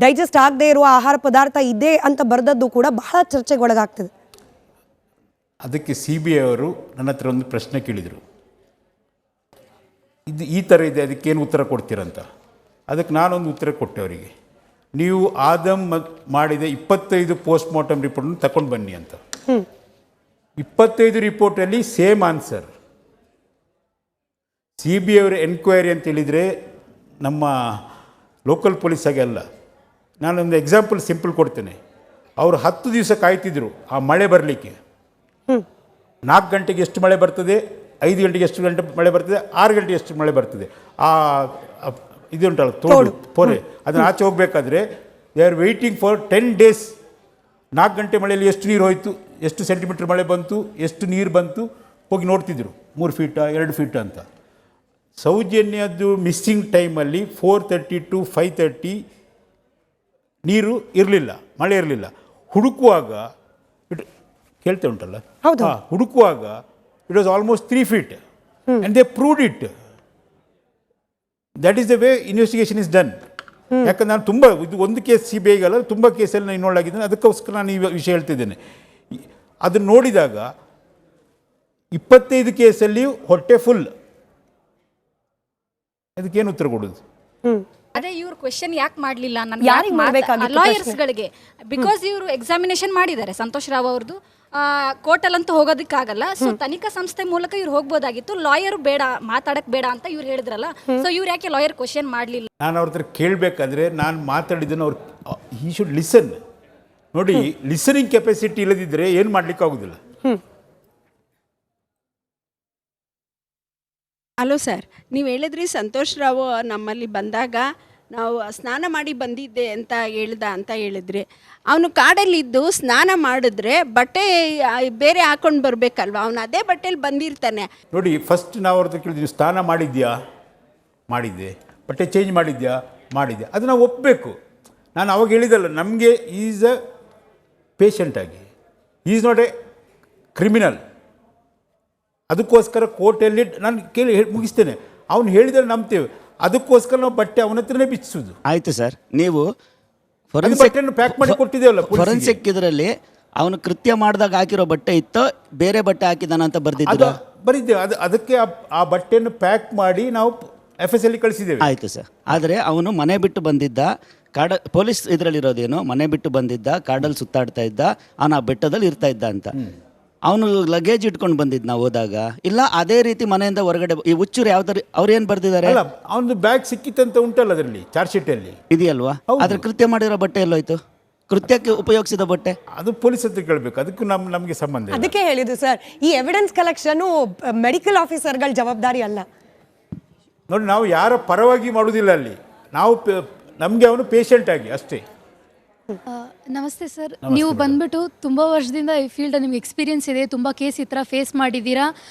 S1: ಡೈಜೆಸ್ಟ್ ಆಗದೆ ಇರುವ ಆಹಾರ ಪದಾರ್ಥ ಇದೆ ಅಂತ ಬರೆದದ್ದು ಕೂಡ ಬಹಳ ಚರ್ಚೆಗೊಳಗಾಗ್ತದೆ.
S2: ಅದಕ್ಕೆ CBI ಅವರು ನನ್ನ ಹತ್ರ ಒಂದು ಪ್ರಶ್ನೆ ಕೇಳಿದರು, ಇದು ಈ ಥರ ಇದೆ, ಅದಕ್ಕೇನು ಉತ್ತರ ಕೊಡ್ತೀರಂತ. ಅದಕ್ಕೆ ನಾನೊಂದು ಉತ್ತರ ಕೊಟ್ಟೆ ಅವರಿಗೆ. ನೀವು ಆದಮ್ ಮಾಡಿದ 25 ಪೋಸ್ಟ್ಮಾರ್ಟಮ್ ರಿಪೋರ್ಟನ್ನು ತಗೊಂಡು ಬನ್ನಿ ಅಂತ. 25 ರಿಪೋರ್ಟಲ್ಲಿ ಸೇಮ್ ಆನ್ಸರ್. CBI ಅವರ ಎನ್ಕ್ವೈರಿ ಅಂತ ಹೇಳಿದರೆ ನಮ್ಮ ಲೋಕಲ್ ಪೊಲೀಸ್ ಹಾಗೆ ಅಲ್ಲ. ನಾನೊಂದು ಎಕ್ಸಾಂಪಲ್ ಸಿಂಪಲ್ ಕೊಡ್ತೇನೆ. ಅವರು 10 ದಿವಸ ಕಾಯ್ತಿದ್ರು ಆ ಮಳೆ ಬರಲಿಕ್ಕೆ. 4 ಗಂಟೆಗೆ ಎಷ್ಟು ಮಳೆ ಬರ್ತದೆ, 5 ಗಂಟೆಗೆ ಎಷ್ಟು ಗಂಟೆ ಮಳೆ ಬರ್ತದೆ, 6 ಗಂಟೆಗೆ ಎಷ್ಟು ಮಳೆ ಬರ್ತದೆ, ಆ ಇದು ಉಂಟಲ್ಲ ತೋಡು ಪೊರೆ, ಅದನ್ನು ಆಚೆ ಹೋಗಬೇಕಾದ್ರೆ they are waiting for 10 days. 4 ಗಂಟೆ ಮಳೆಯಲ್ಲಿ ಎಷ್ಟು ನೀರು ಹೋಯಿತು, ಎಷ್ಟು ಸೆಂಟಿಮೀಟ್ರ್ ಮಳೆ ಬಂತು, ಎಷ್ಟು ನೀರು ಬಂತು ಹೋಗಿ ನೋಡ್ತಿದ್ರು, 3 ಫೀಟಾ 2 ಫೀಟಾ ಅಂತ. ಸೌಜನ್ಯದ್ದು ಮಿಸ್ಸಿಂಗ್ ಟೈಮಲ್ಲಿ 4:30 to 5:30 ನೀರು ಇರಲಿಲ್ಲ, ಮಳೆ ಇರಲಿಲ್ಲ. ಹುಡುಕುವಾಗ ಕೇಳ್ತಾ ಉಂಟಲ್ಲ, ಹುಡುಕುವಾಗ it was almost 3 feet and they proved it. That is the way investigation is done. ಯಾಕಂದ್ರೆ ನಾನು ತುಂಬ ಇದು ಒಂದು ಕೇಸ್ CBI ಅಲ್ಲ, ತುಂಬ ಕೇಸಲ್ಲಿ ನಾನು ಇನ್ವಾಲ್ವ್ ಆಗಿದ್ದೇನೆ. ಅದಕ್ಕೋಸ್ಕರ ನಾನು ಈ ವಿಷಯ ಹೇಳ್ತಿದ್ದೇನೆ. ಅದನ್ನು ನೋಡಿದಾಗ 25 ಕೇಸಲ್ಲಿ ಹೊಟ್ಟೆ ಫುಲ್. ಅದಕ್ಕೇನು ಉತ್ತರ ಕೊಡೋದು?
S6: ಅದೇ ಇವ್ರು ಕ್ವೆಶ್ಚನ್ ಯಾಕೆ ಮಾಡಲಿಲ್ಲ
S1: ಯಾರಿಗ್ ಮಾಡ್ಬೇಕಾಗಿತ್ತು
S6: ಲಾಯರ್ಸ್ಗಳಿಗೆ? ಬಿಕಾಸ್ ಇವರು ಎಕ್ಸಾಮಿನೇಷನ್ ಮಾಡಿದ್ದಾರೆ ಸಂತೋಷ್ ರಾವ್ ಅವ್ರದ್ದು. ಕೋರ್ಟಲ್ಲಂತೂ ಹೋಗೋದಕ್ಕಾಗಲ್ಲ. ಸೊ ತನಿಖಾ ಸಂಸ್ಥೆ ಮೂಲಕ ಇವ್ರು ಹೋಗ್ಬೋದಾಗಿತ್ತು. ಲಾಯರ್ ಬೇಡ, ಮಾತಾಡಕ್ ಬೇಡ ಅಂತ ಇವ್ರು ಹೇಳಿದ್ರಲ್ಲ. ಸೊ ಇವ್ರು ಯಾಕೆ ಲಾಯರ್ ಕ್ವೆಶ್ಚನ್ ಮಾಡಲಿಲ್ಲ?
S2: ನಾನು ಅವ್ರ ಹತ್ರ ಕೇಳಬೇಕಾದ್ರೆ ನಾನು ಮಾತಾಡಿದ್ದನ್ನು ಅವ್ರು ಹಿ ಶುಡ್ ಲಿಸನ್. ನೋಡಿ, ಲಿಸನಿಂಗ್ ಕೆಪಾಸಿಟಿ ಇಲ್ಲದಿದ್ದರೆ ಏನು ಮಾಡ್ಲಿಕ್ಕೆ ಆಗೋದಿಲ್ಲ.
S4: ಹಲೋ ಸರ್, ನೀವು ಹೇಳಿದ್ರಿ ಸಂತೋಷ್ ರಾವ್ ನಮ್ಮಲ್ಲಿ ಬಂದಾಗ ನಾವು ಸ್ನಾನ ಮಾಡಿ ಬಂದಿದ್ದೆ ಅಂತ ಹೇಳಿದ್ರಿ. ಅವನು ಕಾಡಲ್ಲಿದ್ದು ಸ್ನಾನ ಮಾಡಿದ್ರೆ ಬಟ್ಟೆ ಬೇರೆ ಹಾಕೊಂಡು ಬರಬೇಕಲ್ವ, ಅವನು ಅದೇ ಬಟ್ಟೆಲಿ ಬಂದಿರ್ತಾನೆ.
S2: ನೋಡಿ, ಫಸ್ಟ್ ನಾವು ಅವ್ರ ಹತ್ರ ಕೇಳಿದ್ವಿ, ಸ್ನಾನ ಮಾಡಿದ್ಯಾ? ಮಾಡಿದ್ದೆ. ಬಟ್ಟೆ ಚೇಂಜ್ ಮಾಡಿದ್ಯಾ? ಮಾಡಿದ್ದೆ. ಅದು ನಾವು ಒಪ್ಪಬೇಕು. ನಾನು ಅವಾಗ ಹೇಳಿದಲ್ಲ, ನಮಗೆ ಈಸ್ ಅ ಪೇಷಂಟ್ ಆಗಿ, ಈಸ್ ನಾಟ್ ಎ ಕ್ರಿಮಿನಲ್. ಅದಕ್ಕೋಸ್ಕರ ಕೋರ್ಟಲ್ಲಿ ನಾನು ಕೇಳಿ ಮುಗಿಸ್ತೇನೆ. ಅವನು ಹೇಳಿದರೆ ನಂಬ್ತೇವೆ. ಅದಕ್ಕೋಸ್ಕರ ನಾವು ಬಟ್ಟೆ ಅವನ ಹತ್ರನೇ ಬಿಚ್ಚಿಸೋದು.
S3: ಆಯಿತು ಸರ್, ನೀವು
S2: ಬಟ್ಟೆಯನ್ನು ಪ್ಯಾಕ್ ಮಾಡಿ ಕೊಟ್ಟಿದ್ದೇವಲ್ಲ
S3: ಫೊರೆನ್ಸಿಕ್ ಇದರಲ್ಲಿ ಅವನು ಕೃತ್ಯ ಮಾಡಿದಾಗ ಹಾಕಿರೋ ಬಟ್ಟೆ ಇತ್ತು, ಬೇರೆ ಬಟ್ಟೆ ಹಾಕಿದಾನ ಅಂತ ಬರ್ದಿದ್ರು.
S2: ಬರಿದ್ದೇವೆ. ಅದಕ್ಕೆ ಆ ಬಟ್ಟೆಯನ್ನು ಪ್ಯಾಕ್ ಮಾಡಿ ನಾವು FSL ಕಳಿಸಿದ್ದೇವೆ.
S3: ಆಯಿತು ಸರ್. ಆದರೆ ಅವನು ಮನೆ ಬಿಟ್ಟು ಬಂದಿದ್ದ, ಪೊಲೀಸ್ ಇದರಲ್ಲಿರೋದೇನು, ಮನೆ ಬಿಟ್ಟು ಬಂದಿದ್ದ, ಕಾಡಲ್ಲಿ ಸುತ್ತಾಡ್ತಾ ಇದ್ದ, ಅವನು ಆ ಬೆಟ್ಟದಲ್ಲಿ ಇರ್ತಾ ಇದ್ದ ಅಂತ. ಅವನು ಲಗೇಜ್ ಇಟ್ಕೊಂಡು ಬಂದಿದ್ದು ನಾವು ಹೋದಾಗ, ಇಲ್ಲ ಅದೇ ರೀತಿ ಮನೆಯಿಂದ ಹೊರಗಡೆ ಈ ಹುಚ್ಚೂರು ಯಾವ್ದಾರು ಅವ್ರು ಏನು ಬರ್ದಿದ್ದಾರೆ,
S2: ಅವನು ಬ್ಯಾಗ್ ಸಿಕ್ಕಿತ್ತಂತ ಉಂಟಲ್ಲ ಅದರಲ್ಲಿ ಚಾರ್ಜ್ ಶೀಟಲ್ಲಿ
S3: ಇದೆಯಲ್ವಾ? ಅದ್ರ ಕೃತ್ಯ ಮಾಡಿರೋ ಬಟ್ಟೆ ಎಲ್ಲೋಯ್ತು? ಕೃತ್ಯಕ್ಕೆ ಉಪಯೋಗಿಸಿದ ಬಟ್ಟೆ
S2: ಅದು ಪೊಲೀಸ್ ಹತ್ರ ಕೇಳಬೇಕು. ಅದಕ್ಕೂ ನಮಗೆ ಸಂಬಂಧ.
S1: ಅದಕ್ಕೆ ಹೇಳಿದ್ದು ಸರ್, ಈ ಎವಿಡೆನ್ಸ್ ಕಲೆಕ್ಷನ್ ಮೆಡಿಕಲ್ ಆಫೀಸರ್ಗಳ ಜವಾಬ್ದಾರಿ ಅಲ್ಲ.
S2: ನೋಡಿ, ನಾವು ಯಾರ ಪರವಾಗಿ ಮಾಡುವುದಿಲ್ಲ ಅಲ್ಲಿ. ನಾವು ನಮಗೆ ಅವನು ಪೇಷಂಟ್ ಆಗಿ ಅಷ್ಟೇ.
S7: ನಮಸ್ತೆ ಸರ್, ನೀವು ಬಂದ್ಬಿಟ್ಟು ತುಂಬ ವರ್ಷದಿಂದ ಈ ಫೀಲ್ಡ್ ನಿಮ್ಗೆ ಎಕ್ಸ್ಪೀರಿಯನ್ಸ್ ಇದೆ, ತುಂಬ ಕೇಸ್ ಈ ಥರ ಫೇಸ್ ಮಾಡಿದ್ದೀರಾ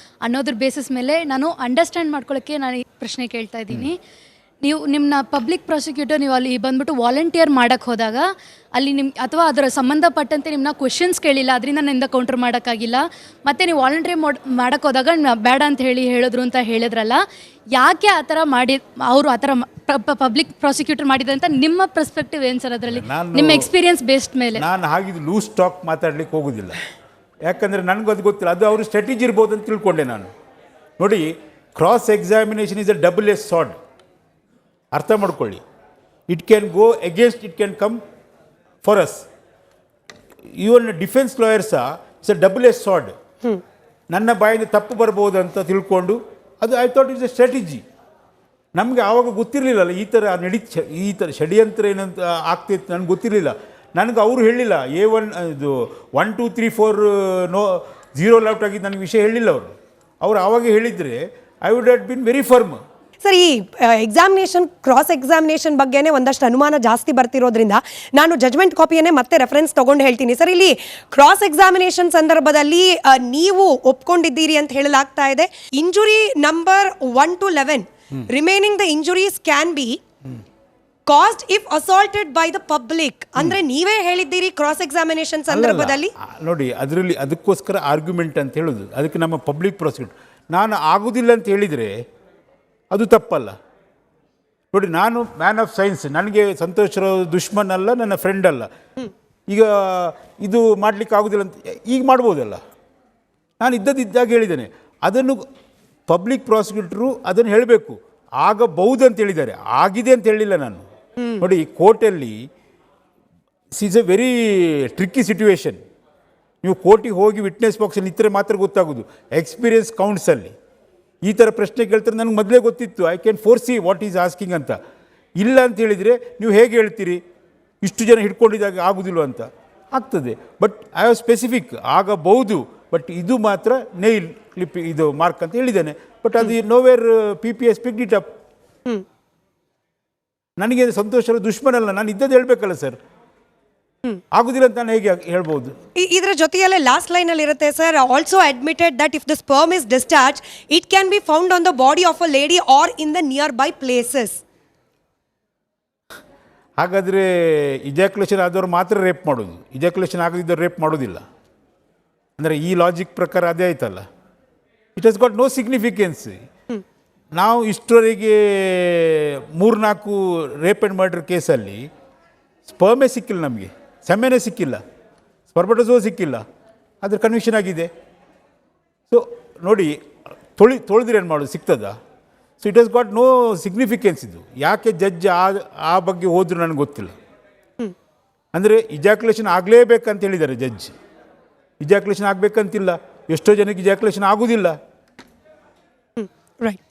S7: ಅನ್ನೋದ್ರ ಬೇಸಿಸ್ ಮೇಲೆ ನಾನು ಅಂಡರ್ಸ್ಟ್ಯಾಂಡ್ ಮಾಡ್ಕೊಳ್ಳೋಕ್ಕೆ ನಾನು ಈ ಪ್ರಶ್ನೆ ಕೇಳ್ತಾ ಇದ್ದೀನಿ. ನೀವು ನಿಮ್ಮನ್ನ ಪಬ್ಲಿಕ್ ಪ್ರಾಸಿಕ್ಯೂಟರ್ ನೀವು ಅಲ್ಲಿ ಬಂದ್ಬಿಟ್ಟು ವಾಲಂಟಿಯರ್ ಮಾಡೋಕ್ಕೆ ಹೋದಾಗ ಅಲ್ಲಿ ಅಥವಾ ಅದರ ಸಂಬಂಧಪಟ್ಟಂತೆ ನಿಮ್ಮನ್ನ ಕ್ವೆಶನ್ಸ್ ಕೇಳಿಲ್ಲ, ಅದರಿಂದ ನನ್ನಿಂದ ಕೌಂಟರ್ ಮಾಡೋಕ್ಕಾಗಿಲ್ಲ. ಮತ್ತು ನೀವು ವಾಲಂಟಿಯರ್ ಮಾಡೋಕ್ಕೆ ಹೋದಾಗ ಬೇಡ ಅಂತ ಹೇಳಿದ್ರು ಅಂತ ಹೇಳಿದ್ರಲ್ಲ, ಯಾಕೆ ಆ ಥರ ಅವರು ಆ ಥರ ಪಬ್ಲಿಕ್ ಪ್ರಾಸಿಕ್ಯೂಟರ್ ಮಾಡಿದೆ ಅಂತ ನಿಮ್ಮ ಪರ್ಸ್ಪೆಕ್ಟಿವ್ ಏನು ಸರ್? ಅದರಲ್ಲಿ ನಿಮ್ಮ ಎಕ್ಸ್ಪೀರಿಯನ್ಸ್ ಬೇಸ್ಡ್ ಮೇಲೆ.
S2: ನಾನು ಹಾಗಿದ್ದು ಲೂಸ್ ಟಾಕ್ ಮಾತಾಡ್ಲಿಕ್ಕೆ ಹೋಗೋದಿಲ್ಲ. ಯಾಕಂದರೆ ನನಗೂ ಅದು ಗೊತ್ತಿಲ್ಲ. ಅದು ಅವ್ರ ಸ್ಟ್ರಾಟಜಿ ಇರ್ಬೋದು ಅಂತ ತಿಳ್ಕೊಂಡೆ ನಾನು. ನೋಡಿ, cross examination is a double ಎಸ್ ಸಾರ್ಡ್. ಅರ್ಥ ಮಾಡ್ಕೊಳ್ಳಿ. It can go against, it can come for us. Even defence lawyers it's a double ಎಸ್ ಸಾರ್ಡ್. ನನ್ನ ಬಾಯಿಂದ ತಪ್ಪು ಬರ್ಬೋದು ಅಂತ ತಿಳ್ಕೊಂಡು ಅದು I thought it's a strategy. ನಮಗೆ ಆವಾಗ ಗೊತ್ತಿರಲಿಲ್ಲ ಈ ಥರ ಈ ಥರ ಷಡ್ಯಂತ್ರ ಏನಂತ ಆಗ್ತಿತ್ತು, ನನಗೆ ಗೊತ್ತಿರಲಿಲ್ಲ. ನನಗೆ ಅವರು ಹೇಳಿಲ್ಲ A1 ಇದು 1 2 3 4 ನೋ 0 ಲೆಫ್ಟ್ ಆಗಿದ್ದು ನನಗೆ ವಿಷಯ ಹೇಳಿಲ್ಲ ಅವರು ಆವಾಗ ಹೇಳಿದರೆ I would have been very firm.
S1: Sir, ಈ ಎಕ್ಸಾಮಿನೇಷನ್ ಕ್ರಾಸ್ ಎಕ್ಸಾಮಿನೇಷನ್ ಬಗ್ಗೆನೇ ಒಂದಷ್ಟು ಅನುಮಾನ ಜಾಸ್ತಿ ಬರ್ತಿರೋದ್ರಿಂದ ನಾನು ಜಜ್ಮೆಂಟ್ ಕಾಪಿಯನ್ನೇ ಮತ್ತೆ ರೆಫರೆನ್ಸ್ ತಗೊಂಡು ಹೇಳ್ತೀನಿ. ಸರ್, ಇಲ್ಲಿ ಕ್ರಾಸ್ ಎಕ್ಸಾಮಿನೇಷನ್ ಸಂದರ್ಭದಲ್ಲಿ ನೀವು ಒಪ್ಕೊಂಡಿದ್ದೀರಿ ಅಂತ ಹೇಳಲಾಗ್ತಾ ಇದೆ. Injury number 1 to 11 remaining the injuries can be caused if assaulted by the public. ಅಂದ್ರೆ ನೀವೇ ಹೇಳಿದ್ದೀರಿ ಕ್ರಾಸ್ ಎಕ್ಸಾಮಿನೇಷನ್ ಸಂದರ್ಭದಲ್ಲಿ.
S2: ನೋಡಿ, ಅದರಲ್ಲಿ ಅದಕ್ಕೋಸ್ಕರ ಆರ್ಗ್ಯುಮೆಂಟ್ ಅಂತ ಹೇಳೋದು. ಅದಕ್ಕೆ ನಮ್ಮ ಪಬ್ಲಿಕ್ ಪ್ರಾಸಿಕ್ಯೂಟರ್ ನಾನು ಆಗೋದಿಲ್ಲ ಅಂತ ಹೇಳಿದರೆ ಅದು ತಪ್ಪಲ್ಲ. ನೋಡಿ, ನಾನು ಮ್ಯಾನ್ ಆಫ್ ಸೈನ್ಸ್, ನನಗೆ ಸಂತೋಷ್ ರಾವ್ ದುಶ್ಮನ್ ಅಲ್ಲ, ನನ್ನ ಫ್ರೆಂಡ್ ಅಲ್ಲ. ಈಗ ಇದು ಮಾಡಲಿಕ್ಕೆ ಆಗೋದಿಲ್ಲ ಅಂತ ಈಗ ಮಾಡ್ಬೋದಲ್ಲ. ನಾನು ಇದ್ದಾಗ ಹೇಳಿದ್ದೇನೆ. ಅದನ್ನು ಪಬ್ಲಿಕ್ ಪ್ರಾಸಿಕ್ಯೂಟರು ಅದನ್ನು ಹೇಳಬೇಕು. ಆಗಬಹುದು ಅಂತ ಹೇಳಿದ್ದಾರೆ, ಆಗಿದೆ ಅಂತ ಹೇಳಿಲ್ಲ ನಾನು. ನೋಡಿ, ಕೋರ್ಟಲ್ಲಿ is A very tricky situation. ನೀವು ಕೋರ್ಟಿಗೆ ಹೋಗಿ ವಿಟ್ನೆಸ್ ಬಾಕ್ಸಲ್ಲಿ ನಿಂತರೆ ಮಾತ್ರ ಗೊತ್ತಾಗೋದು. ಎಕ್ಸ್ಪೀರಿಯನ್ಸ್ ಕೌಂಟ್ಸಲ್ಲಿ ಈ ಥರ ಪ್ರಶ್ನೆ ಕೇಳ್ತಾರೆ. ನನಗೆ ಮೊದಲೇ ಗೊತ್ತಿತ್ತು, I can ಫೋರ್ಸಿ what is asking ಅಂತ. ಇಲ್ಲ ಅಂತ ಹೇಳಿದರೆ ನೀವು ಹೇಗೆ ಹೇಳ್ತೀರಿ, ಇಷ್ಟು ಜನ ಹಿಡ್ಕೊಂಡಿದ್ದಾಗ ಆಗೋದಿಲ್ಲ ಅಂತ. ಆಗ್ತದೆ, ಬಟ್ ಐ ಹ್ಯಾವ್ ಸ್ಪೆಸಿಫಿಕ್ ಆಗಬಹುದು, ಬಟ್ ಇದು ಮಾತ್ರ ನೈಲ್ ಕ್ಲಿಪ್ ಇದು ಮಾರ್ಕ್ ಅಂತ ಹೇಳಿದ್ದೇನೆ. ಬಟ್ ಅದು nowhere PPS picked it up. ನನಗೆ ಸಂತೋಷ ದುಶ್ಮನಲ್ಲ, ನಾನು ಇದ್ದದ್ದು ಹೇಳಬೇಕಲ್ಲ ಸರ್. ಆಗುದಿಲ್ಲ ಅಂತ ನಾನು ಹೇಗೆ ಹೇಳ್ಬೋದು?
S1: ಇದರ ಜೊತೆಯಲ್ಲೇ ಲಾಸ್ಟ್ ಲೈನ್ ಅಲ್ಲಿ ಇರುತ್ತೆ sir, also admitted that if the sperm is discharge it can be found on the body of a lady or in the nearby places.
S2: ಹಾಗಾದರೆ ಇಜಾಕ್ಯುಲೇಷನ್ ಆದವ್ರು ಮಾತ್ರ ರೇಪ್ ಮಾಡೋದು, ಇಜಾಕ್ಯುಲೇಷನ್ ಆಗದಿದ್ದವ್ರು ರೇಪ್ ಮಾಡೋದಿಲ್ಲ ಅಂದರೆ ಈ logic ಪ್ರಕಾರ ಅದೇ ಆಯ್ತಲ್ಲ. It has got no significance. ನಾವು ಇಷ್ಟರವರೆಗೆ 3-4 ರೇಪ್ ಆ್ಯಂಡ್ ಮರ್ಡರ್ ಕೇಸಲ್ಲಿ ಸ್ಪರ್ಮೇ ಸಿಕ್ಕಿಲ್ಲ, ನಮಗೆ ಸೆಮೆನೇ ಸಿಕ್ಕಿಲ್ಲ, ಸ್ಪರ್ಮಟೋಜೋ ಸಿಕ್ಕಿಲ್ಲ, ಅದ್ರ ಕನ್ವಿಕ್ಷನ್ ಆಗಿದೆ. ಸೊ ನೋಡಿ, ತೊಳೆದ್ರೆ ಏನು ಮಾಡೋದು, ಸಿಗ್ತದಾ? So it has got no significance. ಇದು ಯಾಕೆ ಜಡ್ಜ್ ಆ ಬಗ್ಗೆ ಹೋದ್ರು ನನಗೆ ಗೊತ್ತಿಲ್ಲ. ಅಂದರೆ ಇಜಾಕ್ಯುಲೇಷನ್ ಆಗಲೇಬೇಕಂತ ಹೇಳಿದ್ದಾರೆ ಜಡ್ಜ್. ಇಜಾಕ್ಯುಲೇಷನ್ ಆಗಬೇಕಂತಿಲ್ಲ, ಎಷ್ಟೋ ಜನಕ್ಕೆ ಇಜಾಕ್ಯುಲೇಷನ್ ಆಗೋದಿಲ್ಲ.
S1: ರೈಟ್.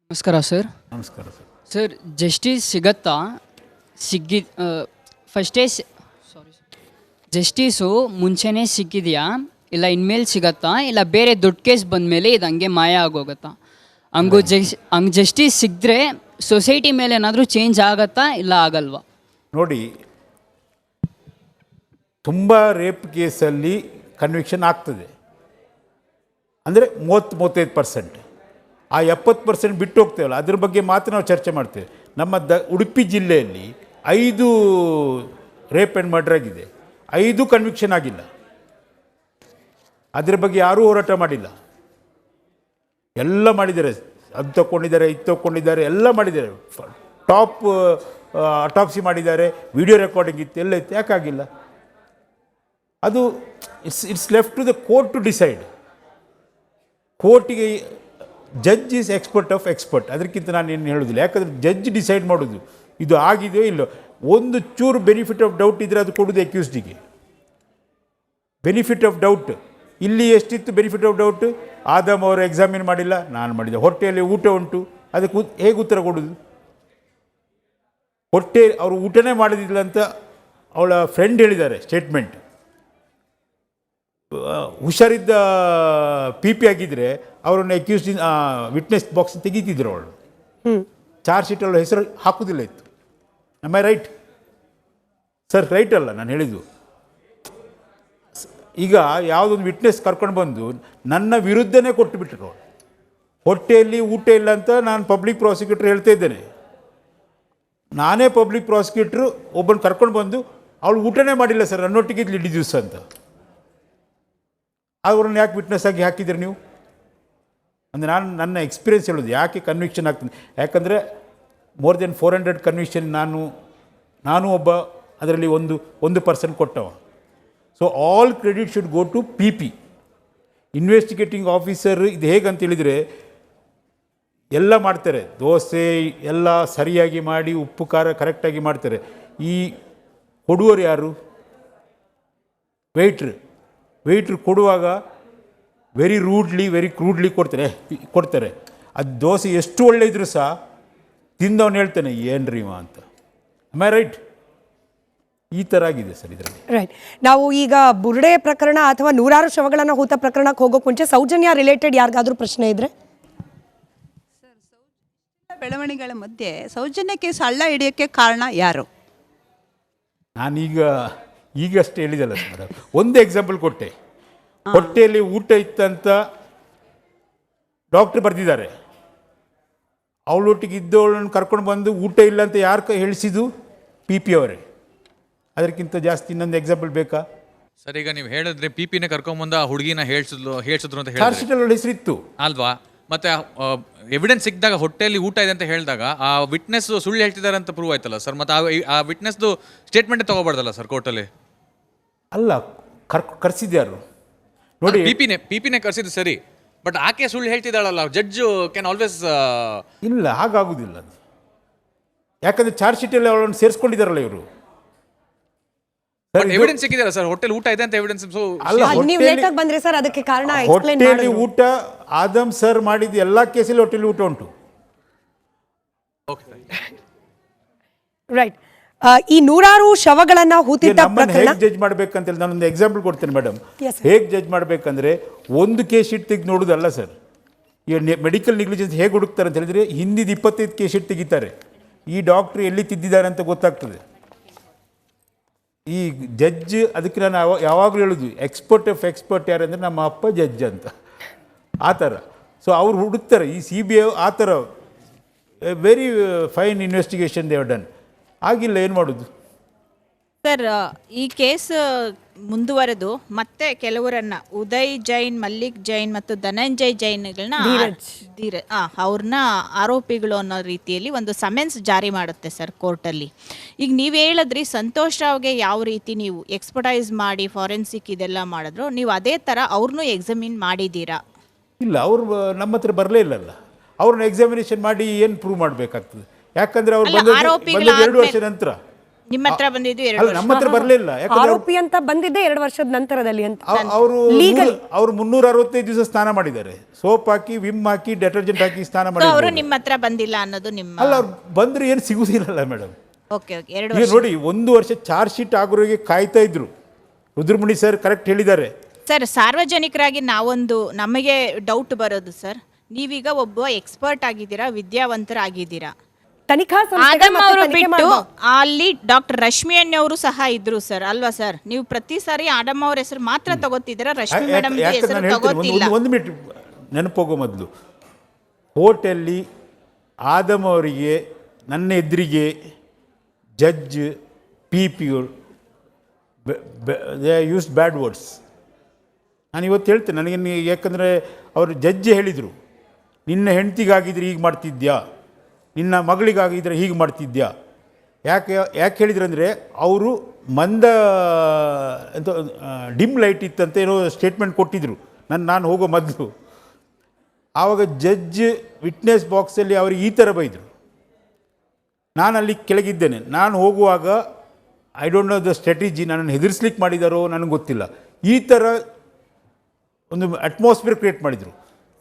S8: ನಮಸ್ಕಾರ ಸರ್.
S2: ನಮಸ್ಕಾರ ಸರ್.
S8: ಸರ್, ಜಸ್ಟಿಸ್ ಸಿಗತ್ತಾ? ಜಸ್ಟಿಸು ಮುಂಚೆನೇ ಸಿಕ್ಕಿದೆಯಾ, ಇಲ್ಲ ಇನ್ಮೇಲೆ ಸಿಗತ್ತಾ, ಇಲ್ಲ ಬೇರೆ ದೊಡ್ಡ ಕೇಸ್ ಬಂದಮೇಲೆ ಇದು ಹಂಗೆ ಮಾಯ ಆಗೋಗುತ್ತಾ? ಹಂಗೆ ಜಸ್ಟಿಸ್ ಸಿಕ್ಕಿದ್ರೆ ಸೊಸೈಟಿ ಮೇಲೆ ಏನಾದರೂ ಚೇಂಜ್ ಆಗತ್ತಾ, ಇಲ್ಲ ಆಗಲ್ವಾ?
S2: ನೋಡಿ, ತುಂಬ ರೇಪ್ ಕೇಸಲ್ಲಿ ಕನ್ವಿಕ್ಷನ್ ಆಗ್ತದೆ ಅಂದರೆ 30-35%. ಆ 70% ಬಿಟ್ಟು ಹೋಗ್ತೇವಲ್ಲ, ಅದ್ರ ಬಗ್ಗೆ ಮಾತ್ರ ನಾವು ಚರ್ಚೆ ಮಾಡ್ತೇವೆ. ನಮ್ಮ ಉಡುಪಿ ಜಿಲ್ಲೆಯಲ್ಲಿ 5 ರೇಪ್ ಆ್ಯಂಡ್ ಮರ್ಡರ್ ಆಗಿದೆ, 5 ಕನ್ವಿಕ್ಷನ್ ಆಗಿಲ್ಲ. ಅದ್ರ ಬಗ್ಗೆ ಯಾರೂ ಹೋರಾಟ ಮಾಡಿಲ್ಲ. ಎಲ್ಲ ಮಾಡಿದ್ದಾರೆ, ಅದು ತಗೊಂಡಿದ್ದಾರೆ, ಇದು ತಗೊಂಡಿದ್ದಾರೆ, ಎಲ್ಲ ಮಾಡಿದ್ದಾರೆ. ಟಾಪ್ ಅಟಾಪ್ಸಿ ಮಾಡಿದ್ದಾರೆ, ವಿಡಿಯೋ ರೆಕಾರ್ಡಿಂಗ್ ಇತ್ತು, ಎಲ್ಲ ಇತ್ತು. ಯಾಕಾಗಿಲ್ಲ? ಅದು it's left to the court to decide. ಕೋರ್ಟಿಗೆ judge is expert of expert, ಅದಕ್ಕಿಂತ ನಾನು ಏನು ಹೇಳೋದಿಲ್ಲ. ಯಾಕಂದರೆ ಜಡ್ಜ್ ಡಿಸೈಡ್ ಮಾಡೋದು ಇದು ಆಗಿದೆಯೋ ಇಲ್ಲೋ. ಒಂದು ಚೂರು ಬೆನಿಫಿಟ್ ಆಫ್ ಡೌಟ್ ಇದ್ದರೆ ಅದು ಕೊಡೋದು ಅಕ್ಯೂಸ್ಡಿಗೆ. ಬೆನಿಫಿಟ್ ಆಫ್ ಡೌಟ್ ಇಲ್ಲಿ ಎಷ್ಟಿತ್ತು ಬೆನಿಫಿಟ್ ಆಫ್ ಡೌಟ್? ಆದಮ್ ಅವರು ಎಕ್ಸಾಮಿನ್ ಮಾಡಿಲ್ಲ, ನಾನು ಮಾಡಿದೆ. ಹೊಟ್ಟೆಯಲ್ಲಿ ಊಟ ಉಂಟು, ಅದಕ್ಕೆ ಹೇಗೆ ಉತ್ತರ ಕೊಡೋದು? ಹೊಟ್ಟೆ ಅವರು ಊಟನೇ ಮಾಡೋದಿಲ್ಲ ಅಂತ ಅವಳ ಫ್ರೆಂಡ್ ಹೇಳಿದ್ದಾರೆ ಸ್ಟೇಟ್ಮೆಂಟ್. ಹುಷಾರಿದ್ದ PP ಆಗಿದ್ದರೆ ಅವರನ್ನು ಅಕ್ಯೂಸ್ಡ್ ವಿಟ್ನೆಸ್ ಬಾಕ್ಸ್ ತೆಗೀತಿದ್ರು. ಅವಳು ಚಾರ್ಜ್ ಶೀಟ್ ಅವಳ ಹೆಸರು ಹಾಕೋದಿಲ್ಲ ಇತ್ತು. ನಮ್ಮ ರೈಟ್ ಸರ್? ರೈಟ್ ಅಲ್ಲ ನಾನು ಹೇಳಿದ್ದು. ಈಗ ಯಾವುದೊಂದು ವಿಟ್ನೆಸ್ ಕರ್ಕೊಂಡು ಬಂದು ನನ್ನ ವಿರುದ್ಧನೇ ಕೊಟ್ಟು ಬಿಟ್ಟರು. ಹೊಟ್ಟೆಯಲ್ಲಿ ಊಟ ಇಲ್ಲ ಅಂತ ನಾನು ಪಬ್ಲಿಕ್ ಪ್ರಾಸಿಕ್ಯೂಟರ್ ಹೇಳ್ತಾ ಇದ್ದೇನೆ. ನಾನೇ ಪಬ್ಲಿಕ್ ಪ್ರಾಸಿಕ್ಯೂಟ್ರು ಒಬ್ಬನ ಕರ್ಕೊಂಡು ಬಂದು ಅವಳು ಊಟನೇ ಮಾಡಿಲ್ಲ ಸರ್, ನನ್ನೊಟ್ಟಿಗೆ ಇದ್ಲಿ ಇಡೀ ದಿವಸ ಅಂತ. ಅವ್ರನ್ನ ಯಾಕೆ ವಿಟ್ನೆಸ್ ಆಗಿ ಹಾಕಿದ್ದೀರಿ ನೀವು? ಅಂದರೆ ನಾನು ನನ್ನ ಎಕ್ಸ್ಪೀರಿಯೆನ್ಸ್ ಹೇಳೋದು ಯಾಕೆ ಕನ್ವಿಕ್ಷನ್ ಆಗ್ತದೆ. ಯಾಕಂದರೆ ಮೋರ್ ದೆನ್ 400 ಕನ್ವಿಕ್ಷನ್ ನಾನು ಒಬ್ಬ ಅದರಲ್ಲಿ 1% ಕೊಟ್ಟವ. So all credit should go to PP, investigating officer. ಇದು ಹೇಗಂತ ಹೇಳಿದರೆ ಎಲ್ಲ ಮಾಡ್ತಾರೆ, ದೋಸೆ ಎಲ್ಲ ಸರಿಯಾಗಿ ಮಾಡಿ, ಉಪ್ಪು ಖಾರ ಕರೆಕ್ಟಾಗಿ ಮಾಡ್ತಾರೆ. ಈ ಕೊಡುವವರು ಯಾರು? ವೆಯ್ಟ್ರ್ ಕೊಡುವಾಗ ವೆರಿ ರೂಡ್ಲಿ, ವೆರಿ ಕ್ರೂಡ್ಲಿ ಕೊಡ್ತಾರೆ. ಅದು ದೋಸೆ ಎಷ್ಟು ಒಳ್ಳೆ ಇದ್ರೂ ಸಹ ತಿಂದವನು ಹೇಳ್ತಾನೆ ಏನ್ರಿ ಮಾ ಅಂತ. Am I right? ಈ ಥರ ಆಗಿದೆ ಸರ್ ಇದರಲ್ಲಿ.
S1: ರೈಟ್. ನಾವು ಈಗ ಬುರ್ಡೆ ಪ್ರಕರಣ ಅಥವಾ ನೂರಾರು ಶವಗಳನ್ನು ಹೂತ ಪ್ರಕರಣಕ್ಕೆ ಹೋಗೋಕೆ ಮುಂಚೆ ಸೌಜನ್ಯ ರಿಲೇಟೆಡ್ ಯಾರಿಗಾದ್ರೂ ಪ್ರಶ್ನೆ ಇದ್ರೆ?
S9: ಬೆಳವಣಿಗೆಗಳ ಮಧ್ಯೆ ಸೌಜನ್ಯ ಕೇಸ್ ಹಳ್ಳ ಹಿಡಿಯೋಕ್ಕೆ ಕಾರಣ ಯಾರು?
S2: ಈಗಷ್ಟೇ ಹೇಳಿದಲ್ಲ ಸರ್, ಒಂದು ಎಕ್ಸಾಂಪಲ್ ಕೊಟ್ಟೆ. ಹೊಟ್ಟೆಯಲ್ಲಿ ಊಟ ಇತ್ತಂತ ಡಾಕ್ಟ್ರ್ ಬರೆದಿದ್ದಾರೆ. ಅವಳೊಟ್ಟಿಗೆ ಇದ್ದವಳನ್ನು ಕರ್ಕೊಂಡು ಬಂದು ಊಟ ಇಲ್ಲ ಅಂತ ಯಾರು ಹೇಳಿಸಿದ್ದು? PP ಅವರೇ. ಅದಕ್ಕಿಂತ ಜಾಸ್ತಿ ಇನ್ನೊಂದು ಎಕ್ಸಾಂಪಲ್ ಬೇಕಾ
S10: ಸರ್? ಈಗ ನೀವು ಹೇಳಿದ್ರೆ PP-ನೇ ಕರ್ಕೊಂಬಂದು ಆ ಹುಡುಗಿನ ಹೇಳ್ಸಿದ್ರು ಅಂತ
S2: ಚಾರ್ಜ್ ಶೀಟಲ್ಲಿ ಹೆಸರಿತ್ತು
S10: ಅಲ್ವಾ? ಮತ್ತೆ ಎವಿಡೆನ್ಸ್ ಸಿಕ್ಕಿದಾಗ ಹೊಟ್ಟೆಯಲ್ಲಿ ಊಟ ಇದೆ ಅಂತ ಹೇಳಿದಾಗ ಆ ವಿಟ್ನೆಸ್ ಸುಳ್ಳು ಹೇಳ್ತಿದ್ದಾರೆ ಅಂತ ಪ್ರೂವ್ ಆಯ್ತಲ್ಲ ಸರ್. ಮತ್ತೆ ಆ ವಿಟ್ನೆಸ್ದು ಸ್ಟೇಟ್ಮೆಂಟ್ ತಗೋಬಾರ್ದಲ್ಲ ಸರ್ ಕೋರ್ಟಲ್ಲಿ?
S2: ಅಲ್ಲ, ಕರ್ಸಿದ್ಯಾರು ನೋಡಿ?
S10: PP-ನೇ ಕರ್ಸಿದ್ದು ಸರಿ, ಬಟ್ ಆಕೆ ಸುಳ್ಳು ಹೇಳ್ತಿದ್ದಾಳಲ್ಲ, ಜಡ್ಜು ಕ್ಯಾನ್ ಆಲ್ವೇಸ್.
S2: ಇಲ್ಲ, ಹಾಗಾಗುದಿಲ್ಲ ಅದು. ಯಾಕಂದರೆ ಚಾರ್ಜ್ ಶೀಟಲ್ಲಿ ಅವಳನ್ನು ಸೇರಿಸ್ಕೊಂಡಿದ್ದಾರಲ್ಲ ಇವರು.
S10: ಬಟ್ ಎವಿಡೆನ್ಸ್ ಸಿಕ್ಕಿದೆಯಲ್ಲ ಸರ್, ಹೋಟೆಲ್ ಊಟ ಇದೆ ಅಂತ ಎವಿಡೆನ್ಸ್.
S2: ಅಲ್ಲ,
S1: ನೀವು ಲೇಟ್ ಆಗಿ ಬಂದ್ರೆ ಸರ್ ಅದಕ್ಕೆ ಕಾರಣ ಎಕ್ಸ್ಪ್ಲೈನ್
S2: ಹೊಟ್ಟೆಲಿ
S1: ಮಾಡಿ.
S2: ಊಟ ಆದಮ್ ಸರ್ ಮಾಡಿದ ಎಲ್ಲ ಕೇಸಲ್ಲಿ ಹೊಟ್ಟೆಲಿ ಊಟ ಉಂಟು.
S1: ರೈಟ್. ಈ ನೂರಾರು ಶವಗಳನ್ನ ಹೂತಿಟ್ಟ ಪ್ರಕರಣ
S2: ಹೇಗೆ ಜಡ್ಜ್ ಮಾಡ್ಬೇಕಂತ ಹೇಳಿ ನಾನೊಂದು ಎಕ್ಸಾಂಪಲ್ ಕೊಡ್ತೇನೆ ಮೇಡಮ್.
S1: Yes, sir.
S2: ಹೇಗೆ ಜಡ್ಜ್ ಮಾಡ್ಬೇಕಂದ್ರೆ ಒಂದು ಕೇಸ್ ಶೀಟ್ ತೆಗೆದು ನೋಡೋದಲ್ಲ ಸರ್. ಈ ಮೆಡಿಕಲ್ ನೆಗ್ಲಿಜೆನ್ಸ್ ಹೇಗೆ ಹುಡುಕ್ತಾರೆ ಅಂತ ಹೇಳಿದ್ರೆ ಹಿಂದಿದ 25 ಕೇಸ್ ಶೀಟ್ ತೆಗಿತಾರೆ. ಈ ಡಾಕ್ಟ್ರು ಎಲ್ಲಿ ತಿದ್ದಿದ್ದಾರೆ ಅಂತ ಗೊತ್ತಾಗ್ತದೆ. ಈ ಜಡ್ಜ್ ಅದಕ್ಕೆ ನಾನು ಯಾವಾಗಲೂ ಹೇಳೋದು ಎಕ್ಸ್ಪರ್ಟ್ ಆಫ್ ಎಕ್ಸ್ಪರ್ಟ್ ಯಾರು ಅಂದರೆ ನಮ್ಮ ಅಪ್ಪ ಜಡ್ಜ್ ಅಂತ, ಆ ಥರ. ಸೊ ಅವ್ರು ಹುಡುಕ್ತಾರೆ. ಈ CBI ಆ ಥರ very fine investigation they have done. ಆಗಿಲ್ಲ, ಏನು ಮಾಡೋದು
S5: ಸರ್? ಈ ಕೇಸ್ ಮುಂದುವರೆದು ಮತ್ತೆ ಕೆಲವರನ್ನ ಉದಯ್ ಜೈನ್, ಮಲ್ಲಿಕ್ ಜೈನ್ ಮತ್ತು ಧನಂಜಯ್ ಜೈನ್ಗಳನ್ನ ಅವ್ರನ್ನ ಆರೋಪಿಗಳು ಅನ್ನೋ ರೀತಿಯಲ್ಲಿ ಒಂದು ಸಮೆನ್ಸ್ ಜಾರಿ ಮಾಡುತ್ತೆ ಸರ್ ಕೋರ್ಟಲ್ಲಿ. ಈಗ ನೀವು ಹೇಳಿದ್ರಿ ಸಂತೋಷ್ ರಾವ್ಗೆ ಯಾವ ರೀತಿ ನೀವು ಎಕ್ಸ್ಪರ್ಟೈಸ್ ಮಾಡಿ ಫಾರೆನ್ಸಿಕ್ ಇದೆಲ್ಲ ಮಾಡಿದ್ರು, ನೀವು ಅದೇ ಥರ ಅವ್ರನ್ನೂ ಎಕ್ಸಾಮಿನ್ ಮಾಡಿದ್ದೀರಾ?
S2: ಇಲ್ಲ, ಅವರು ನಮ್ಮ ಹತ್ರ ಬರಲೇ ಇಲ್ಲಲ್ಲ. ಅವ್ರನ್ನ ಎಕ್ಸಾಮಿನೇಷನ್ ಮಾಡಿ ಏನು ಪ್ರೂವ್ ಮಾಡಬೇಕಾಗ್ತದೆ? ಯಾಕಂದ್ರೆ ಅವ್ರು ಬಂದದ್ದು 2 ವರ್ಷ ನಂತರ.
S5: ನಿಮ್ಮ ಹತ್ರ ಬಂದಿದ್ದು 2
S2: ಅಲ್ಲ,
S5: ವರ್ಷ.
S2: ನಮ್ಮ ಹತ್ರ ಬರಲೇ ಇಲ್ಲ. ಯಾಕಂದ್ರೆ
S1: ಆರೋಪಿ ಅಂತ ಬಂದಿದ್ದೆ 2 ವರ್ಷದ ನಂತರದಲ್ಲಿ ಅಂತ.
S2: ಅವರು 365 ದಿವಸ ಸ್ನಾನ ಮಾಡಿದ್ದಾರೆ. ಸೋಪ್ ಹಾಕಿ, ವಿಮ್ ಹಾಕಿ, ಡೆಟರ್ಜೆಂಟ್ ಹಾಕಿ ಸ್ನಾನ
S5: ಅವರು
S2: ಮಾಡಿದ್ದಾರೆ.
S5: ನಿಮ್ಮ ಹತ್ರ ಬಂದಿಲ್ಲ ಅನ್ನೋದು ನಿಮ್ಮ.
S2: ಅಲ್ಲ, ಅವ್ರು ಬಂದ್ರೆ ಏನು ಸಿಗುದಿಲ್ಲಲ್ಲ ಮೇಡಮ್.
S5: ಓಕೆ ಓಕೆ, 2
S2: ಈಗ
S5: ವರ್ಷ.
S2: ನೋಡಿ, 1 ವರ್ಷ ಚಾರ್ಜ್ ಶೀಟ್ ಆಗೋರಿಗೆ ಕಾಯ್ತಾ ಇದ್ರು. ರುದ್ರಮುನಿ ಸರ್ ಕರೆಕ್ಟ್ ಹೇಳಿದ್ದಾರೆ.
S5: ಸರ್, ಸಾರ್ವಜನಿಕರಾಗಿ ನಮಗೆ ಡೌಟ್ ಬರೋದು ಸರ್, ನೀವೀಗ ಒಬ್ಬ ಎಕ್ಸ್ಪರ್ಟ್ ಆಗಿದ್ದೀರಾ, ವಿದ್ಯಾವಂತರಾಗಿದ್ದೀರಾ.
S1: ತನಿಖಾ
S5: ಆದಮ್ ಅವರು ಬಿಟ್ಟು ಅಲ್ಲಿ ಡಾಕ್ಟರ್ ರಶ್ಮಿ ಅವರು ಸಹ ಇದ್ರು ಸರ್, ಅಲ್ವಾ ಸರ್? ನೀವು ಪ್ರತಿ ಸಾರಿ ಆದಮ್ ಅವ್ರ ಹೆಸರು ಮಾತ್ರ ತಗೋತಿದ್ದೀರಾ, ರಶ್ಮಿ ಮೇಡಮ್ ಹೆಸರು ತಗೋತಿಲ್ಲ.
S2: ಒಂದು ಮಿನಿಟ್ ನೆನಪೋಗೋ ಮೊದಲು, ಕೋರ್ಟಲ್ಲಿ ಆದಮ್ ಅವರಿಗೆ ನನ್ನ ಎದುರಿಗೆ judge PP they use bad words. ನಾನು ಇವತ್ತು ಹೇಳ್ತೇನೆ, ನನಗೆ ಯಾಕಂದರೆ ಅವರು ಜಡ್ಜ್ ಹೇಳಿದರು, ನಿನ್ನ ಹೆಂಡ್ತಿಗಾಗಿದ್ರೆ ಹೀಗೆ ಮಾಡ್ತಿದ್ಯಾ, ನಿನ್ನ ಮಗಳಿಗಾಗಿದ್ರೆ ಹೀಗೆ ಮಾಡ್ತಿದ್ಯಾ. ಯಾಕೆ ಹೇಳಿದ್ರು ಅಂದರೆ ಅವರು ಮಂದ ಎಂತ ಡಿಮ್ ಲೈಟ್ ಇತ್ತಂತ ಏನೋ ಸ್ಟೇಟ್ಮೆಂಟ್ ಕೊಟ್ಟಿದ್ದರು ನಾನು ಹೋಗೋ ಮೊದಲು. ಆವಾಗ ಜಡ್ಜ್ ವಿಟ್ನೆಸ್ ಬಾಕ್ಸಲ್ಲಿ ಅವ್ರಿಗೆ ಈ ಥರ ಬೈದರು. ನಾನು ಅಲ್ಲಿ ಕೆಳಗಿದ್ದೇನೆ. ನಾನು ಹೋಗುವಾಗ I don't know the strategy, ನನ್ನನ್ನು ಹೆದರ್ಸ್ಲಿಕ್ಕೆ ಮಾಡಿದಾರೋ ನನಗೆ ಗೊತ್ತಿಲ್ಲ. ಈ ಥರ ಒಂದು ಅಟ್ಮಾಸ್ಫಿಯರ್ ಕ್ರಿಯೇಟ್ ಮಾಡಿದರು.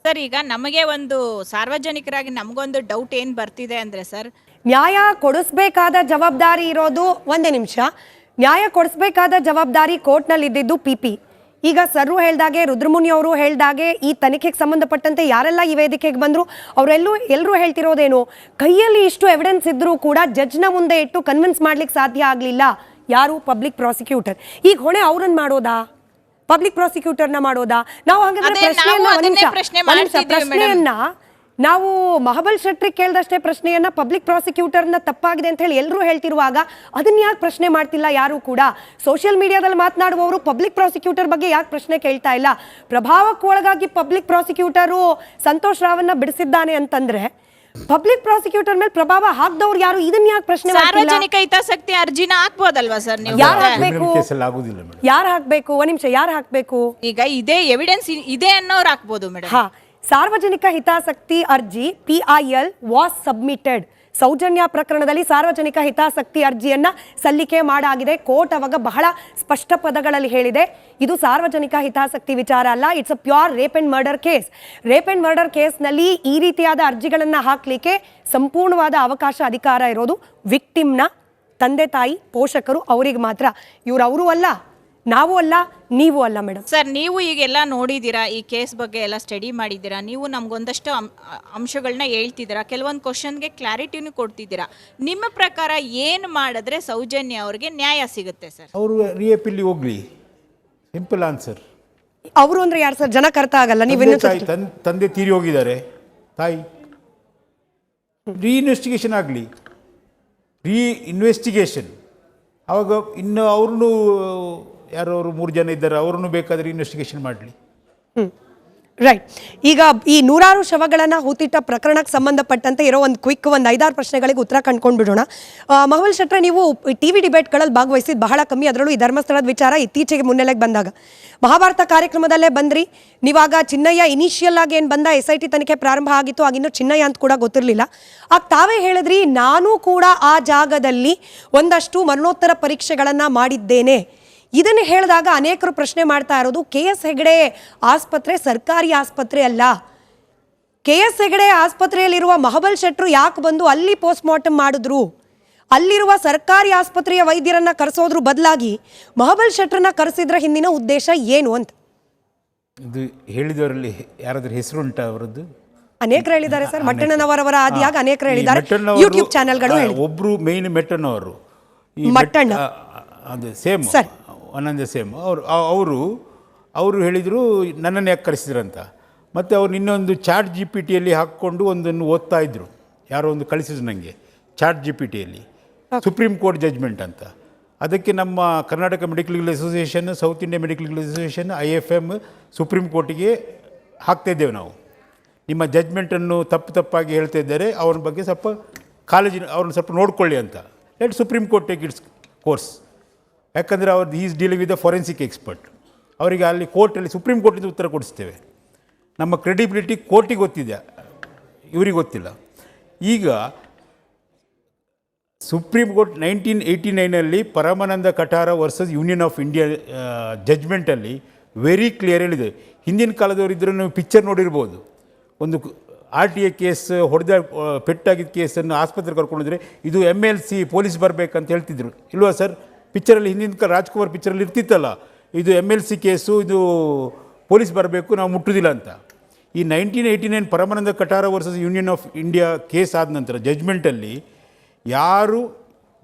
S5: ಸರ್, ಈಗ ನಮಗೆ ಒಂದು ಸಾರ್ವಜನಿಕರಾಗಿ ನಮಗೊಂದು ಡೌಟ್ ಏನು ಬರ್ತಿದೆ ಅಂದರೆ ಸರ್,
S1: ನ್ಯಾಯ ಕೊಡಿಸ್ಬೇಕಾದ ಜವಾಬ್ದಾರಿ ಇರೋದು, ಒಂದೇ ನಿಮಿಷ, ನ್ಯಾಯ ಕೊಡಿಸ್ಬೇಕಾದ ಜವಾಬ್ದಾರಿ ಕೋರ್ಟ್ನಲ್ಲಿ ಇದ್ದಿದ್ದು PP. ಈಗ ಸರ್ರು ಹೇಳ್ದಾಗೆ, ರುದ್ರಮುನಿ ಅವರು ಹೇಳ್ದಾಗೆ, ಈ ತನಿಖೆಗೆ ಸಂಬಂಧಪಟ್ಟಂತೆ ಯಾರೆಲ್ಲ ಈ ವೇದಿಕೆಗೆ ಬಂದರು ಎಲ್ಲರೂ ಹೇಳ್ತಿರೋದೇನು, ಕೈಯಲ್ಲಿ ಇಷ್ಟು ಎವಿಡೆನ್ಸ್ ಇದ್ರೂ ಕೂಡ ಜಡ್ಜ್ನ ಮುಂದೆ ಇಟ್ಟು ಕನ್ವಿನ್ಸ್ ಮಾಡ್ಲಿಕ್ಕೆ ಸಾಧ್ಯ ಆಗಲಿಲ್ಲ. ಯಾರು? Public prosecutor. ಈಗ ಹೊಣೆ ಅವ್ರನ್ನ ಮಾಡೋದಾ, ಪಬ್ಲಿಕ್ ಪ್ರಾಸಿಕ್ಯೂಟರ್ನ ಮಾಡೋದಾ? ನಾವು ಹಾಗಾದ್ರೆ ಪ್ರಶ್ನೆಯನ್ನ ನಾವು ಮಹಾಬಲ್ ಶೆಟ್ಟಿ ಕೇಳಿದಷ್ಟೇ ಪ್ರಶ್ನೆಯನ್ನ ಪಬ್ಲಿಕ್ ಪ್ರಾಸಿಕ್ಯೂಟರ್ನ ತಪ್ಪಾಗಿದೆ ಅಂತ ಹೇಳಿ ಎಲ್ಲರೂ ಹೇಳ್ತಿರುವಾಗ ಅದನ್ನ ಯಾಕೆ ಪ್ರಶ್ನೆ ಮಾಡ್ತಿಲ್ಲ ಯಾರು ಕೂಡ? ಸೋಷಿಯಲ್ ಮೀಡಿಯಾದಲ್ಲಿ ಮಾತನಾಡುವವರು ಪಬ್ಲಿಕ್ ಪ್ರಾಸಿಕ್ಯೂಟರ್ ಬಗ್ಗೆ ಯಾಕೆ ಪ್ರಶ್ನೆ ಕೇಳ್ತಾ ಇಲ್ಲ? ಪ್ರಭಾವಕ್ಕೆ ಒಳಗಾಗಿ ಪಬ್ಲಿಕ್ ಪ್ರಾಸಿಕ್ಯೂಟರು ಸಂತೋಷ್ ರಾವನ್ನ ಬಿಡಿಸಿದ್ದಾನೆ ಅಂತಂದ್ರೆ ಪಬ್ಲಿಕ್ ಪ್ರಾಸಿಕ್ಯೂಟರ್ ಮೇಲೆ ಪ್ರಭಾವ ಹಾಕ್ದವ್ರು ಯಾರು? ಇದನ್ನ ಯಾಕೆ ಪ್ರಶ್ನೆ ಮಾಡ್ತಿಲ್ಲ?
S5: ಸಾರ್ವಜನಿಕ ಹಿತಾಸಕ್ತಿ ಅರ್ಜಿನ ಹಾಕ್ಬೋದಲ್ವಾ ಸರ್ ನೀವು?
S1: ಯಾರು ಹಾಕ್ಬೇಕು?
S2: ಆಗೋದಿಲ್ಲ ಮೇಡಮ್.
S1: ಯಾರು ಹಾಕ್ಬೇಕು? ಒಂದ್ ನಿಮಿಷ, ಯಾರು ಹಾಕ್ಬೇಕು?
S5: ಈಗ ಇದೇ ಎವಿಡೆನ್ಸ್ ಇದೆ ಅನ್ನೋರು ಹಾಕ್ಬೋದು ಮೇಡಮ್.
S1: ಹಾ, ಸಾರ್ವಜನಿಕ ಹಿತಾಸಕ್ತಿ ಅರ್ಜಿ PIL ವಾಸ್ ಸಬ್ಮಿಟೆಡ್. ಸೌಜನ್ಯ ಪ್ರಕರಣದಲ್ಲಿ ಸಾರ್ವಜನಿಕ ಹಿತಾಸಕ್ತಿ ಅರ್ಜಿಯನ್ನ ಸಲ್ಲಿಕೆ ಮಾಡಾಗಿದೆ. ಕೋರ್ಟ್ ಅವಾಗ ಬಹಳ ಸ್ಪಷ್ಟ ಪದಗಳಲ್ಲಿ ಹೇಳಿದೆ, ಇದು ಸಾರ್ವಜನಿಕ ಹಿತಾಸಕ್ತಿ ವಿಚಾರ ಅಲ್ಲ, it's a pure rape and murder case. Rape and murder ಕೇಸ್ನಲ್ಲಿ ಈ ರೀತಿಯಾದ ಅರ್ಜಿಗಳನ್ನು ಹಾಕಲಿಕ್ಕೆ ಸಂಪೂರ್ಣವಾದ ಅವಕಾಶ, ಅಧಿಕಾರ ಇರೋದು ವಿಕ್ಟಿಮ್ನ ತಂದೆ ತಾಯಿ ಪೋಷಕರು, ಅವರಿಗೆ ಮಾತ್ರ. ಅವರು ಅಲ್ಲ, ನಾವು ಅಲ್ಲ, ನೀವು ಅಲ್ಲ ಮೇಡಮ್.
S5: ಸರ್, ನೀವು ಈಗೆಲ್ಲ ನೋಡಿದ್ದೀರಾ, ಈ ಕೇಸ್ ಬಗ್ಗೆ ಎಲ್ಲ ಸ್ಟಡಿ ಮಾಡಿದ್ದೀರಾ, ನೀವು ನಮ್ಗೊಂದಷ್ಟು ಅಂಶಗಳನ್ನ ಹೇಳ್ತಿದ್ದೀರಾ, ಕೆಲವೊಂದು ಕ್ವಶನ್ಗೆ ಕ್ಲಾರಿಟಿನೂ ಕೊಡ್ತಿದ್ದೀರಾ. ನಿಮ್ಮ ಪ್ರಕಾರ ಏನು ಮಾಡಿದ್ರೆ ಸೌಜನ್ಯ ಅವ್ರಿಗೆ ನ್ಯಾಯ ಸಿಗುತ್ತೆ ಸರ್?
S2: ಅವರು ರಿಯಪಲ್ಲಿ ಹೋಗ್ಲಿ, ಸಿಂಪಲ್ ಆನ್ಸರ್.
S1: ಅವರು ಅಂದ್ರೆ ಯಾರು ಸರ್? ಜನಕ್ಕೆ ಅರ್ಥ ಆಗಲ್ಲ. ನೀವು
S2: ತಂದೆ ತೀರಿ ಹೋಗಿದ್ದಾರೆ, ತಾಯಿ ರೀಇನ್ವೆಸ್ಟಿಗೇಷನ್ ಆಗಲಿ, ಆವಾಗ ಇನ್ನು ಅವ್ರನ್ನೂ ಯಾರು ಅವರು 3 ಜನ ಇದ್ದಾರೆ, ಅವ್ರನ್ನು ಬೇಕಾದರೆ ಇನ್ವೆಸ್ಟಿಗೇಷನ್ ಮಾಡಲಿ.
S1: ರೈಟ್. ಈಗ ಈ ನೂರಾರು ಶವಗಳನ್ನು ಹೂತಿಟ್ಟ ಪ್ರಕರಣಕ್ಕೆ ಸಂಬಂಧಪಟ್ಟಂತೆ ಇರೋ ಒಂದು ಕ್ವಿಕ್ 5-6 ಪ್ರಶ್ನೆಗಳಿಗೆ ಉತ್ತರ ಕಂಡ್ಕೊಂಡು ಬಿಡೋಣ. ಮಹಾಬಲ್ ಶೆಟ್ರೆ, ನೀವು TV ಡಿಬೇಟ್ಗಳಲ್ಲಿ ಭಾಗವಹಿಸಿದ್ದು ಬಹಳ ಕಮ್ಮಿ, ಅದರಲ್ಲೂ ಈ ಧರ್ಮಸ್ಥಳದ ವಿಚಾರ ಇತ್ತೀಚೆಗೆ ಮುನ್ನೆಲೆಗೆ ಬಂದಾಗ ಮಹಾಭಾರತ ಕಾರ್ಯಕ್ರಮದಲ್ಲೇ ಬಂದ್ರಿ. ನೀವಾಗ ಚಿನ್ನಯ್ಯ ಇನಿಷಿಯಲ್ ಆಗಿ ಏನು ಬಂದ SIT ತನಿಖೆ ಪ್ರಾರಂಭ ಆಗಿತ್ತು, ಆಗಿನ್ನೂ ಚಿನ್ನಯ್ಯ ಅಂತ ಕೂಡ ಗೊತ್ತಿರಲಿಲ್ಲ. ಆಗ ತಾವೇ ಹೇಳಿದ್ರಿ, ನಾನು ಕೂಡ ಆ ಜಾಗದಲ್ಲಿ ಒಂದಷ್ಟು ಮರಣೋತ್ತರ ಪರೀಕ್ಷೆಗಳನ್ನು ಮಾಡಿದ್ದೇನೆ, ಇದನ್ನು ಹೇಳಿದಾಗ ಅನೇಕರು ಪ್ರಶ್ನೆ ಮಾಡ್ತಾ ಇರೋದು KS ಹೆಗಡೆ ಆಸ್ಪತ್ರೆ ಸರ್ಕಾರಿ ಆಸ್ಪತ್ರೆ ಅಲ್ಲ. KS ಹೆಗಡೆ ಆಸ್ಪತ್ರೆಯಲ್ಲಿರುವ ಮಹಬಲ್ ಶೆಟ್ರು ಯಾಕೆ ಬಂದು ಅಲ್ಲಿ ಪೋಸ್ಟ್ ಮಾರ್ಟಮ್ ಮಾಡಿದ್ರು? ಅಲ್ಲಿರುವ ಸರ್ಕಾರಿ ಆಸ್ಪತ್ರೆಯ ವೈದ್ಯರನ್ನ ಕರೆಸೋದ್ರ ಬದಲಾಗಿ ಮಹಬಲ್ ಶೆಟ್ರನ್ನ ಕರೆಸಿದ್ರ ಹಿಂದಿನ ಉದ್ದೇಶ ಏನು ಅಂತ.
S2: ಇದು ಹೇಳಿದವರಲ್ಲಿ ಯಾರಾದ್ರೂ ಹೆಸರುಂಟ ಅವರದ್ದು?
S1: ಅನೇಕರು ಹೇಳಿದ್ದಾರೆ ಸರ್. ಮಟ್ಟಣ್ಣನವರವರ ಆದಿಯಾಗಿ ಅನೇಕರು ಹೇಳಿದ್ದಾರೆ. ಯೂಟ್ಯೂಬ್ ಚಾನೆಲ್ಗಳು ಹೇಳಿದ್ದಾರೆ.
S2: ಒಬ್ರು ಮೇನ್ ಮೆಟ್ಟಣ್ಣವರು,
S1: ಮಟ್ಟಣ್ಣ
S2: ಅದು ಸೇಮ್ ಒಂದೊಂದೇ ಸೇಮ್. ಅವರು ಹೇಳಿದರು ನನ್ನನ್ನು ಯಾಕೆ ಕರೆಸಿದ್ರಂತ. ಮತ್ತು ಅವ್ರು ಇನ್ನೊಂದು ಚಾಟ್ GPT ಹಾಕ್ಕೊಂಡು ಒಂದನ್ನು ಓದ್ತಾ ಇದ್ರು. ಯಾರೋ ಒಂದು ಕಳಿಸಿದ್ರು ನನಗೆ ಚಾಟ್ GPTಯಲ್ಲಿ ಸುಪ್ರೀಂ ಕೋರ್ಟ್ ಜಡ್ಜ್ಮೆಂಟ್ ಅಂತ. ಅದಕ್ಕೆ ನಮ್ಮ Karnataka medical legal association, south India medical legal association, IFM supreme ಕೋರ್ಟಿಗೆ ಹಾಕ್ತಾಯಿದ್ದೇವೆ ನಾವು. ನಿಮ್ಮ ಜಡ್ಜ್ಮೆಂಟನ್ನು ತಪ್ಪಾಗಿ ಹೇಳ್ತಾ ಇದ್ದಾರೆ, ಅವ್ರ ಬಗ್ಗೆ ಸ್ವಲ್ಪ ಅವ್ರನ್ನ ಸ್ವಲ್ಪ ನೋಡ್ಕೊಳ್ಳಿ ಅಂತ. Let supreme court take its course. ಯಾಕಂದರೆ ಅವ್ರದ್ದು is dealing with the forensic expert. ಅವರಿಗೆ ಅಲ್ಲಿ ಕೋರ್ಟಲ್ಲಿ ಸುಪ್ರೀಂ ಕೋರ್ಟಿಂದ ಉತ್ತರ ಕೊಡಿಸ್ತೇವೆ. ನಮ್ಮ ಕ್ರೆಡಿಬಿಲಿಟಿ ಕೋರ್ಟಿಗೆ ಗೊತ್ತಿದೆ, ಇವ್ರಿಗೆ ಗೊತ್ತಿಲ್ಲ. ಈಗ supreme court 1989 Parmanand Katara versus union of India ಜಡ್ಜ್ಮೆಂಟಲ್ಲಿ ವೆರಿ ಕ್ಲಿಯರ್ ಹೇಳಿದೆ. ಹಿಂದಿನ ಕಾಲದವರು ಇದ್ದರೂ ನೀವು ಪಿಕ್ಚರ್ ನೋಡಿರ್ಬೋದು. ಒಂದು RTA ಕೇಸ್ ಹೊಡೆದ ಪೆಟ್ಟಾಗಿದ್ದ ಕೇಸನ್ನು ಆಸ್ಪತ್ರೆಗೆ ಕರ್ಕೊಂಡಿದ್ರೆ ಇದು MLC ಪೊಲೀಸ್ ಬರಬೇಕಂತ ಹೇಳ್ತಿದ್ರು, ಇಲ್ವಾ ಸರ್? ಪಿಕ್ಚರಲ್ಲಿ ಹಿಂದಿನ ಕಾಲ ರಾಜ್ಕುಮಾರ್ ಪಿಕ್ಚರಲ್ಲಿ ಇರ್ತಿತ್ತಲ್ಲ, ಇದು MLC ಕೇಸು, ಇದು ಪೊಲೀಸ್ ಬರಬೇಕು, ನಾವು ಮುಟ್ಟುವುದಿಲ್ಲ ಅಂತ. ಈ 1989 Parmanand Katara versus union of India case ಆದ ನಂತರ ಜಡ್ಜ್ಮೆಂಟಲ್ಲಿ ಯಾರು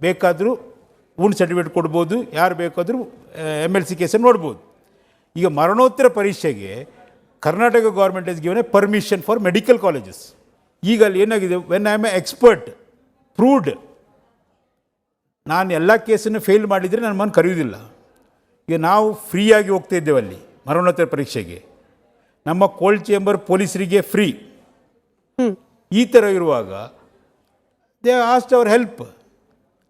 S2: ಬೇಕಾದರೂ ವೂಂಡ್ ಸರ್ಟಿಫಿಕೇಟ್ ಕೊಡ್ಬೋದು, ಯಾರು ಬೇಕಾದರೂ MLC ಕೇಸನ್ನು ನೋಡ್ಬೋದು. ಈಗ ಮರಣೋತ್ತರ ಪರೀಕ್ಷೆಗೆ Karnataka government is given A permission for medical colleges. ಈಗ ಅಲ್ಲಿ ಏನಾಗಿದೆ, when I am A expert proved, ನಾನು ಎಲ್ಲ ಕೇಸನ್ನು ಫೇಲ್ ಮಾಡಿದರೆ ನನ್ನ ಮನೆ ಕರೆಯುವುದಿಲ್ಲ. ಈಗ ನಾವು ಫ್ರೀಯಾಗಿ ಹೋಗ್ತಾ ಇದ್ದೇವೆ ಅಲ್ಲಿ ಮರಣೋತ್ತರ ಪರೀಕ್ಷೆಗೆ. ನಮ್ಮ ಕೋಲ್ಡ್ ಚೇಂಬರ್ ಪೊಲೀಸರಿಗೆ ಫ್ರೀ. ಈ ಥರ ಇರುವಾಗ ದೇ ಆಸ್ಟ್ ಅವರ್ ಹೆಲ್ಪ್.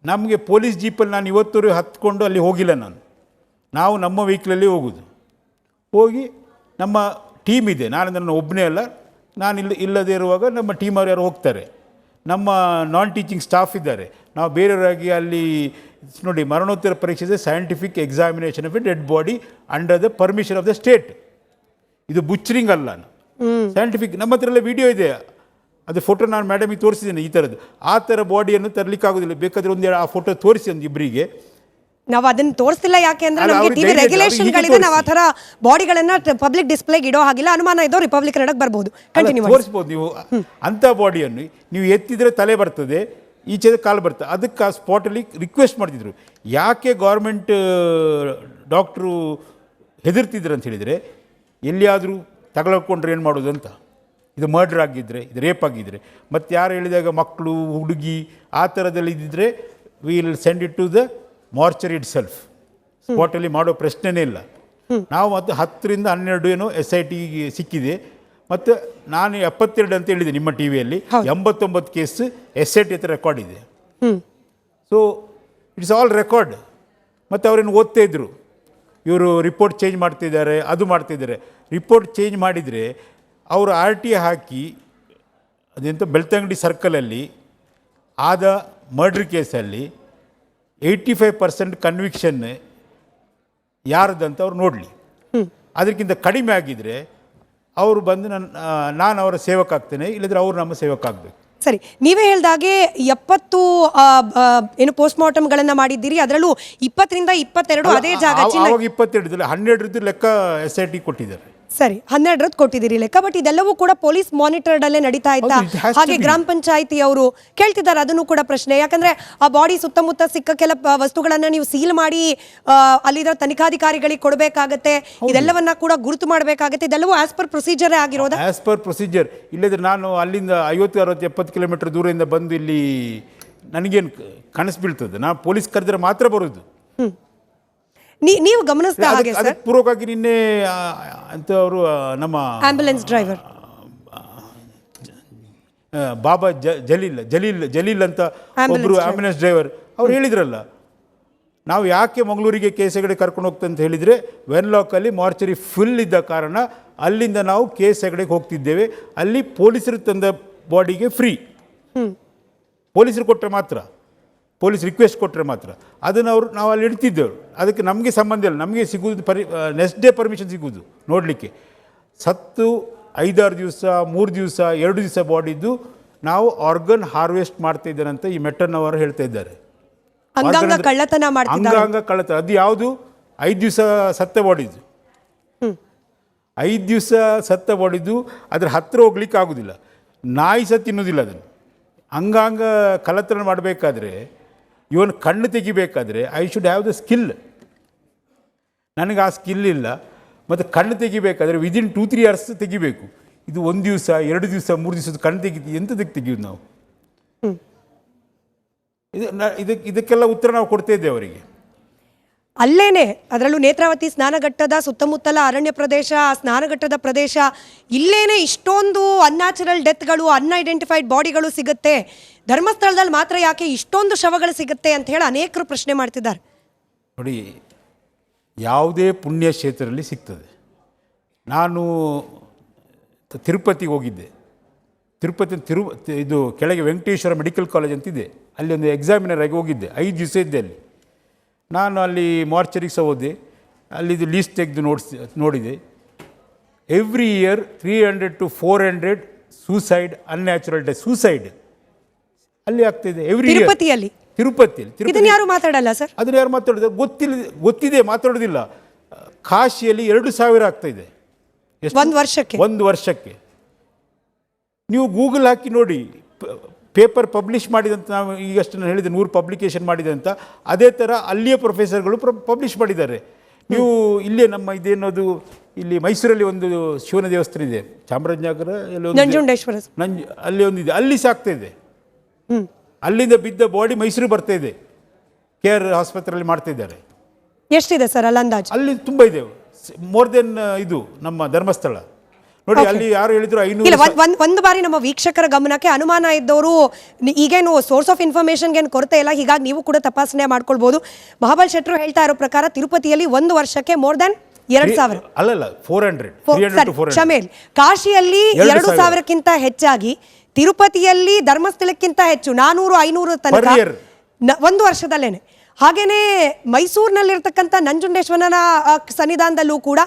S2: ನಮಗೆ ಪೊಲೀಸ್ ಜೀಪಲ್ಲಿ ನಾನು ಇವತ್ತೂರು ಹತ್ಕೊಂಡು ಅಲ್ಲಿ ಹೋಗಿಲ್ಲ. ನಾವು ನಮ್ಮ ವೆಹಿಕಲಲ್ಲಿ ಹೋಗೋದು. ಹೋಗಿ ನಮ್ಮ ಟೀಮ್ ಇದೆ, ನಾನು ಒಬ್ಬನೇ ಅಲ್ಲ, ನಾನು ಇಲ್ಲದೇ ಇರುವಾಗ ನಮ್ಮ ಟೀಮ್ ಅವ್ರು ಯಾರು ಹೋಗ್ತಾರೆ. ನಮ್ಮ ನಾನ್ ಟೀಚಿಂಗ್ ಸ್ಟಾಫ್ ಇದ್ದಾರೆ. ನಾವು ಬೇರೆಯವರಾಗಿ ಅಲ್ಲಿ ನೋಡಿ, ಮರಣೋತ್ತರ ಪರೀಕ್ಷೆ scientific examination of A dead body under the permission of the state. ಇದು ಬುಚ್ಚರಿಂಗ್ ಅಲ್ಲ, ಸೈಂಟಿಫಿಕ್. ನಮ್ಮ ಹತ್ರ ಎಲ್ಲ ವಿಡಿಯೋ ಇದೆ, ಅದು ಫೋಟೋ ನಾನು ಮೇಡಮಿಗೆ ತೋರಿಸಿದ್ದೇನೆ. ಈ ಥರದ್ದು ಆ ಥರ ಬಾಡಿಯನ್ನು ತರಲಿಕ್ಕಾಗೋದಿಲ್ಲ. ಬೇಕಾದರೆ ಒಂದೆರಡು ಆ ಫೋಟೋ ತೋರಿಸಿ ಒಂದು ಇಬ್ಬರಿಗೆ.
S1: ನಾವು ಅದನ್ನ ತೋರಿಸ್ತಿಲ್ಲ, ಯಾಕೆ ಅಂದ್ರೆ ನಮಗೆ ಟಿವಿ ರೆಗ್ಯುಲೇಷನ್ಗಳಿದೆ. ನಾವು ಆ ಥರ ಬಾಡಿಗಳನ್ನ ಪಬ್ಲಿಕ್ ಡಿಸ್ಪ್ಲೇಗೆ ಇಡೋ ಹಾಗಿಲ್ಲ. ಅನುಮಾನ ಇದ್ದೋ ರಿಪಬ್ಲಿಕ್ ಕನ್ನಡಕ್ಕೆ ಬರ್ಬೋದು. ಕಂಟಿನ್ಯೂ
S2: ತೋರಿಸ್ಬೋದು ನೀವು. ಅಂಥ ಬಾಡಿಯನ್ನು ನೀವು ಎತ್ತಿದ್ರೆ ತಲೆ ಬರ್ತದೆ, ಈಚೆ ಕಾಲು ಬರ್ತದೆ. ಅದಕ್ಕೆ ಆ ಸ್ಪಾಟಲ್ಲಿ ರಿಕ್ವೆಸ್ಟ್ ಮಾಡ್ತಿದ್ರು. ಯಾಕೆ ಗೌರ್ಮೆಂಟ್ ಡಾಕ್ಟ್ರು ಹೆದರ್ತಿದ್ರು ಅಂತ ಹೇಳಿದರೆ, ಎಲ್ಲಿಯಾದರೂ ತಗೊಳ್ಕೊಂಡ್ರೆ ಏನು ಮಾಡೋದು ಅಂತ. ಇದು ಮರ್ಡರ್ ಆಗಿದ್ದರೆ, ಇದು ರೇಪ್ ಆಗಿದ್ದರೆ, ಮತ್ತು ಯಾರು ಹೇಳಿದಾಗ ಮಕ್ಕಳು, ಹುಡುಗಿ ಆ ಥರದಲ್ಲಿ ಇದ್ದಿದ್ದರೆ will send it to the mortuary itself. ಸ್ಪಾಟಲ್ಲಿ ಮಾಡೋ ಪ್ರಶ್ನೆನೇ ಇಲ್ಲ. ನಾವು ಮತ್ತು 10 ರಿಂದ 12 ಏನೋ SIT ಸಿಕ್ಕಿದೆ. ಮತ್ತು ನಾನು 72 ಅಂತ ಹೇಳಿದೆ ನಿಮ್ಮ ಟಿವಿಯಲ್ಲಿ. 89 ಕೇಸ್ SIT ಹತ್ರ ರೆಕಾರ್ಡ್ ಇದೆ. So it's all record. ಮತ್ತು ಅವರೇನು ಓದ್ತಾ ಇದ್ರು, ಇವರು ರಿಪೋರ್ಟ್ ಚೇಂಜ್ ಮಾಡ್ತಿದ್ದಾರೆ, ಅದು ಮಾಡ್ತಿದ್ದಾರೆ. ರಿಪೋರ್ಟ್ ಚೇಂಜ್ ಮಾಡಿದರೆ ಅವರು RTA ಹಾಕಿ ಅದೆಂತ ಬೆಳ್ತಂಗಡಿ ಸರ್ಕಲಲ್ಲಿ ಆದ ಮರ್ಡ್ರ್ ಕೇಸಲ್ಲಿ 85% ಕನ್ವಿಕ್ಷನ್ ಯಾರ್ದಂತ ಅವ್ರು ನೋಡಲಿ. ಅದಕ್ಕಿಂತ ಕಡಿಮೆ ಆಗಿದ್ದರೆ ಅವರು ಬಂದು ನಾನು ಅವರ ಸೇವಕ ಆಗ್ತೇನೆ, ಇಲ್ಲದ್ರೆ ಅವರು ನಮ್ಮ ಸೇವಕ ಆಗಬೇಕು.
S1: ಸರಿ, ನೀವೇ ಹೇಳ್ದಾಗೆ 70 ಏನು ಪೋಸ್ಟ್ ಮಾರ್ಟಮ್ಗಳನ್ನು ಮಾಡಿದ್ದೀರಿ. ಅದರಲ್ಲೂ 20 ರಿಂದ 22 ಅದೇ ಜಾಗ.
S2: ಅವಾಗ 22 12 ಲೆಕ್ಕ SIT ಕೊಟ್ಟಿದ್ದಾರೆ.
S1: ಸರಿ, 12 ಕೊಟ್ಟಿದ್ದೀರಿ ಲೆಕ್ಕ. ಬಟ್ ಇದೆಲ್ಲವೂ ಕೂಡ ಪೊಲೀಸ್ ಮಾನಿಟರ್ಡ್ ಅಲ್ಲೇ ನಡೀತಾ ಇದ್ದ ಹಾಗೆ ಗ್ರಾಮ ಪಂಚಾಯಿತಿ ಅವರು ಕೇಳ್ತಿದ್ದಾರೆ. ಅದನ್ನು ಕೂಡ ಪ್ರಶ್ನೆ. ಯಾಕಂದ್ರೆ ಆ ಬಾಡಿ ಸುತ್ತಮುತ್ತ ಸಿಕ್ಕ ಕೆಲ ವಸ್ತುಗಳನ್ನ ನೀವು ಸೀಲ್ ಮಾಡಿ ಅಲ್ಲಿರೋ ತನಿಖಾಧಿಕಾರಿಗಳಿಗೆ ಕೊಡಬೇಕಾಗತ್ತೆ. ಇದೆಲ್ಲವನ್ನ ಕೂಡ ಗುರುತು ಮಾಡಬೇಕಾಗತ್ತೆ. ಇದೆಲ್ಲವೂ ಆಸ್ ಪರ್ ಪ್ರೊಸೀಜರ್ ಆಗಿರೋದು.
S2: As per procedure. ಇಲ್ಲದ್ರೆ ನಾನು ಅಲ್ಲಿಂದ 50, 60, 70 ಕಿಲೋಮೀಟರ್ ದೂರದಿಂದ ಬಂದು ಇಲ್ಲಿ ನನಗೇನು ಕನಸು ಬೀಳ್ತದೆ? ನಾನು ಪೊಲೀಸ್ ಕರೆದ್ರೆ ಮಾತ್ರ ಬರೋದು.
S1: ನೀವು ಗಮನಿಸಿದ ಹಾಗೆ
S2: ಅದಕ್ಕೆ ಪೂರ್ವಕವಾಗಿ ನಿನ್ನೆ ಅಂತ ಅವರು ನಮ್ಮ
S1: ಆಂಬ್ಯುಲೆನ್ಸ್ ಡ್ರೈವರ್
S2: ಬಾಬಾ ಜಲೀಲ್ ಅಂತ ಒಬ್ಬರು ಆಂಬ್ಯುಲೆನ್ಸ್ ಡ್ರೈವರ್ ಅವ್ರು ಹೇಳಿದ್ರಲ್ಲ, ನಾವು ಯಾಕೆ ಮಂಗಳೂರಿಗೆ ಹೆಗಡೆ ಕರ್ಕೊಂಡು ಹೋಗ್ತಂತ ಅಂತ ಹೇಳಿದರೆ, ವೆನ್ಲಾಕಲ್ಲಿ ಮಾರ್ಚರಿ ಫುಲ್ ಇದ್ದ ಕಾರಣ ಅಲ್ಲಿಂದ ನಾವು ಹೆಗಡೆಗೆ ಹೋಗ್ತಿದ್ದೇವೆ. ಅಲ್ಲಿ ಪೊಲೀಸರು ತಂದ ಬಾಡಿಗೆ ಫ್ರೀ, ಪೊಲೀಸರು ಕೊಟ್ಟರೆ ಮಾತ್ರ. ಪೊಲೀಸ್ ರಿಕ್ವೆಸ್ಟ್ ಕೊಟ್ಟರೆ ಮಾತ್ರ ಅದನ್ನು ನಾವು ಅಲ್ಲಿ ಇಡ್ತಿದ್ದೆವು. ಅದಕ್ಕೆ ನಮಗೆ ಸಂಬಂಧ ಇಲ್ಲ, ನಮಗೆ ಸಿಗುವುದು ನೆಕ್ಸ್ಟ್ ಡೇ ಪರ್ಮಿಷನ್ ಸಿಗುವುದು ನೋಡಲಿಕ್ಕೆ. ಸತ್ತು 5-6 ದಿವಸ 3 ದಿವಸ 2 ದಿವಸ ಬಾಡಿದ್ದು ನಾವು ಆರ್ಗನ್ ಹಾರ್ವೆಸ್ಟ್ ಮಾಡ್ತಾ ಇದ್ದೇನೆ ಅಂತ ಈ ಮೆಟ್ಟನ್ನವರು ಹೇಳ್ತಾ ಇದ್ದಾರೆ.
S1: ಅಂಗಾಂಗ ಕಳ್ಳತನ ಮಾಡ್ತಿದ್ದಾರೆ.
S2: ಅಂಗಾಂಗ ಕಳ್ಳತನ ಅದು ಯಾವುದು 5 ದಿವಸ ಸತ್ತ ಬಾಡಿದ್ದು, 5 ದಿವಸ ಸತ್ತ ಬಾಡಿದ್ದು ಅದ್ರ ಹತ್ತಿರ ಹೋಗ್ಲಿಕ್ಕೆ ಆಗೋದಿಲ್ಲ. ನಾಯಿ ಸಹ ತಿನ್ನೋದಿಲ್ಲ ಅದನ್ನು. ಅಂಗಾಂಗ ಕಳ್ಳತನ ಮಾಡಬೇಕಾದ್ರೆ ಇವನು ಕಣ್ಣು ತೆಗಿಬೇಕಾದ್ರೆ I should have the skill. ನನಗೆ ಆ ಸ್ಕಿಲ್ ಇಲ್ಲ. ಮತ್ತು ಕಣ್ಣು ತೆಗಿಬೇಕಾದ್ರೆ ವಿದಿನ್ 2-3 ಅವರ್ಸ್ ತೆಗಿಬೇಕು. ಇದು 1 ದಿವಸ 2 ದಿವಸ 3 ದಿವಸದ ಕಣ್ಣು ಎಂಥದಕ್ಕೆ ತೆಗಿಯೋದು ನಾವು? ಇದಕ್ಕೆಲ್ಲ ಉತ್ತರ ನಾವು ಕೊಡ್ತಾ ಇದ್ದೇವೆ ಅವರಿಗೆ.
S1: ಅಲ್ಲೇನೆ ಅದರಲ್ಲೂ ನೇತ್ರಾವತಿ ಸ್ನಾನಘಟ್ಟದ ಸುತ್ತಮುತ್ತಲ ಅರಣ್ಯ ಪ್ರದೇಶ, ಸ್ನಾನಘಟ್ಟದ ಪ್ರದೇಶ, ಇಲ್ಲೇನೆ ಇಷ್ಟೊಂದು ಅನ್ಯಾಚುರಲ್ ಡೆತ್ಗಳು, ಅನ್ಐಡೆಂಟಿಫೈಡ್ ಬಾಡಿಗಳು ಸಿಗುತ್ತೆ, ಧರ್ಮಸ್ಥಳದಲ್ಲಿ ಮಾತ್ರ ಯಾಕೆ ಇಷ್ಟೊಂದು ಶವಗಳು ಸಿಗುತ್ತೆ ಅಂತ ಹೇಳಿ ಅನೇಕರು ಪ್ರಶ್ನೆ ಮಾಡ್ತಿದ್ದಾರೆ.
S2: ನೋಡಿ, ಯಾವುದೇ ಪುಣ್ಯ ಕ್ಷೇತ್ರದಲ್ಲಿ ಸಿಗ್ತದೆ. ನಾನು ತಿರುಪತಿಗೆ ಹೋಗಿದ್ದೆ. ಇದು ಕೆಳಗೆ ವೆಂಕಟೇಶ್ವರ ಮೆಡಿಕಲ್ ಕಾಲೇಜ್ ಅಂತಿದೆ, ಅಲ್ಲಿ ಒಂದು ಎಕ್ಸಾಮಿನರ್ ಆಗಿ ಹೋಗಿದ್ದೆ. 5 ದಿವಸ ಇದ್ದೆ ಅಲ್ಲಿ. ನಾನು ಅಲ್ಲಿ ಮಾರ್ಚರಿಗೆ ಸಹ ಹೋದೆ, ಅಲ್ಲಿದು ಲೀಸ್ಟ್ ತೆಗೆದು ನೋಡಿದೆ. Every year 300 to 400 suicide, unnatural death, suicide ಅಲ್ಲಿ ಆಗ್ತಾಯಿದೆ ಎವ್ರಿ ಇಯರ್. ತಿರುಪತಿಯಲ್ಲಿ
S1: ಇದನ್ನ ಯಾರು ಮಾತಾಡಲ್ಲ ಸರ್.
S2: ಅದನ್ನ ಯಾರು ಮಾತಾಡೋದು ಗೊತ್ತಿದೆ, ಮಾತಾಡೋದಿಲ್ಲ. ಕಾಶಿಯಲ್ಲಿ 2,000 ಆಗ್ತಾಯಿದೆ ಒಂದು ವರ್ಷಕ್ಕೆ. ನೀವು ಗೂಗಲ್ ಹಾಕಿ ನೋಡಿ, ಪೇಪರ್ ಪಬ್ಲಿಷ್ ಮಾಡಿದಂಥ, ನಾವು ಈಗಷ್ಟು ನಾನು ಹೇಳಿದೆ 100 ಪಬ್ಲಿಕೇಶನ್ ಮಾಡಿದೆ ಅಂತ, ಅದೇ ಥರ ಅಲ್ಲಿಯ ಪ್ರೊಫೆಸರ್ಗಳು ಪಬ್ಲಿಷ್ ಮಾಡಿದ್ದಾರೆ. ನೀವು ಇಲ್ಲೇ ನಮ್ಮ ಇದೇನೋದು ಇಲ್ಲಿ ಮೈಸೂರಲ್ಲಿ ಒಂದು ಶಿವನ ದೇವಸ್ಥಾನ ಇದೆ, ಚಾಮರಾಜನಗರ
S1: ನಂಜುಂಡೇಶ್ವರ,
S2: ಅಲ್ಲಿ ಒಂದಿದೆ, ಅಲ್ಲಿ ಸಾಕ್ತಾ ಇದೆ. ಅಲ್ಲಿಂದ ಬಿದ್ದ ಬಾಡಿ ಮೈಸೂರಿಗೆ ಬರ್ತಾ ಇದೆ, KR ಆಸ್ಪತ್ರೆಯಲ್ಲಿ ಮಾಡ್ತಾ ಇದ್ದಾರೆ.
S1: ಎಷ್ಟಿದೆ ಸರ್ ಅಲ್ಲಿ ಅಂದಾಜು?
S2: ಅಲ್ಲಿ ತುಂಬ ಇದೆ, ಮೋರ್ ದೆನ್ ಇದು ನಮ್ಮ ಧರ್ಮಸ್ಥಳ. ನೋಡಿ, ಅಲ್ಲಿ ಯಾರು ಹೇಳಿದ್ರು 500.
S1: ಒಂದು ಬಾರಿ ನಮ್ಮ ವೀಕ್ಷಕರ ಗಮನಕ್ಕೆ ಅನುಮಾನ ಇದ್ದವರು, ಈಗೇನು ಸೋರ್ಸ್ ಆಫ್ ಇನ್ಫಾರ್ಮೇಶನ್ಗೆ ಏನು ಕೊರತೆ ಇಲ್ಲ, ಹೀಗಾಗಿ ನೀವು ಕೂಡ ತಪಾಸಣೆ ಮಾಡ್ಕೊಳ್ಬಹುದು. ಮಹಾಬಲ್ ಶೆಟ್ರು ಹೇಳ್ತಾ ಇರೋ ಪ್ರಕಾರ ತಿರುಪತಿಯಲ್ಲಿ 1 ವರ್ಷಕ್ಕೆ ಮೋರ್ ದನ್ 2,000
S2: ಅಲ್ಲಲ್ಲ 400
S1: ಶಮೇಲ್, ಕಾಶಿಯಲ್ಲಿ 2,000ಕ್ಕಿಂತ ಹೆಚ್ಚಾಗಿ, ತಿರುಪತಿಯಲ್ಲಿ ಧರ್ಮಸ್ಥಳಕ್ಕಿಂತ ಹೆಚ್ಚು 400-500 ತನಕ 1 ವರ್ಷದಲ್ಲೇನೆ. ಹಾಗೇನೆ ಮೈಸೂರಿನಲ್ಲಿರ್ತಕ್ಕಂಥ ನಂಜುಂಡೇಶ್ವರನ ಸನ್ನಿಧಾನದಲ್ಲೂ ಕೂಡ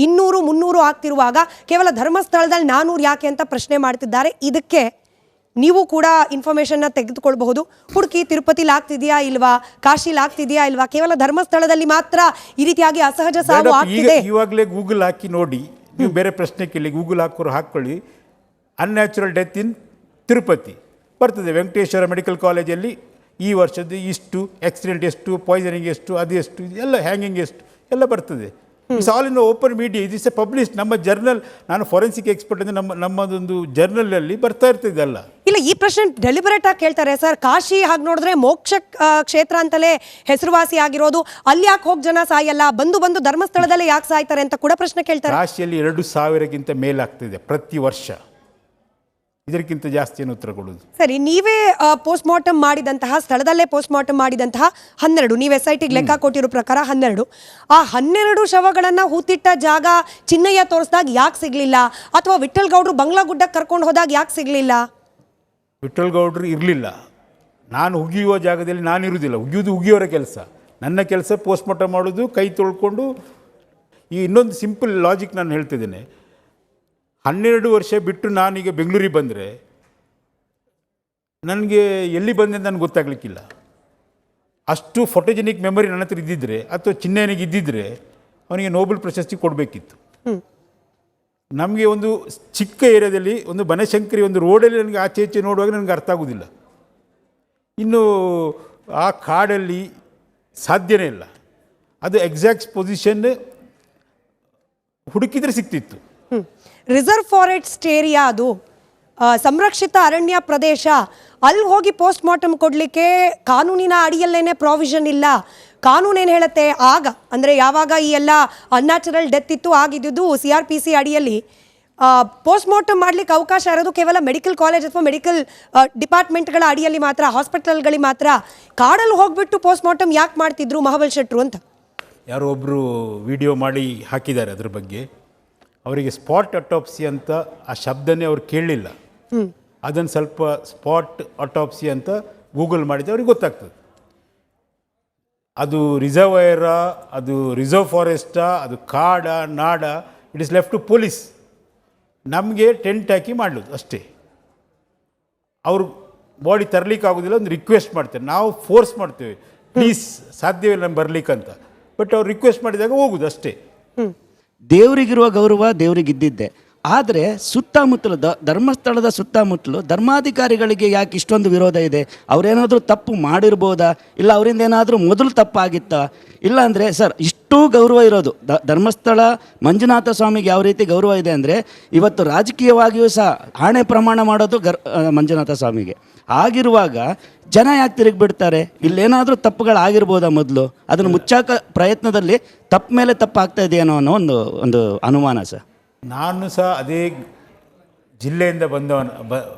S1: 200-300 ಆಗ್ತಿರುವಾಗ ಕೇವಲ ಧರ್ಮಸ್ಥಳದಲ್ಲಿ 400 ಯಾಕೆ ಅಂತ ಪ್ರಶ್ನೆ ಮಾಡ್ತಿದ್ದಾರೆ. ಇದಕ್ಕೆ ನೀವು ಕೂಡ ಇನ್ಫಾರ್ಮೇಶನ್ನ ತೆಗೆದುಕೊಳ್ಬಹುದು. ಹುಡುಕಿ ತಿರುಪತಿಲಿ ಆಗ್ತಿದೆಯಾ ಇಲ್ವಾ, ಕಾಶಿಲಿ ಆಗ್ತಿದೆಯಾ ಇಲ್ವಾ, ಕೇವಲ ಧರ್ಮಸ್ಥಳದಲ್ಲಿ ಮಾತ್ರ ಈ ರೀತಿಯಾಗಿ ಅಸಹಜ ಸಾವು ಆಗ್ತಿದೆ.
S2: ಇವಾಗಲೇ ಗೂಗಲ್ ಹಾಕಿ ನೋಡಿ, ನೀವು ಬೇರೆ ಪ್ರಶ್ನೆ ಕೇಳಿ, ಗೂಗಲ್ ಹಾಕೊಳ್ಳಿ, ಅನ್ಯಾಚುರಲ್ ಡೆತ್ ಇನ್ ತಿರುಪತಿ ಬರ್ತದೆ. ವೆಂಕಟೇಶ್ವರ ಮೆಡಿಕಲ್ ಕಾಲೇಜಲ್ಲಿ ಈ ವರ್ಷದ್ದು ಇಷ್ಟು, ಆಕ್ಸಿಡೆಂಟ್ ಎಷ್ಟು, ಪಾಯ್ಸನಿಂಗ್ ಎಷ್ಟು, ಅದು ಎಷ್ಟು, ಎಲ್ಲ ಹ್ಯಾಂಗಿಂಗ್ ಎಷ್ಟು ಎಲ್ಲ ಬರ್ತದೆ. It's all in open media. It is A publish, ನಮ್ಮ ಜರ್ನಲ್. ನಾನು ಫಾರೆನ್ಸಿಕ್ ಎಕ್ಸ್ಪರ್ಟ್ ಅಂದರೆ ನಮ್ಮದೊಂದು ಜರ್ನಲಲ್ಲಿ ಬರ್ತಾ ಇರ್ತದೆ ಅಲ್ಲ.
S1: ಇಲ್ಲ, ಈ ಪ್ರಶ್ನೆ ಡೆಲಿಬರೇಟ್ ಆಗಿ ಕೇಳ್ತಾರೆ ಸರ್. ಕಾಶಿ ಹಾಗೆ ನೋಡಿದ್ರೆ ಮೋಕ್ಷ ಕ್ಷೇತ್ರ ಅಂತಲೇ ಹೆಸರುವಾಸಿ ಆಗಿರೋದು, ಅಲ್ಲಿ ಯಾಕೆ ಹೋಗಿ ಜನ ಸಾಯಲ್ಲ, ಬಂದು ಧರ್ಮಸ್ಥಳದಲ್ಲೇ ಯಾಕೆ ಸಾಯ್ತಾರೆ ಅಂತ ಕೂಡ ಪ್ರಶ್ನೆ ಕೇಳ್ತಾರೆ.
S2: ಕಾಶಿಯಲ್ಲಿ 2,000ಕ್ಕಿಂತ ಮೇಲಾಗ್ತಿದೆ ಪ್ರತಿ ವರ್ಷ. ಇದಕ್ಕಿಂತ ಜಾಸ್ತಿ ಏನು ಉತ್ತರ ಕೊಡೋದು?
S1: ಸರಿ, ನೀವೇ ಪೋಸ್ಟ್ ಮಾರ್ಟಮ್ ಮಾಡಿದಂತಹ, ಸ್ಥಳದಲ್ಲೇ ಪೋಸ್ಟ್ ಮಾರ್ಟಮ್ ಮಾಡಿದಂತಹ 12, ನೀವು SITಗೆ ಲೆಕ್ಕ ಕೊಟ್ಟಿರೋ ಪ್ರಕಾರ 12, ಆ 12 ಶವಗಳನ್ನು ಹೂತಿಟ್ಟ ಜಾಗ ಚಿನ್ನಯ್ಯ ತೋರಿಸಿದಾಗ ಯಾಕೆ ಸಿಗಲಿಲ್ಲ, ಅಥವಾ ವಿಠ್ಠಲ್ ಗೌಡ್ರು ಬಂಗ್ಲಾಗುಡ್ಡಕ್ಕೆ ಕರ್ಕೊಂಡು ಹೋದಾಗ ಯಾಕೆ ಸಿಗಲಿಲ್ಲ?
S2: ವಿಠ್ಠಲ್ ಗೌಡ್ರು ಇರಲಿಲ್ಲ. ನಾನು ಹುಗಿಯುವ ಜಾಗದಲ್ಲಿ ನಾನು ಇರುವುದಿಲ್ಲ. ಹುಗಿಯೋರ ಕೆಲಸ. ನನ್ನ ಕೆಲಸ ಪೋಸ್ಟ್ ಮಾರ್ಟಮ್ ಮಾಡೋದು, ಕೈ ತೊಳ್ಕೊಂಡು. ಈ ಇನ್ನೊಂದು ಸಿಂಪಲ್ ಲಾಜಿಕ್ ನಾನು ಹೇಳ್ತಿದ್ದೇನೆ. 12 ವರ್ಷ ಬಿಟ್ಟು ನಾನೀಗ ಬೆಂಗಳೂರಿಗೆ ಬಂದರೆ ನನಗೆ ಎಲ್ಲಿ ಬಂದೆ ಅಂತ ನನಗೆ ಗೊತ್ತಾಗಲಿಕ್ಕಿಲ್ಲ. ಅಷ್ಟು ಫೋಟೋಜೆನಿಕ್ ಮೆಮೊರಿ ನನ್ನ ಹತ್ರ ಇದ್ದಿದ್ದರೆ, ಅಥವಾ ಚಿನ್ನಯ್ಯನಿಗೆ ಇದ್ದಿದ್ದರೆ ಅವನಿಗೆ ನೋಬೆಲ್ ಪ್ರಶಸ್ತಿ ಕೊಡಬೇಕಿತ್ತು. ನಮಗೆ ಒಂದು ಚಿಕ್ಕ ಏರಿಯಾದಲ್ಲಿ ಒಂದು ಬನಶಂಕರಿ ಒಂದು ರೋಡಲ್ಲಿ ನನಗೆ ಆಚೆ ಈಚೆ ನೋಡುವಾಗ ನನಗೆ ಅರ್ಥ ಆಗೋದಿಲ್ಲ. ಇನ್ನು ಆ ಕಾಡಲ್ಲಿ ಸಾಧ್ಯನೇ ಇಲ್ಲ. ಅದು ಎಕ್ಸಾಕ್ಟ್ ಪೊಸಿಷನ್ ಹುಡುಕಿದ್ರೆ ಸಿಕ್ತಿತ್ತು.
S1: ರಿಸರ್ವ್ ಫಾರೆಸ್ಟ್ ಏರಿಯಾ, ಅದು ಸಂರಕ್ಷಿತ ಅರಣ್ಯ ಪ್ರದೇಶ. ಅಲ್ಲಿ ಹೋಗಿ ಪೋಸ್ಟ್ ಮಾರ್ಟಮ್ ಕೊಡಲಿಕ್ಕೆ ಕಾನೂನಿನ ಅಡಿಯಲ್ಲೇನೆ ಪ್ರಾವಿಷನ್ ಇಲ್ಲ. ಕಾನೂನೇನು ಹೇಳುತ್ತೆ, ಆಗ ಅಂದರೆ ಯಾವಾಗ ಈ ಎಲ್ಲ ಅನ್ಯಾಚುರಲ್ ಡೆತ್ ಇತ್ತು, ಆಗಿದ್ದು CRPC ಅಡಿಯಲ್ಲಿ ಪೋಸ್ಟ್ ಮಾರ್ಟಮ್ ಮಾಡಲಿಕ್ಕೆ ಅವಕಾಶ ಇರೋದು ಕೇವಲ ಮೆಡಿಕಲ್ ಕಾಲೇಜ್ ಅಥವಾ ಮೆಡಿಕಲ್ ಡಿಪಾರ್ಟ್ಮೆಂಟ್ಗಳ ಅಡಿಯಲ್ಲಿ ಮಾತ್ರ, ಹಾಸ್ಪಿಟಲ್ಗಳಿಗೆ ಮಾತ್ರ. ಕಾಡಲ್ಲಿ ಹೋಗ್ಬಿಟ್ಟು ಪೋಸ್ಟ್ ಮಾರ್ಟಮ್ ಯಾಕೆ ಮಾಡ್ತಿದ್ರು ಮಹಾಬಲ್ ಶೆಟ್ರು ಅಂತ
S2: ಯಾರೋ ಒಬ್ಬರು ವಿಡಿಯೋ ಮಾಡಿ ಹಾಕಿದ್ದಾರೆ ಅದ್ರ ಬಗ್ಗೆ. ಅವರಿಗೆ ಸ್ಪಾಟ್ ಅಟಾಪ್ಸಿ ಅಂತ ಆ ಶಬ್ದನೇ ಅವ್ರು ಕೇಳಲಿಲ್ಲ. ಅದನ್ನು ಸ್ವಲ್ಪ ಸ್ಪಾಟ್ ಅಟಾಪ್ಸಿ ಅಂತ ಗೂಗಲ್ ಮಾಡಿದರೆ ಅವ್ರಿಗೆ ಗೊತ್ತಾಗ್ತದೆ. ಅದು ರಿಸರ್ವೈರಾ, ಅದು ರಿಸರ್ವ್ ಫಾರೆಸ್ಟಾ, ಅದು ಕಾಡ ನಾಡ, it is left to police. ನಮಗೆ ಟೆಂಟ್ ಹಾಕಿ ಮಾಡಲು ಅಷ್ಟೇ. ಅವರು ಬಾಡಿ ತರಲಿಕ್ಕೆ ಆಗೋದಿಲ್ಲ, ಒಂದು ರಿಕ್ವೆಸ್ಟ್ ಮಾಡ್ತಾರೆ, ನಾವು ಫೋರ್ಸ್ ಮಾಡ್ತೇವೆ, ಪ್ಲೀಸ್ ಸಾಧ್ಯವಿಲ್ಲ ನಮ್ಗೆ ಬರಲಿಕ್ಕಂತ. ಬಟ್ ಅವ್ರು ರಿಕ್ವೆಸ್ಟ್ ಮಾಡಿದಾಗ ಹೋಗುದು ಅಷ್ಟೇ.
S3: ದೇವರಿಗಿರುವ ಗೌರವ ದೇವರಿಗಿದ್ದಿದ್ದೆ. ಆದರೆ ಸುತ್ತಮುತ್ತಲು ಧರ್ಮಸ್ಥಳದ ಸುತ್ತಮುತ್ತಲು ಧರ್ಮಾಧಿಕಾರಿಗಳಿಗೆ ಯಾಕೆ ಇಷ್ಟೊಂದು ವಿರೋಧ ಇದೆ? ಅವರೇನಾದರೂ ತಪ್ಪು ಮಾಡಿರ್ಬೋದಾ? ಇಲ್ಲ ಅವರಿಂದ ಏನಾದರೂ ಮೊದಲು ತಪ್ಪಾಗಿತ್ತಾ? ಇಲ್ಲ ಅಂದರೆ ಸರ್, ಇಷ್ಟೂ ಗೌರವ ಇರೋದು ಧರ್ಮಸ್ಥಳ ಮಂಜುನಾಥ ಸ್ವಾಮಿಗೆ ಯಾವ ರೀತಿ ಗೌರವ ಇದೆ ಅಂದರೆ, ಇವತ್ತು ರಾಜಕೀಯವಾಗಿಯೂ ಸಹ ಆಣೆ ಪ್ರಮಾಣ ಮಾಡೋದು ಮಂಜುನಾಥ ಸ್ವಾಮಿಗೆ. ಆಗಿರುವಾಗ ಜನ ಯಾಕೆ ತಿರುಗಿಬಿಡ್ತಾರೆ? ಇಲ್ಲೇನಾದರೂ ತಪ್ಪುಗಳಾಗಿರ್ಬೋದಾ? ಮೊದಲು ಅದನ್ನು ಮುಚ್ಚಾಕ ಪ್ರಯತ್ನದಲ್ಲಿ ತಪ್ಪು ಮೇಲೆ ತಪ್ಪಾಗ್ತಾ ಇದೆಯೇನೋ ಅನ್ನೋ ಒಂದು ಅನುಮಾನ ಸರ್.
S2: ನಾನು ಸಹ ಅದೇ ಜಿಲ್ಲೆಯಿಂದ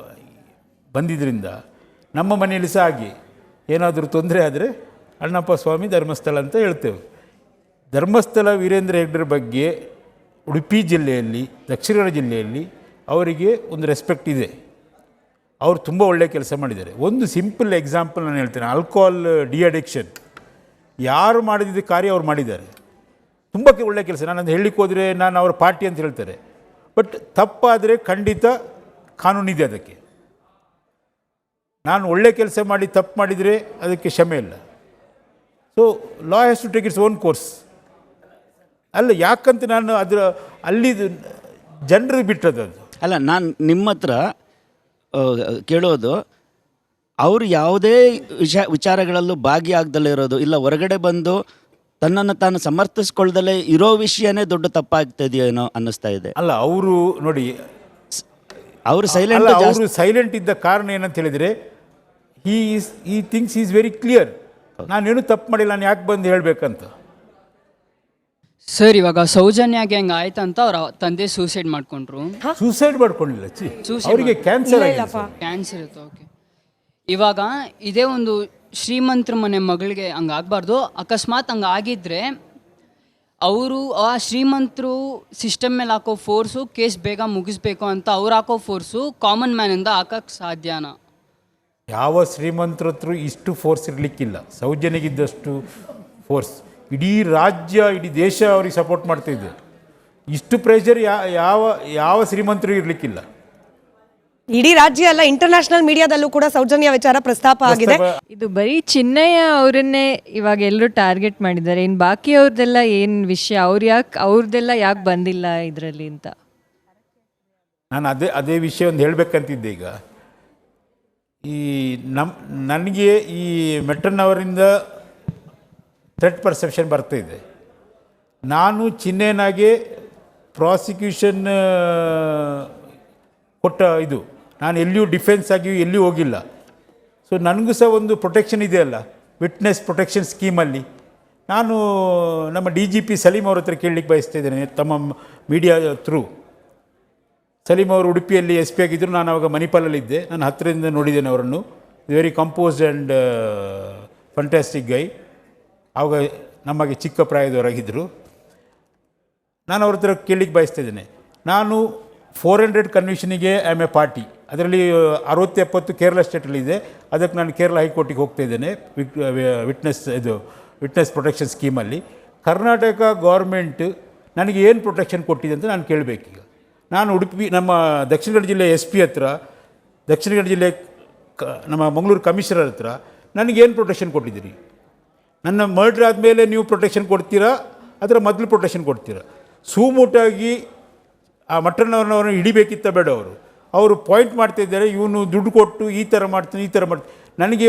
S2: ಬಂದಿದ್ದರಿಂದ ನಮ್ಮ ಮನೆಯಲ್ಲಿ ಸಹ ಹಾಗೆ ಏನಾದರೂ ತೊಂದರೆ ಆದರೆ ಅಣ್ಣಪ್ಪ ಸ್ವಾಮಿ ಧರ್ಮಸ್ಥಳ ಅಂತ ಹೇಳ್ತೇವೆ. ಧರ್ಮಸ್ಥಳ ವೀರೇಂದ್ರ ಹೆಗ್ಗಡೆ ಬಗ್ಗೆ ಉಡುಪಿ ಜಿಲ್ಲೆಯಲ್ಲಿ, ದಕ್ಷಿಣ ಕನ್ನಡ ಜಿಲ್ಲೆಯಲ್ಲಿ ಅವರಿಗೆ ಒಂದು ರೆಸ್ಪೆಕ್ಟ್ ಇದೆ. ಅವರು ತುಂಬ ಒಳ್ಳೆಯ ಕೆಲಸ ಮಾಡಿದ್ದಾರೆ. ಒಂದು ಸಿಂಪಲ್ ಎಕ್ಸಾಂಪಲ್ ನಾನು ಹೇಳ್ತೇನೆ, ಆಲ್ಕೋಹಾಲ್ ಡಿಅಡಿಕ್ಷನ್ ಯಾರು ಮಾಡಿದ ಕಾರ್ಯ ಅವ್ರು ಮಾಡಿದ್ದಾರೆ. ತುಂಬ ಒಳ್ಳೆಯ ಕೆಲಸ. ನಾನು ಅದು ಹೇಳಲಿಕ್ಕೆ ಹೋದರೆ ನಾನು ಅವರ ಪಾರ್ಟಿ ಅಂತ ಹೇಳ್ತಾರೆ. ಬಟ್ ತಪ್ಪಾದರೆ ಖಂಡಿತ ಕಾನೂನಿದೆ ಅದಕ್ಕೆ. ನಾನು ಒಳ್ಳೆ ಕೆಲಸ ಮಾಡಿ ತಪ್ಪು ಮಾಡಿದರೆ ಅದಕ್ಕೆ ಕ್ಷಮೆ ಇಲ್ಲ. So law has to take its own course. ಅಲ್ಲ, ಯಾಕಂತ ನಾನು ಅಲ್ಲಿ ಜನರಿಗೆ ಬಿಟ್ಟದ್ದು ಅದು.
S3: ಅಲ್ಲ, ನಾನು ನಿಮ್ಮ ಹತ್ರ ಕೇಳೋದು, ಅವರು ಯಾವುದೇ ವಿಚಾರಗಳಲ್ಲೂ ಭಾಗಿಯಾಗ್ದಲೇ ಇರೋದು, ಇಲ್ಲ ಹೊರಗಡೆ ಬಂದು ತನ್ನನ್ನು ತಾನು ಸಮರ್ಥಿಸ್ಕೊಳ್ದಲೇ ಇರೋ ವಿಷಯನೇ ದೊಡ್ಡ ತಪ್ಪಾಗ್ತದೆಯೇನೋ ಅನ್ನಿಸ್ತಾ ಇದೆ.
S2: ಅಲ್ಲ, ಅವರು ನೋಡಿ,
S3: ಅವರು
S2: ಸೈಲೆಂಟ್ ಇದ್ದ ಕಾರಣ ಏನಂತ ಹೇಳಿದರೆ, ಈ ಥಿಂಗ್ಸ್ ಈಸ್ ವೆರಿ ಕ್ಲಿಯರ್. ನಾನೇನು ತಪ್ಪು ಮಾಡಿಲ್ಲ, ನಾನು ಯಾಕೆ ಬಂದು ಹೇಳಬೇಕಂತ.
S8: ಸರ್, ಇವಾಗ ಸೌಜನ್ಯಾಗೆ ಹೆಂಗೆ ಆಯ್ತಂತ ಅವ್ರ ತಂದೆ ಸೂಸೈಡ್ ಮಾಡ್ಕೊಂಡ್ರು.
S2: ಸೂಸೈಡ್ ಮಾಡ್ಕೊಂಡಿಲ್ಲ, ಅವರಿಗೆ ಕ್ಯಾನ್ಸರ್
S8: ಇರುತ್ತೆ. ಓಕೆ, ಇವಾಗ ಇದೇ ಒಂದು ಶ್ರೀಮಂತರ ಮನೆ ಮಗಳಿಗೆ ಹಂಗೆ ಆಗಬಾರ್ದು. ಅಕಸ್ಮಾತ್ ಹಂಗೆ ಆಗಿದ್ರೆ ಅವರು ಆ ಶ್ರೀಮಂತರು ಸಿಸ್ಟಮ್ ಮೇಲೆ ಹಾಕೋ ಫೋರ್ಸು ಕೇಸ್ ಬೇಗ ಮುಗಿಸ್ಬೇಕು ಅಂತ ಅವ್ರು ಹಾಕೋ ಫೋರ್ಸು ಕಾಮನ್ ಮ್ಯಾನಿಂದ ಹಾಕಕ್ಕೆ ಸಾಧ್ಯನಾ?
S2: ಯಾವ ಶ್ರೀಮಂತರ ಹತ್ರ ಇಷ್ಟು ಫೋರ್ಸ್ ಇರಲಿಕ್ಕಿಲ್ಲ. ಸೌಜನ್ಯಗಿದ್ದಷ್ಟು ಫೋರ್ಸ್ ಇಡೀ ರಾಜ್ಯ, ಇಡೀ ದೇಶ ಅವ್ರಿಗೆ ಸಪೋರ್ಟ್ ಮಾಡ್ತಾಯಿದೆ. ಇಷ್ಟು ಪ್ರೆಷರ್ ಯಾವ ಶ್ರೀಮಂತರು ಇರಲಿಕ್ಕಿಲ್ಲ.
S1: ಇಡೀ ರಾಜ್ಯ ಅಲ್ಲ, ಇಂಟರ್ನ್ಯಾಷನಲ್ ಮೀಡಿಯಾದಲ್ಲೂ ಕೂಡ ಸೌಜನ್ಯ ವಿಚಾರ ಪ್ರಸ್ತಾಪ ಆಗಿದೆ.
S11: ಇದು ಬರೀ ಚಿನ್ನಯ್ಯ ಅವರನ್ನೇ ಇವಾಗ ಎಲ್ಲರೂ ಟಾರ್ಗೆಟ್ ಮಾಡಿದ್ದಾರೆ. ಇನ್ನು ಬಾಕಿ ಅವ್ರದ್ದೆಲ್ಲ ಏನು ವಿಷಯ, ಅವ್ರದ್ದೆಲ್ಲ ಯಾಕೆ ಬಂದಿಲ್ಲ ಇದರಲ್ಲಿ ಅಂತ
S2: ನಾನು ಅದೇ ವಿಷಯ ಒಂದು ಹೇಳಬೇಕಂತಿದ್ದೆ. ಈಗ ಈ ನನಗೆ ಈ ಮೆಟ್ರನ್ನವರಿಂದ ಥ್ರೆಟ್ ಪರ್ಸೆಪ್ಷನ್ ಬರ್ತಾಯಿದೆ. ನಾನು ಚಿನ್ನಯ್ಯನಾಗೆ ಪ್ರಾಸಿಕ್ಯೂಷನ್ ಕೊಟ್ಟ ಇದು, ನಾನು ಎಲ್ಲಿಯೂ ಡಿಫೆನ್ಸ್ ಆಗಿಯೂ ಎಲ್ಲಿಯೂ ಹೋಗಿಲ್ಲ. ಸೊ ನನಗೂ ಸಹ ಒಂದು ಪ್ರೊಟೆಕ್ಷನ್ ಇದೆಯಲ್ಲ, ವಿಟ್ನೆಸ್ ಪ್ರೊಟೆಕ್ಷನ್ ಸ್ಕೀಮಲ್ಲಿ. ನಾನು ನಮ್ಮ DGP ಸಲೀಮ್ ಅವ್ರ ಹತ್ರ ಕೇಳಲಿಕ್ಕೆ ಬಯಸ್ತಾ ಇದ್ದೇನೆ, ತಮ್ಮ ಮೀಡಿಯಾ ಥ್ರೂ. ಸಲೀಮ್ ಅವರು ಉಡುಪಿಯಲ್ಲಿ SP ಆಗಿದ್ದರು, ನಾನು ಆವಾಗ ಮಣಿಪಾಲಲ್ಲಿದ್ದೆ. ನಾನು ಹತ್ತಿರದಿಂದ ನೋಡಿದ್ದೇನೆ ಅವರನ್ನು. ವೆರಿ ಕಂಪೋಸ್ಡ್ ಆ್ಯಂಡ್ ಫಂಟ್ಯಾಸ್ಟಿಕ್ ಗೈ. ಆವಾಗ ನಮಗೆ ಚಿಕ್ಕ ಪ್ರಾಯದವರಾಗಿದ್ದರು. ನಾನು ಅವ್ರ ಹತ್ರ ಕೇಳಲಿಕ್ಕೆ ಬಯಸ್ತಾ ಇದ್ದೇನೆ, ನಾನು 400 ಕನ್ವಿಷನಿಗೆ ಐ ಆಮ್ ಎ ಪಾರ್ಟಿ. ಅದರಲ್ಲಿ 60-70 ಕೇರಳ ಸ್ಟೇಟಲ್ಲಿದೆ. ಅದಕ್ಕೆ ನಾನು ಕೇರಳ ಹೈಕೋರ್ಟಿಗೆ ಹೋಗ್ತಾ ಇದ್ದೇನೆ ವಿಟ್ನೆಸ್ ಪ್ರೊಟೆಕ್ಷನ್ ಸ್ಕೀಮಲ್ಲಿ. ಕರ್ನಾಟಕ ಗೌರ್ಮೆಂಟ್ ನನಗೆ ಏನು ಪ್ರೊಟೆಕ್ಷನ್ ಕೊಟ್ಟಿದೆ ಅಂತ ನಾನು ಕೇಳಬೇಕೀಗ. ನಾನು ಉಡುಪಿ ನಮ್ಮ ದಕ್ಷಿಣ ಕನ್ನಡ ಜಿಲ್ಲೆ SP ಹತ್ರ, ದಕ್ಷಿಣ ಕನ್ನಡ ಜಿಲ್ಲೆ ನಮ್ಮ ಮಂಗಳೂರು ಕಮಿಷನರ್ ಹತ್ರ ನನಗೇನು ಪ್ರೊಟೆಕ್ಷನ್ ಕೊಟ್ಟಿದ್ದೀರಿ? ನನ್ನ ಮರ್ಡ್ರ್ ಆದಮೇಲೆ ನೀವು ಪ್ರೊಟೆಕ್ಷನ್ ಕೊಡ್ತೀರಾ, ಅದರ ಮೊದಲು ಪ್ರೊಟೆಕ್ಷನ್ ಕೊಡ್ತೀರಾ? ಸೂಮೂಟಾಗಿ ಆ ಮಟ್ಟಣ್ಣವ್ರನ್ನ ಹಿಡಿಬೇಕಿತ್ತ ಬೇಡ? ಅವರು ಪಾಯಿಂಟ್ ಮಾಡ್ತಾಯಿದ್ದಾರೆ, ಇವನು ದುಡ್ಡು ಕೊಟ್ಟು ಈ ಥರ ಮಾಡ್ತೀನಿ. ನನಗೆ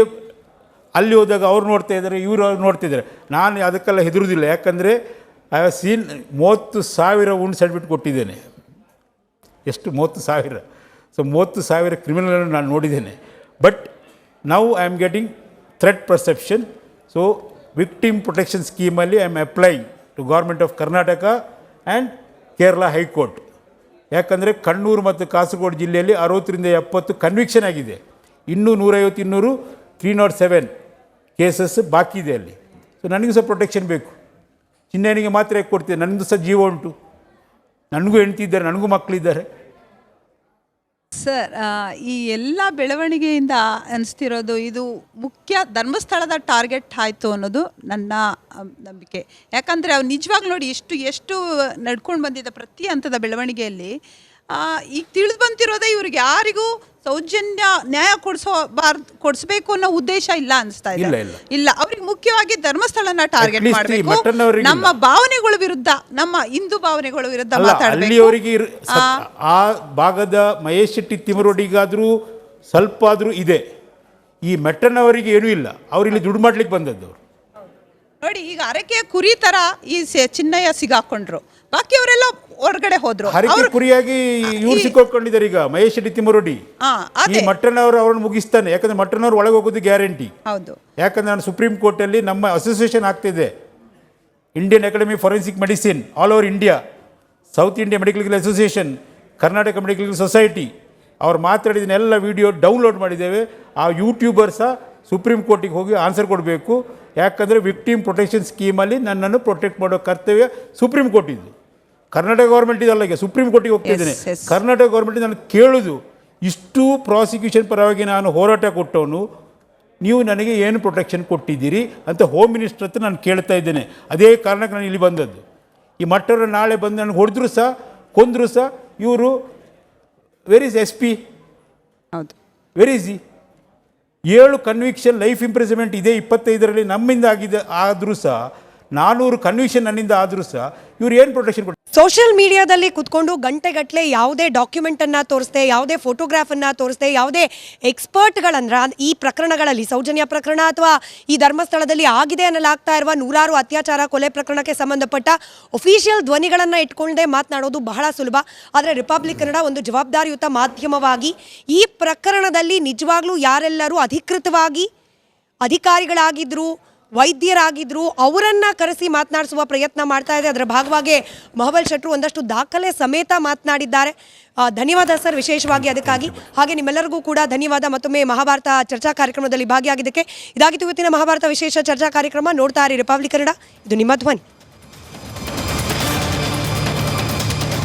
S2: ಅಲ್ಲಿ ಹೋದಾಗ ಅವ್ರು ನೋಡ್ತಾ ಇದ್ದಾರೆ, ಇವರು ನೋಡ್ತಾ ಇದ್ದಾರೆ. ನಾನು ಅದಕ್ಕೆಲ್ಲ ಹೆದರುವುದಿಲ್ಲ. ಯಾಕಂದರೆ I have seen 30,000 wound certificate ಕೊಟ್ಟಿದ್ದೇನೆ. ಎಷ್ಟು 30,000? ಸೊ 30,000 ಕ್ರಿಮಿನಲ್ಗಳನ್ನು ನಾನು ನೋಡಿದ್ದೇನೆ. But now I am getting threat perception. So victim protection ಸ್ಕೀಮಲ್ಲಿ I am applying to government of Karnataka and Kerala high court. ಯಾಕಂದರೆ ಕಣ್ಣೂರು ಮತ್ತು ಕಾಸರಗೋಡು ಜಿಲ್ಲೆಯಲ್ಲಿ 60-70 ಕನ್ವಿಕ್ಷನ್ ಆಗಿದೆ. ಇನ್ನೂ 150-200 307 ಕೇಸಸ್ ಬಾಕಿ ಇದೆ ಅಲ್ಲಿ. ಸೊ ನನಗೂ ಸಹ ಪ್ರೊಟೆಕ್ಷನ್ ಬೇಕು. ಚಿನ್ನಯ್ಯನಿಗೆ ಮಾತ್ರ ಯಾಕೆ ಕೊಡ್ತೀನಿ? ನನಗೂ ಸಹ ಜೀವ ಉಂಟು, ನನಗೂ ಹೆಂಡ್ತಿದ್ದಾರೆ, ನನಗೂ ಮಕ್ಕಳಿದ್ದಾರೆ.
S9: ಸರ್ ಈ ಎಲ್ಲ ಬೆಳವಣಿಗೆಯಿಂದ ಅನಿಸ್ತಿರೋದು ಇದು ಮುಖ್ಯ ಧರ್ಮಸ್ಥಳದ ಟಾರ್ಗೆಟ್ ಆಯಿತು ಅನ್ನೋದು ನನ್ನ ನಂಬಿಕೆ. ಯಾಕಂದರೆ ಅವ್ರು ನಿಜವಾಗ್ಲೂ ನೋಡಿ ಎಷ್ಟು ನಡ್ಕೊಂಡು ಬಂದಿದ್ದ ಪ್ರತಿ ಹಂತದ ಬೆಳವಣಿಗೆಯಲ್ಲಿ ಈಗ ತಿಳಿದು ಬಂತಿರೋದೇ ಇವ್ರಿಗೆ ಯಾರಿಗೂ ಸೌಜನ್ಯ ನ್ಯಾಯ ಕೊಡಿಸ್ಬೇಕು ಅನ್ನೋ ಉದ್ದೇಶ ಇಲ್ಲ ಅನಿಸ್ತಾ ಇದೆ. ಇಲ್ಲ, ಅವ್ರಿಗೆ ಮುಖ್ಯವಾಗಿ ಧರ್ಮಸ್ಥಳನ ಟಾರ್ಗೆಟ್ ಮಾಡಬೇಕು, ನಮ್ಮ ಭಾವನೆಗಳ ವಿರುದ್ಧ, ನಮ್ಮ ಹಿಂದೂ ಭಾವನೆಗಳ ವಿರುದ್ಧ ಮಾತಾಡಬೇಕು.
S2: ಆ ಭಾಗದ ಮಹೇಶ್ ಶೆಟ್ಟಿ ತಿಮರೋಡಿಗಾದ್ರೂ ಸ್ವಲ್ಪ ಆದ್ರೂ ಇದೆ, ಈ ಮೆಟ್ಟನವರಿಗೆ ಏನೂ ಇಲ್ಲ. ಅವ್ರು ಇಲ್ಲಿ ದುಡ್ಡು ಮಾಡ್ಲಿಕ್ಕೆ ಬಂದದ್ದು.
S9: ನೋಡಿ, ಈಗ ಅರಕೆಯ ಕುರಿ ತರ ಈ ಚಿನ್ನಯ್ಯ ಸಿಗಾಕೊಂಡ್ರು, ಬಾಕಿ ಅವರೆಲ್ಲ ಹೊರಗಡೆ ಹೋದ್ರು.
S2: ಹರಕೆ ಕುರಿಯಾಗಿ ಇವ್ರು ಸಿಕ್ಕೊಂಡಿದ್ದಾರೆ ಈಗ ಮಹೇಶ್ ಶೆಟ್ಟಿ ತಿಮರೋಡಿ. ಈ ಮಟ್ಟನವರು ಅವ್ರನ್ನ ಮುಗಿಸ್ತಾನೆ, ಯಾಕಂದ್ರೆ ಮಟ್ಟನವ್ರು ಒಳಗೆ ಹೋಗೋದು ಗ್ಯಾರಂಟಿ.
S9: ಹೌದು,
S2: ಯಾಕಂದ್ರೆ ನಾನು ಸುಪ್ರೀಂ ಕೋರ್ಟಲ್ಲಿ ನಮ್ಮ ಅಸೋಸಿಯೇಷನ್ ಆಗ್ತಿದೆ, Indian academy forensic medicine all over India, south India medical association, Karnataka medical society, ಅವ್ರು ಮಾತಾಡಿದನ್ನೆಲ್ಲ ವಿಡಿಯೋ ಡೌನ್ಲೋಡ್ ಮಾಡಿದ್ದೇವೆ. ಆ ಯೂಟ್ಯೂಬರ್ಸ ಸುಪ್ರೀಂ ಕೋರ್ಟಿಗೆ ಹೋಗಿ ಆನ್ಸರ್ ಕೊಡಬೇಕು. ಯಾಕಂದರೆ ವಿಕ್ಟಿಮ್ ಪ್ರೊಟೆಕ್ಷನ್ ಸ್ಕೀಮಲ್ಲಿ ನನ್ನನ್ನು ಪ್ರೊಟೆಕ್ಟ್ ಮಾಡೋ ಕರ್ತವ್ಯ ಸುಪ್ರೀಂ ಕೋರ್ಟ್ ಇದ್ದು. ಕರ್ನಾಟಕ ಗೌರ್ಮೆಂಟ್ ಇದಲ್ಲ, ಈಗ ಸುಪ್ರೀಂ ಕೋರ್ಟಿಗೆ ಹೋಗ್ತಿದ್ದೇನೆ. ಕರ್ನಾಟಕ ಗೌರ್ಮೆಂಟ್ ನಾನು ಕೇಳೋದು, ಇಷ್ಟು ಪ್ರಾಸಿಕ್ಯೂಷನ್ ಪರವಾಗಿ ನಾನು ಹೋರಾಟ ಕೊಟ್ಟವನು, ನೀವು ನನಗೆ ಏನು ಪ್ರೊಟೆಕ್ಷನ್ ಕೊಟ್ಟಿದ್ದೀರಿ ಅಂತ ಹೋಮ್ ಮಿನಿಸ್ಟರ್ ಹತ್ರ ನಾನು ಕೇಳ್ತಾ ಇದ್ದೇನೆ. ಅದೇ ಕಾರಣಕ್ಕೆ ನಾನು ಇಲ್ಲಿ ಬಂದದ್ದು. ಈ ಮಟ್ಟವರು ನಾಳೆ ಬಂದು ನನಗೆ ಹೊಡೆದ್ರು ಸಹ ಕೊಂದರು ಸಹ ಇವರು ವೆರ್ ಇಸ್ SP,
S9: ಹೌದು,
S2: where is 7 conviction life imprisonment ಇದೆ 25ರಲ್ಲಿ ನಮ್ಮಿಂದ ಆಗಿದೆ. ಆದರೂ ಸಹ 400 ಕನ್ವಿಕ್ಷನ್ ನನ್ನಿಂದ ಆದರೂ ಸಹ ಇವ್ರು ಏನು ಪ್ರೊಟೆಕ್ಷನ್ ಕೊಡ್ತಾರೆ?
S1: ಸೋಷಿಯಲ್ ಮೀಡಿಯಾದಲ್ಲಿ ಕುತ್ಕೊಂಡು ಗಂಟೆಗಟ್ಟಲೆ ಯಾವುದೇ ಡಾಕ್ಯುಮೆಂಟನ್ನು ತೋರಿಸ್ದೆ, ಯಾವುದೇ ಫೋಟೋಗ್ರಾಫನ್ನು ತೋರಿಸ್ದೆ, ಯಾವುದೇ ಎಕ್ಸ್ಪರ್ಟ್ಗಳಂದ್ರೆ ಈ ಪ್ರಕರಣಗಳಲ್ಲಿ, ಸೌಜನ್ಯ ಪ್ರಕರಣ ಅಥವಾ ಈ ಧರ್ಮಸ್ಥಳದಲ್ಲಿ ಆಗಿದೆ ಅನ್ನಲಾಗ್ತಾ ಇರುವ ನೂರಾರು ಅತ್ಯಾಚಾರ ಕೊಲೆ ಪ್ರಕರಣಕ್ಕೆ ಸಂಬಂಧಪಟ್ಟ ಒಫಿಷಿಯಲ್ ಧ್ವನಿಗಳನ್ನು ಇಟ್ಕೊಂಡೇ ಮಾತನಾಡೋದು ಬಹಳ ಸುಲಭ. ಆದರೆ ರಿಪಬ್ಲಿಕ್ ಕನ್ನಡ ಒಂದು ಜವಾಬ್ದಾರಿಯುತ ಮಾಧ್ಯಮವಾಗಿ ಈ ಪ್ರಕರಣದಲ್ಲಿ ನಿಜವಾಗ್ಲೂ ಯಾರೆಲ್ಲರೂ ಅಧಿಕೃತವಾಗಿ ಅಧಿಕಾರಿಗಳಾಗಿದ್ದರು, ವೈದ್ಯರಾಗಿದ್ದರು, ಅವರನ್ನು ಕರೆಸಿ ಮಾತನಾಡಿಸುವ ಪ್ರಯತ್ನ ಮಾಡ್ತಾ ಇದೆ. ಅದರ ಭಾಗವಾಗಿ ಮಹಾಬಲ್ ಶೆಟ್ರು ಒಂದಷ್ಟು ದಾಖಲೆ ಸಮೇತ ಮಾತನಾಡಿದ್ದಾರೆ. ಧನ್ಯವಾದ ಸರ್, ವಿಶೇಷವಾಗಿ ಅದಕ್ಕಾಗಿ. ಹಾಗೆ ನಿಮ್ಮೆಲ್ಲರಿಗೂ ಕೂಡ ಧನ್ಯವಾದ ಮತ್ತೊಮ್ಮೆ ಮಹಾಭಾರತ ಚರ್ಚಾ ಕಾರ್ಯಕ್ರಮದಲ್ಲಿ ಭಾಗಿಯಾಗಿದ್ದಕ್ಕೆ. ಇದಾಗಿತ್ತು ಇವತ್ತಿನ ಮಹಾಭಾರತ ವಿಶೇಷ ಚರ್ಚಾ ಕಾರ್ಯಕ್ರಮ. ನೋಡ್ತಾ ಇರಿ ರಿಪಬ್ಲಿಕ್ ಕನ್ನಡ, ಇದು ನಿಮ್ಮ ಧ್ವನಿ.